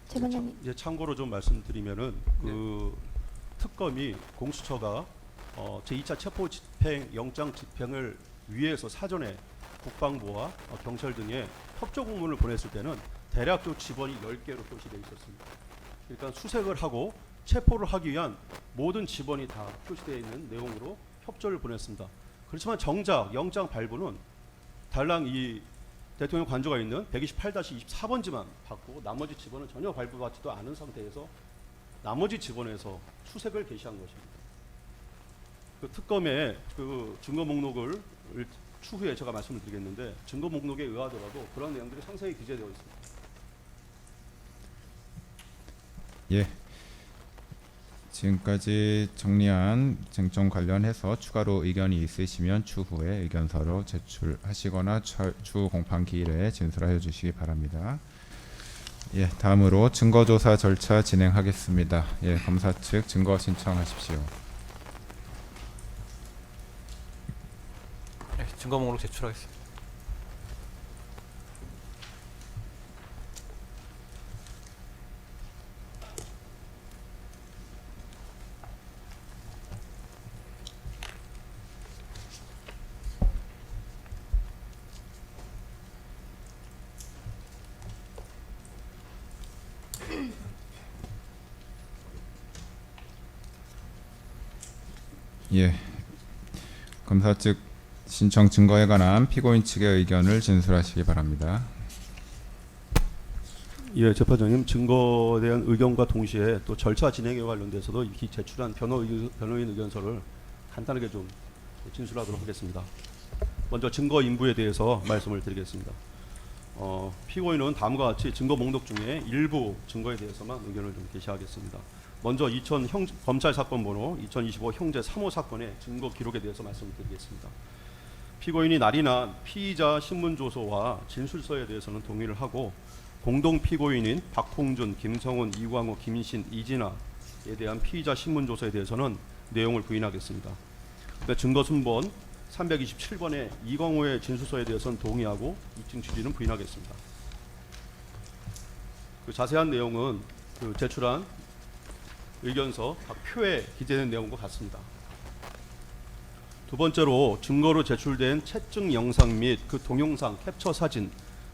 최반장님. 이제 참고로 좀 말씀드리면은 그 특검이 공수처가 제2차 체포 집행 영장 집행을 위해서 사전에 국방부와 경찰 등에 협조 공문을 보냈을 때는 대략적으로 지번이 10개로 표시되어 있었습니다. 그러니까 수색을 하고 체포를 하기 위한 모든 지번이 다 표시되어 있는 내용으로 협조를 보냈습니다. 그렇지만 정작 영장 발부는 달랑 이 대통령 관저가 있는 128-24번지만 받고 나머지 지번은 전혀 발부받지도 않은 상태에서 나머지 지번에서 수색을 개시한 것입니다. 그 특검의 그 증거 목록을 추후에 제가 말씀을 드리겠는데 증거 목록에 의하더라도 그런 내용들이 상세히 기재되어 있습니다. 예. 지금까지 정리한 쟁점 관련해서 추가로 의견이 있으시면 추후에 의견서로 제출하시거나 추후 공판 기일에 진술하여 주시기 바랍니다. 예, 다음으로 증거조사 절차 진행하겠습니다. 예, 검사 측 증거 신청하십시오. 네, 증거 목록 제출하겠습니다. 예, 검사 측 신청 증거에 관한 피고인 측의 의견을 진술하시기 바랍니다. 예, 재판장님 증거에 대한 의견과 동시에 또 절차 진행에 관련돼서도 이 제출한 변호인 의견서를 간단하게 좀 진술하도록 하겠습니다. 먼저 증거 인부에 대해서 말씀을 드리겠습니다. 피고인은 다음과 같이 증거 목록 중에 일부 증거에 대해서만 의견을 좀 게시하겠습니다. 먼저 검찰 사건 번호 2025 형제 3호 사건의 증거 기록에 대해서 말씀을 드리겠습니다. 피고인이 날이나 피의자 신문조서와 진술서에 대해서는 동의를 하고 공동 피고인인 박홍준, 김성훈, 이광호, 김신, 이진아에 대한 피의자 신문조서에 대해서는 내용을 부인하겠습니다. 증거 순번 327번의 이광호의 진술서에 대해서는 동의하고 입증 취지는 부인하겠습니다. 그 자세한 내용은 그 제출한 의견서 각 표에 기재된 내용과 같습니다. 두 번째로 증거로 제출된 채증 영상 및 그 동영상 캡처 사진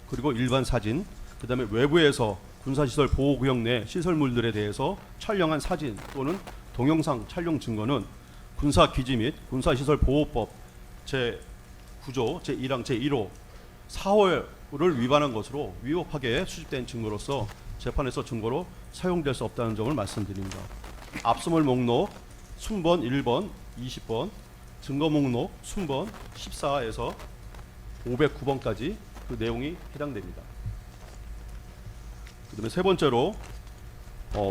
그리고 일반 사진 그 다음에 외부에서 군사시설 보호구역 내 시설물들에 대해서 촬영한 사진 또는 동영상 촬영 증거는 군사기지 및 군사시설 보호법 제9조 제1항 제1호 4호를 위반한 것으로 위법하게 수집된 증거로서 재판에서 증거로 사용될 수 없다는 점을 말씀드립니다. 압수물 목록 순번 1번 20번 증거 목록 순번 14에서 509번까지 그 내용이 해당됩니다. 그 다음에 세 번째로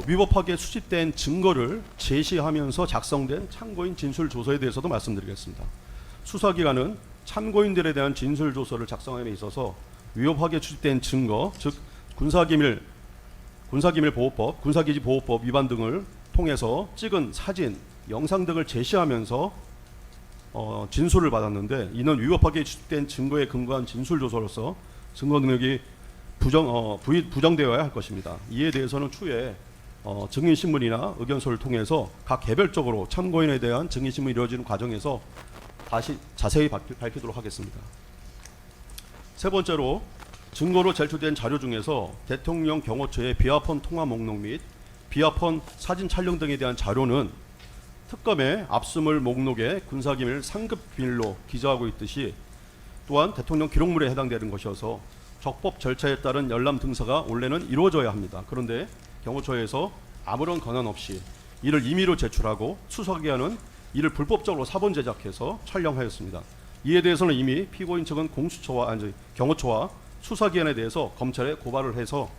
위법하게 수집된 증거를 제시하면서 작성된 참고인 진술조서에 대해서도 말씀드리겠습니다. 수사기관은 참고인들에 대한 진술조서를 작성함에 있어서 위법하게 수집된 증거, 즉 군사기밀보호법, 군사기지 보호법 위반 등을 통해서 찍은 사진, 영상 등을 제시하면서 진술을 받았는데 이는 위법하게 수집된 증거에 근거한 진술조서로서 증거 능력이 부정되어야 할 것입니다. 이에 대해서는 추후에 증인신문이나 의견서를 통해서 각 개별적으로 참고인에 대한 증인신문이 이루어지는 과정에서 다시 자세히 밝히도록 하겠습니다. 세 번째로 증거로 제출된 자료 중에서 대통령 경호처의 비아폰 통화 목록 및 비아폰 사진 촬영 등에 대한 자료는 특검의 압수물 목록에 군사기밀 상급 비밀로 기재하고 있듯이 또한 대통령 기록물에 해당되는 것이어서 적법 절차에 따른 열람 등사가 원래는 이루어져야 합니다. 그런데 경호처에서 아무런 권한 없이 이를 임의로 제출하고 수사기관은 이를 불법적으로 사본 제작해서 촬영하였습니다. 이에 대해서는 이미 피고인 측은 경호처와 수사기관에 대해서 검찰에 고발을 해서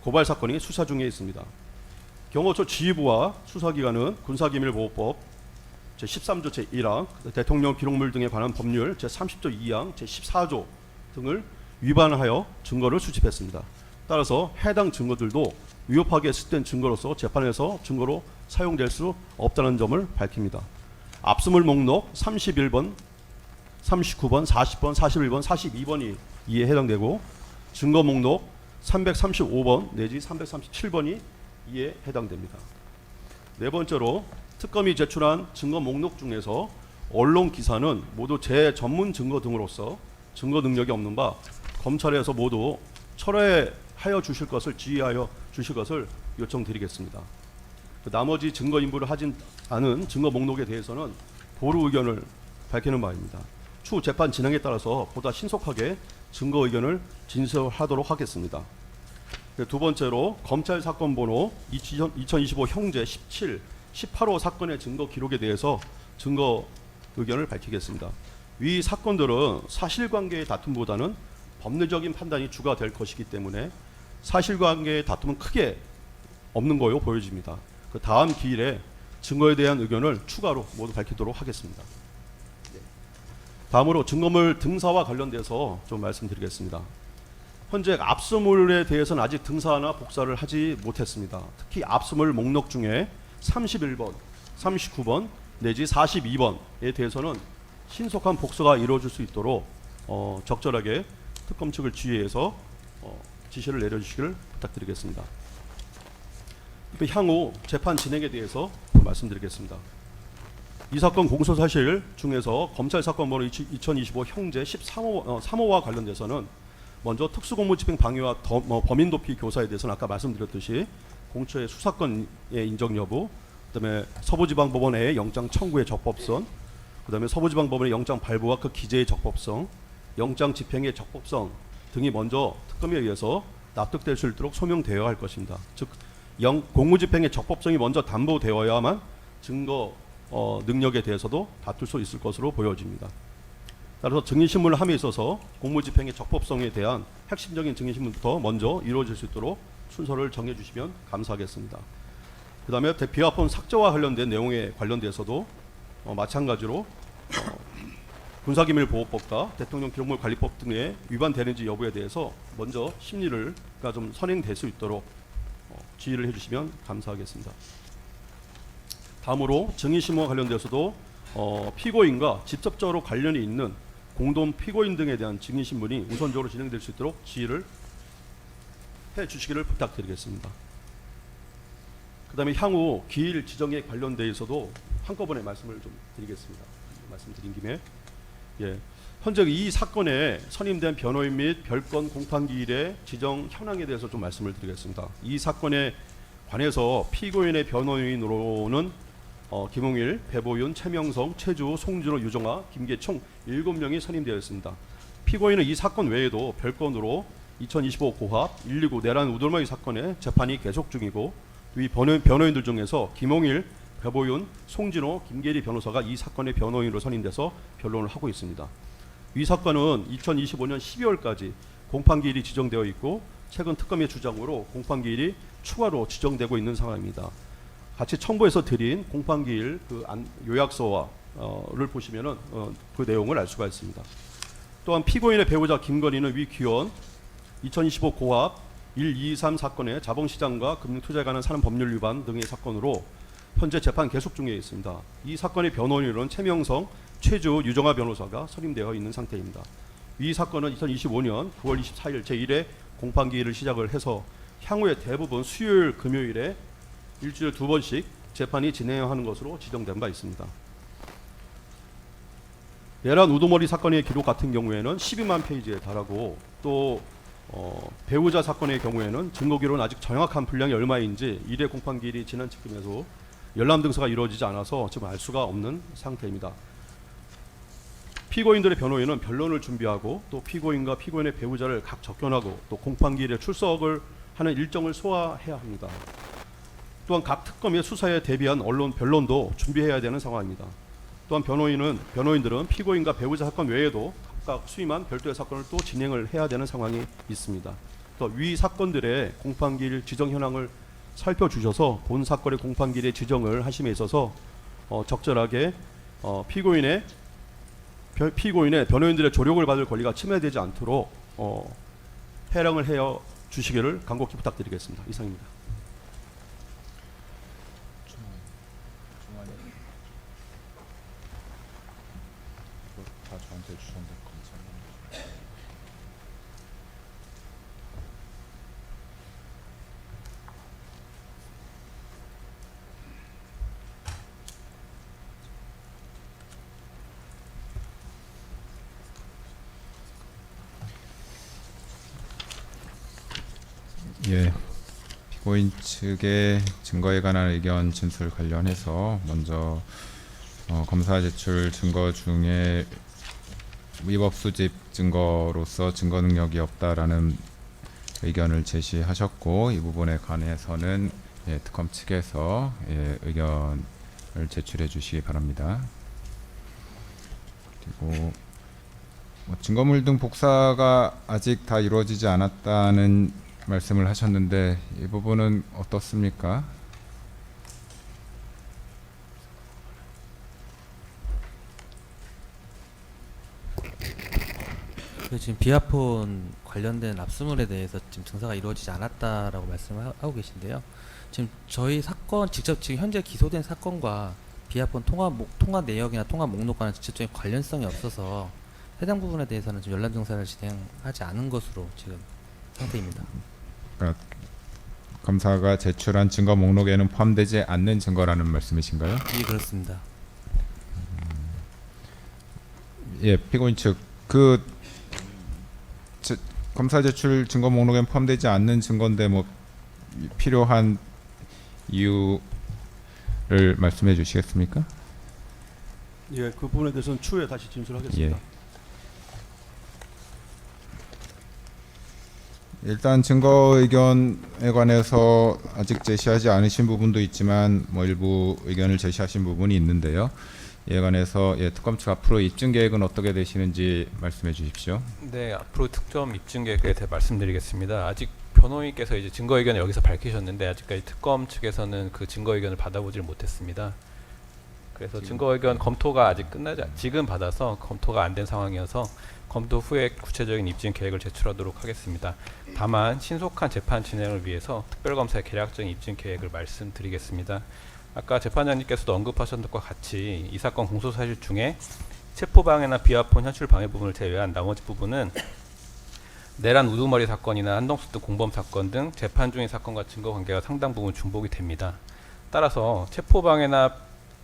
고발 사건이 수사 중에 있습니다. 경호처 지휘부와 수사기관은 군사기밀보호법 제13조 제1항, 대통령 기록물 등에 관한 법률 제30조 2항, 제14조 등을 위반하여 증거를 수집했습니다. 따라서 해당 증거들도 위법하게 수집된 증거로서 재판에서 증거로 사용될 수 없다는 점을 밝힙니다. 압수물 목록 31번, 39번, 40번, 41번, 42번이 이에 해당되고 증거 목록 335번 내지 337번이 이에 해당됩니다. 네 번째로 특검이 제출한 증거 목록 중에서 언론 기사는 모두 제 전문 증거 등으로서 증거 능력이 없는 바 검찰에서 모두 철회하여 주실 것을 지휘하여 주실 것을 요청드리겠습니다. 나머지 증거 인부를 하진 않은 증거 목록에 대해서는 보루 의견을 밝히는 바입니다. 추후 재판 진행에 따라서 보다 신속하게 증거 의견을 진술하도록 하겠습니다. 두 번째로 검찰 사건 번호 2025 형제 17, 18호 사건의 증거 기록에 대해서 증거 의견을 밝히겠습니다. 위 사건들은 사실관계의 다툼보다는 법리적인 판단이 주가 될 것이기 때문에 사실관계의 다툼은 크게 없는 거로 보여집니다. 그 다음 기일에 증거에 대한 의견을 추가로 모두 밝히도록 하겠습니다. 다음으로 증거물 등사와 관련돼서 좀 말씀드리겠습니다. 현재 압수물에 대해서는 아직 등사나 복사를 하지 못했습니다. 특히 압수물 목록 중에 31번, 39번 내지 42번에 대해서는 신속한 복사가 이루어질 수 있도록 적절하게 특검 측을 지휘해서 지시를 내려주시기를 부탁드리겠습니다. 향후 재판 진행에 대해서 말씀드리겠습니다. 이 사건 공소사실 중에서 검찰 사건 번호 2025 형제 13호와 관련돼서는 먼저 특수공무집행 방해와 범인 도피 교사에 대해서는 아까 말씀드렸듯이 공처의 수사권의 인정 여부, 그다음에 서부지방법원의 영장 청구의 적법성, 그다음에 서부지방법원의 영장 발부와 그 기재의 적법성, 영장 집행의 적법성 등이 먼저 특검에 의해서 납득될 수 있도록 소명되어야 할 것입니다. 즉 공무집행의 적법성이 먼저 담보되어야만 증거 능력에 대해서도 다툴 수 있을 것으로 보여집니다. 따라서 증인신문을 함에 있어서 공무집행의 적법성에 대한 핵심적인 증인신문부터 먼저 이루어질 수 있도록 순서를 정해주시면 감사하겠습니다. 그 다음에 비화폰 삭제와 관련된 내용에 관련돼서도 마찬가지로 군사기밀보호법과 대통령 기록물 관리법 등에 위반되는지 여부에 대해서 먼저 심리가 좀 선행될 수 있도록 지휘를 해주시면 감사하겠습니다. 다음으로 증인신문과 관련돼서도 피고인과 직접적으로 관련이 있는 공동 피고인 등에 대한 증인신문이 우선적으로 진행될 수 있도록 지휘를 해주시기를 부탁드리겠습니다. 그 다음에 향후 기일 지정에 관련돼서도 한꺼번에 말씀을 좀 드리겠습니다. 말씀드린 김에 현재 이 사건에 선임된 변호인 및 별건 공판기일의 지정 현황에 대해서 좀 말씀을 드리겠습니다. 이 사건에 관해서 피고인의 변호인으로는 김홍일, 배보윤, 최명성, 최주, 송진호, 유정아, 김계 총 7명이 선임되어 있습니다. 피고인은 이 사건 외에도 별건으로 2025 고합 129 내란 우돌마이 사건의 재판이 계속 중이고 이 변호인들 중에서 김홍일, 배보윤, 송진호, 김계리 변호사가 이 사건의 변호인으로 선임돼서 변론을 하고 있습니다. 이 사건은 2025년 12월까지 공판기일이 지정되어 있고 최근 특검의 주장으로 공판기일이 추가로 지정되고 있는 상황입니다. 같이 첨부해서 드린 공판기일 요약서를 보시면은 그 내용을 알 수가 있습니다. 또한 피고인의 배우자 김건희는 위 기원 2025 고합 1, 2, 3 사건의 자본시장과 금융투자에 관한 산업법률 위반 등의 사건으로 현재 재판 계속 중에 있습니다. 이 사건의 변호인으로는 최명성, 최주, 유정아 변호사가 선임되어 있는 상태입니다. 이 사건은 2025년 9월 24일 제1회 공판기일을 시작을 해서 향후에 대부분 수요일, 금요일에 일주일에 2번씩 재판이 진행하는 것으로 지정된 바 있습니다. 내란 우두머리 사건의 기록 같은 경우에는 12만 페이지에 달하고 또 배우자 사건의 경우에는 증거기록은 아직 정확한 분량이 얼마인지 1회 공판기일이 지난 지금에도 열람 등사가 이루어지지 않아서 지금 알 수가 없는 상태입니다. 피고인들의 변호인은 변론을 준비하고 또 피고인과 피고인의 배우자를 각 접견하고 또 공판기일에 출석을 하는 일정을 소화해야 합니다. 또한 각 특검의 수사에 대비한 언론 변론도 준비해야 되는 상황입니다. 또한 변호인들은 피고인과 배우자 사건 외에도 각각 수임한 별도의 사건을 또 진행을 해야 되는 상황이 있습니다. 또 위 사건들의 공판기일 지정 현황을 살펴주셔서 본 사건의 공판기일의 지정을 하심에 있어서 적절하게 피고인의 변호인들의 조력을 받을 권리가 침해되지 않도록 해량을 해 주시기를 간곡히 부탁드리겠습니다. 이상입니다. 예, 피고인 측의 증거에 관한 의견 진술 관련해서 먼저 검사 제출 증거 중에 위법 수집 증거로서 증거 능력이 없다라는 의견을 제시하셨고, 이 부분에 관해서는 예, 특검 측에서 예, 의견을 제출해 주시기 바랍니다. 그리고 증거물 등 복사가 아직 다 이루어지지 않았다는 말씀을 하셨는데, 이 부분은 어떻습니까? 지금 비아폰 관련된 압수물에 대해서 지금 증사가 이루어지지 않았다라고 말씀을 하고 계신데요. 지금 저희 사건 직접 지금 현재 기소된 사건과 비아폰 통화 내역이나 통화 목록과는 직접적인 관련성이 없어서 해당 부분에 대해서는 지금 연락 증사를 진행하지 않은 것으로 지금 상태입니다. 그러니까 검사가 제출한 증거 목록에는 포함되지 않는 증거라는 말씀이신가요? 예, 그렇습니다. 예, 피고인 측 검사 제출 증거 목록에 포함되지 않는 증거인데 뭐 필요한 이유를 말씀해 주시겠습니까? 예, 그 부분에 대해서는 추후에 다시 진술하겠습니다. 예. 일단 증거 의견에 관해서 아직 제시하지 않으신 부분도 있지만 뭐 일부 의견을 제시하신 부분이 있는데요. 이에 관해서 예, 특검 측 앞으로 입증 계획은 어떻게 되시는지 말씀해 주십시오. 네, 앞으로 특검 입증 계획에 대해 말씀드리겠습니다. 아직 변호인께서 이제 증거 의견을 여기서 밝히셨는데 아직까지 특검 측에서는 그 증거 의견을 받아보질 못했습니다. 그래서 증거 의견 검토가 아직 지금 받아서 검토가 안 된 상황이어서 검토 후에 구체적인 입증 계획을 제출하도록 하겠습니다. 다만 신속한 재판 진행을 위해서 특별검사의 개략적인 입증 계획을 말씀드리겠습니다. 아까 재판장님께서도 언급하셨던 것과 같이 이 사건 공소사실 중에 체포방해나 비아폰 현출 방해 부분을 제외한 나머지 부분은 내란 우두머리 사건이나 한동수 등 공범 사건 등 재판 중인 사건과 증거 관계가 상당 부분 중복이 됩니다. 따라서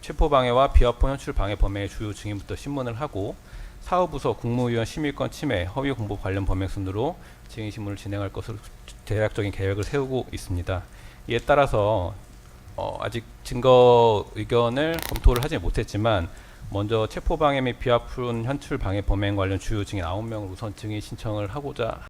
체포방해와 비아폰 현출 방해 범행의 주요 증인부터 신문을 하고 사후부서 국무위원 심의권 침해, 허위 공보 관련 범행 순으로 증인 신문을 진행할 것으로 대략적인 계획을 세우고 있습니다. 이에 따라서 아직 증거 의견을 검토를 하지 못했지만 먼저 체포방해 및 비아폰 현출 방해 범행 관련 주요 증인 9명을 우선 증인 신청을 하고자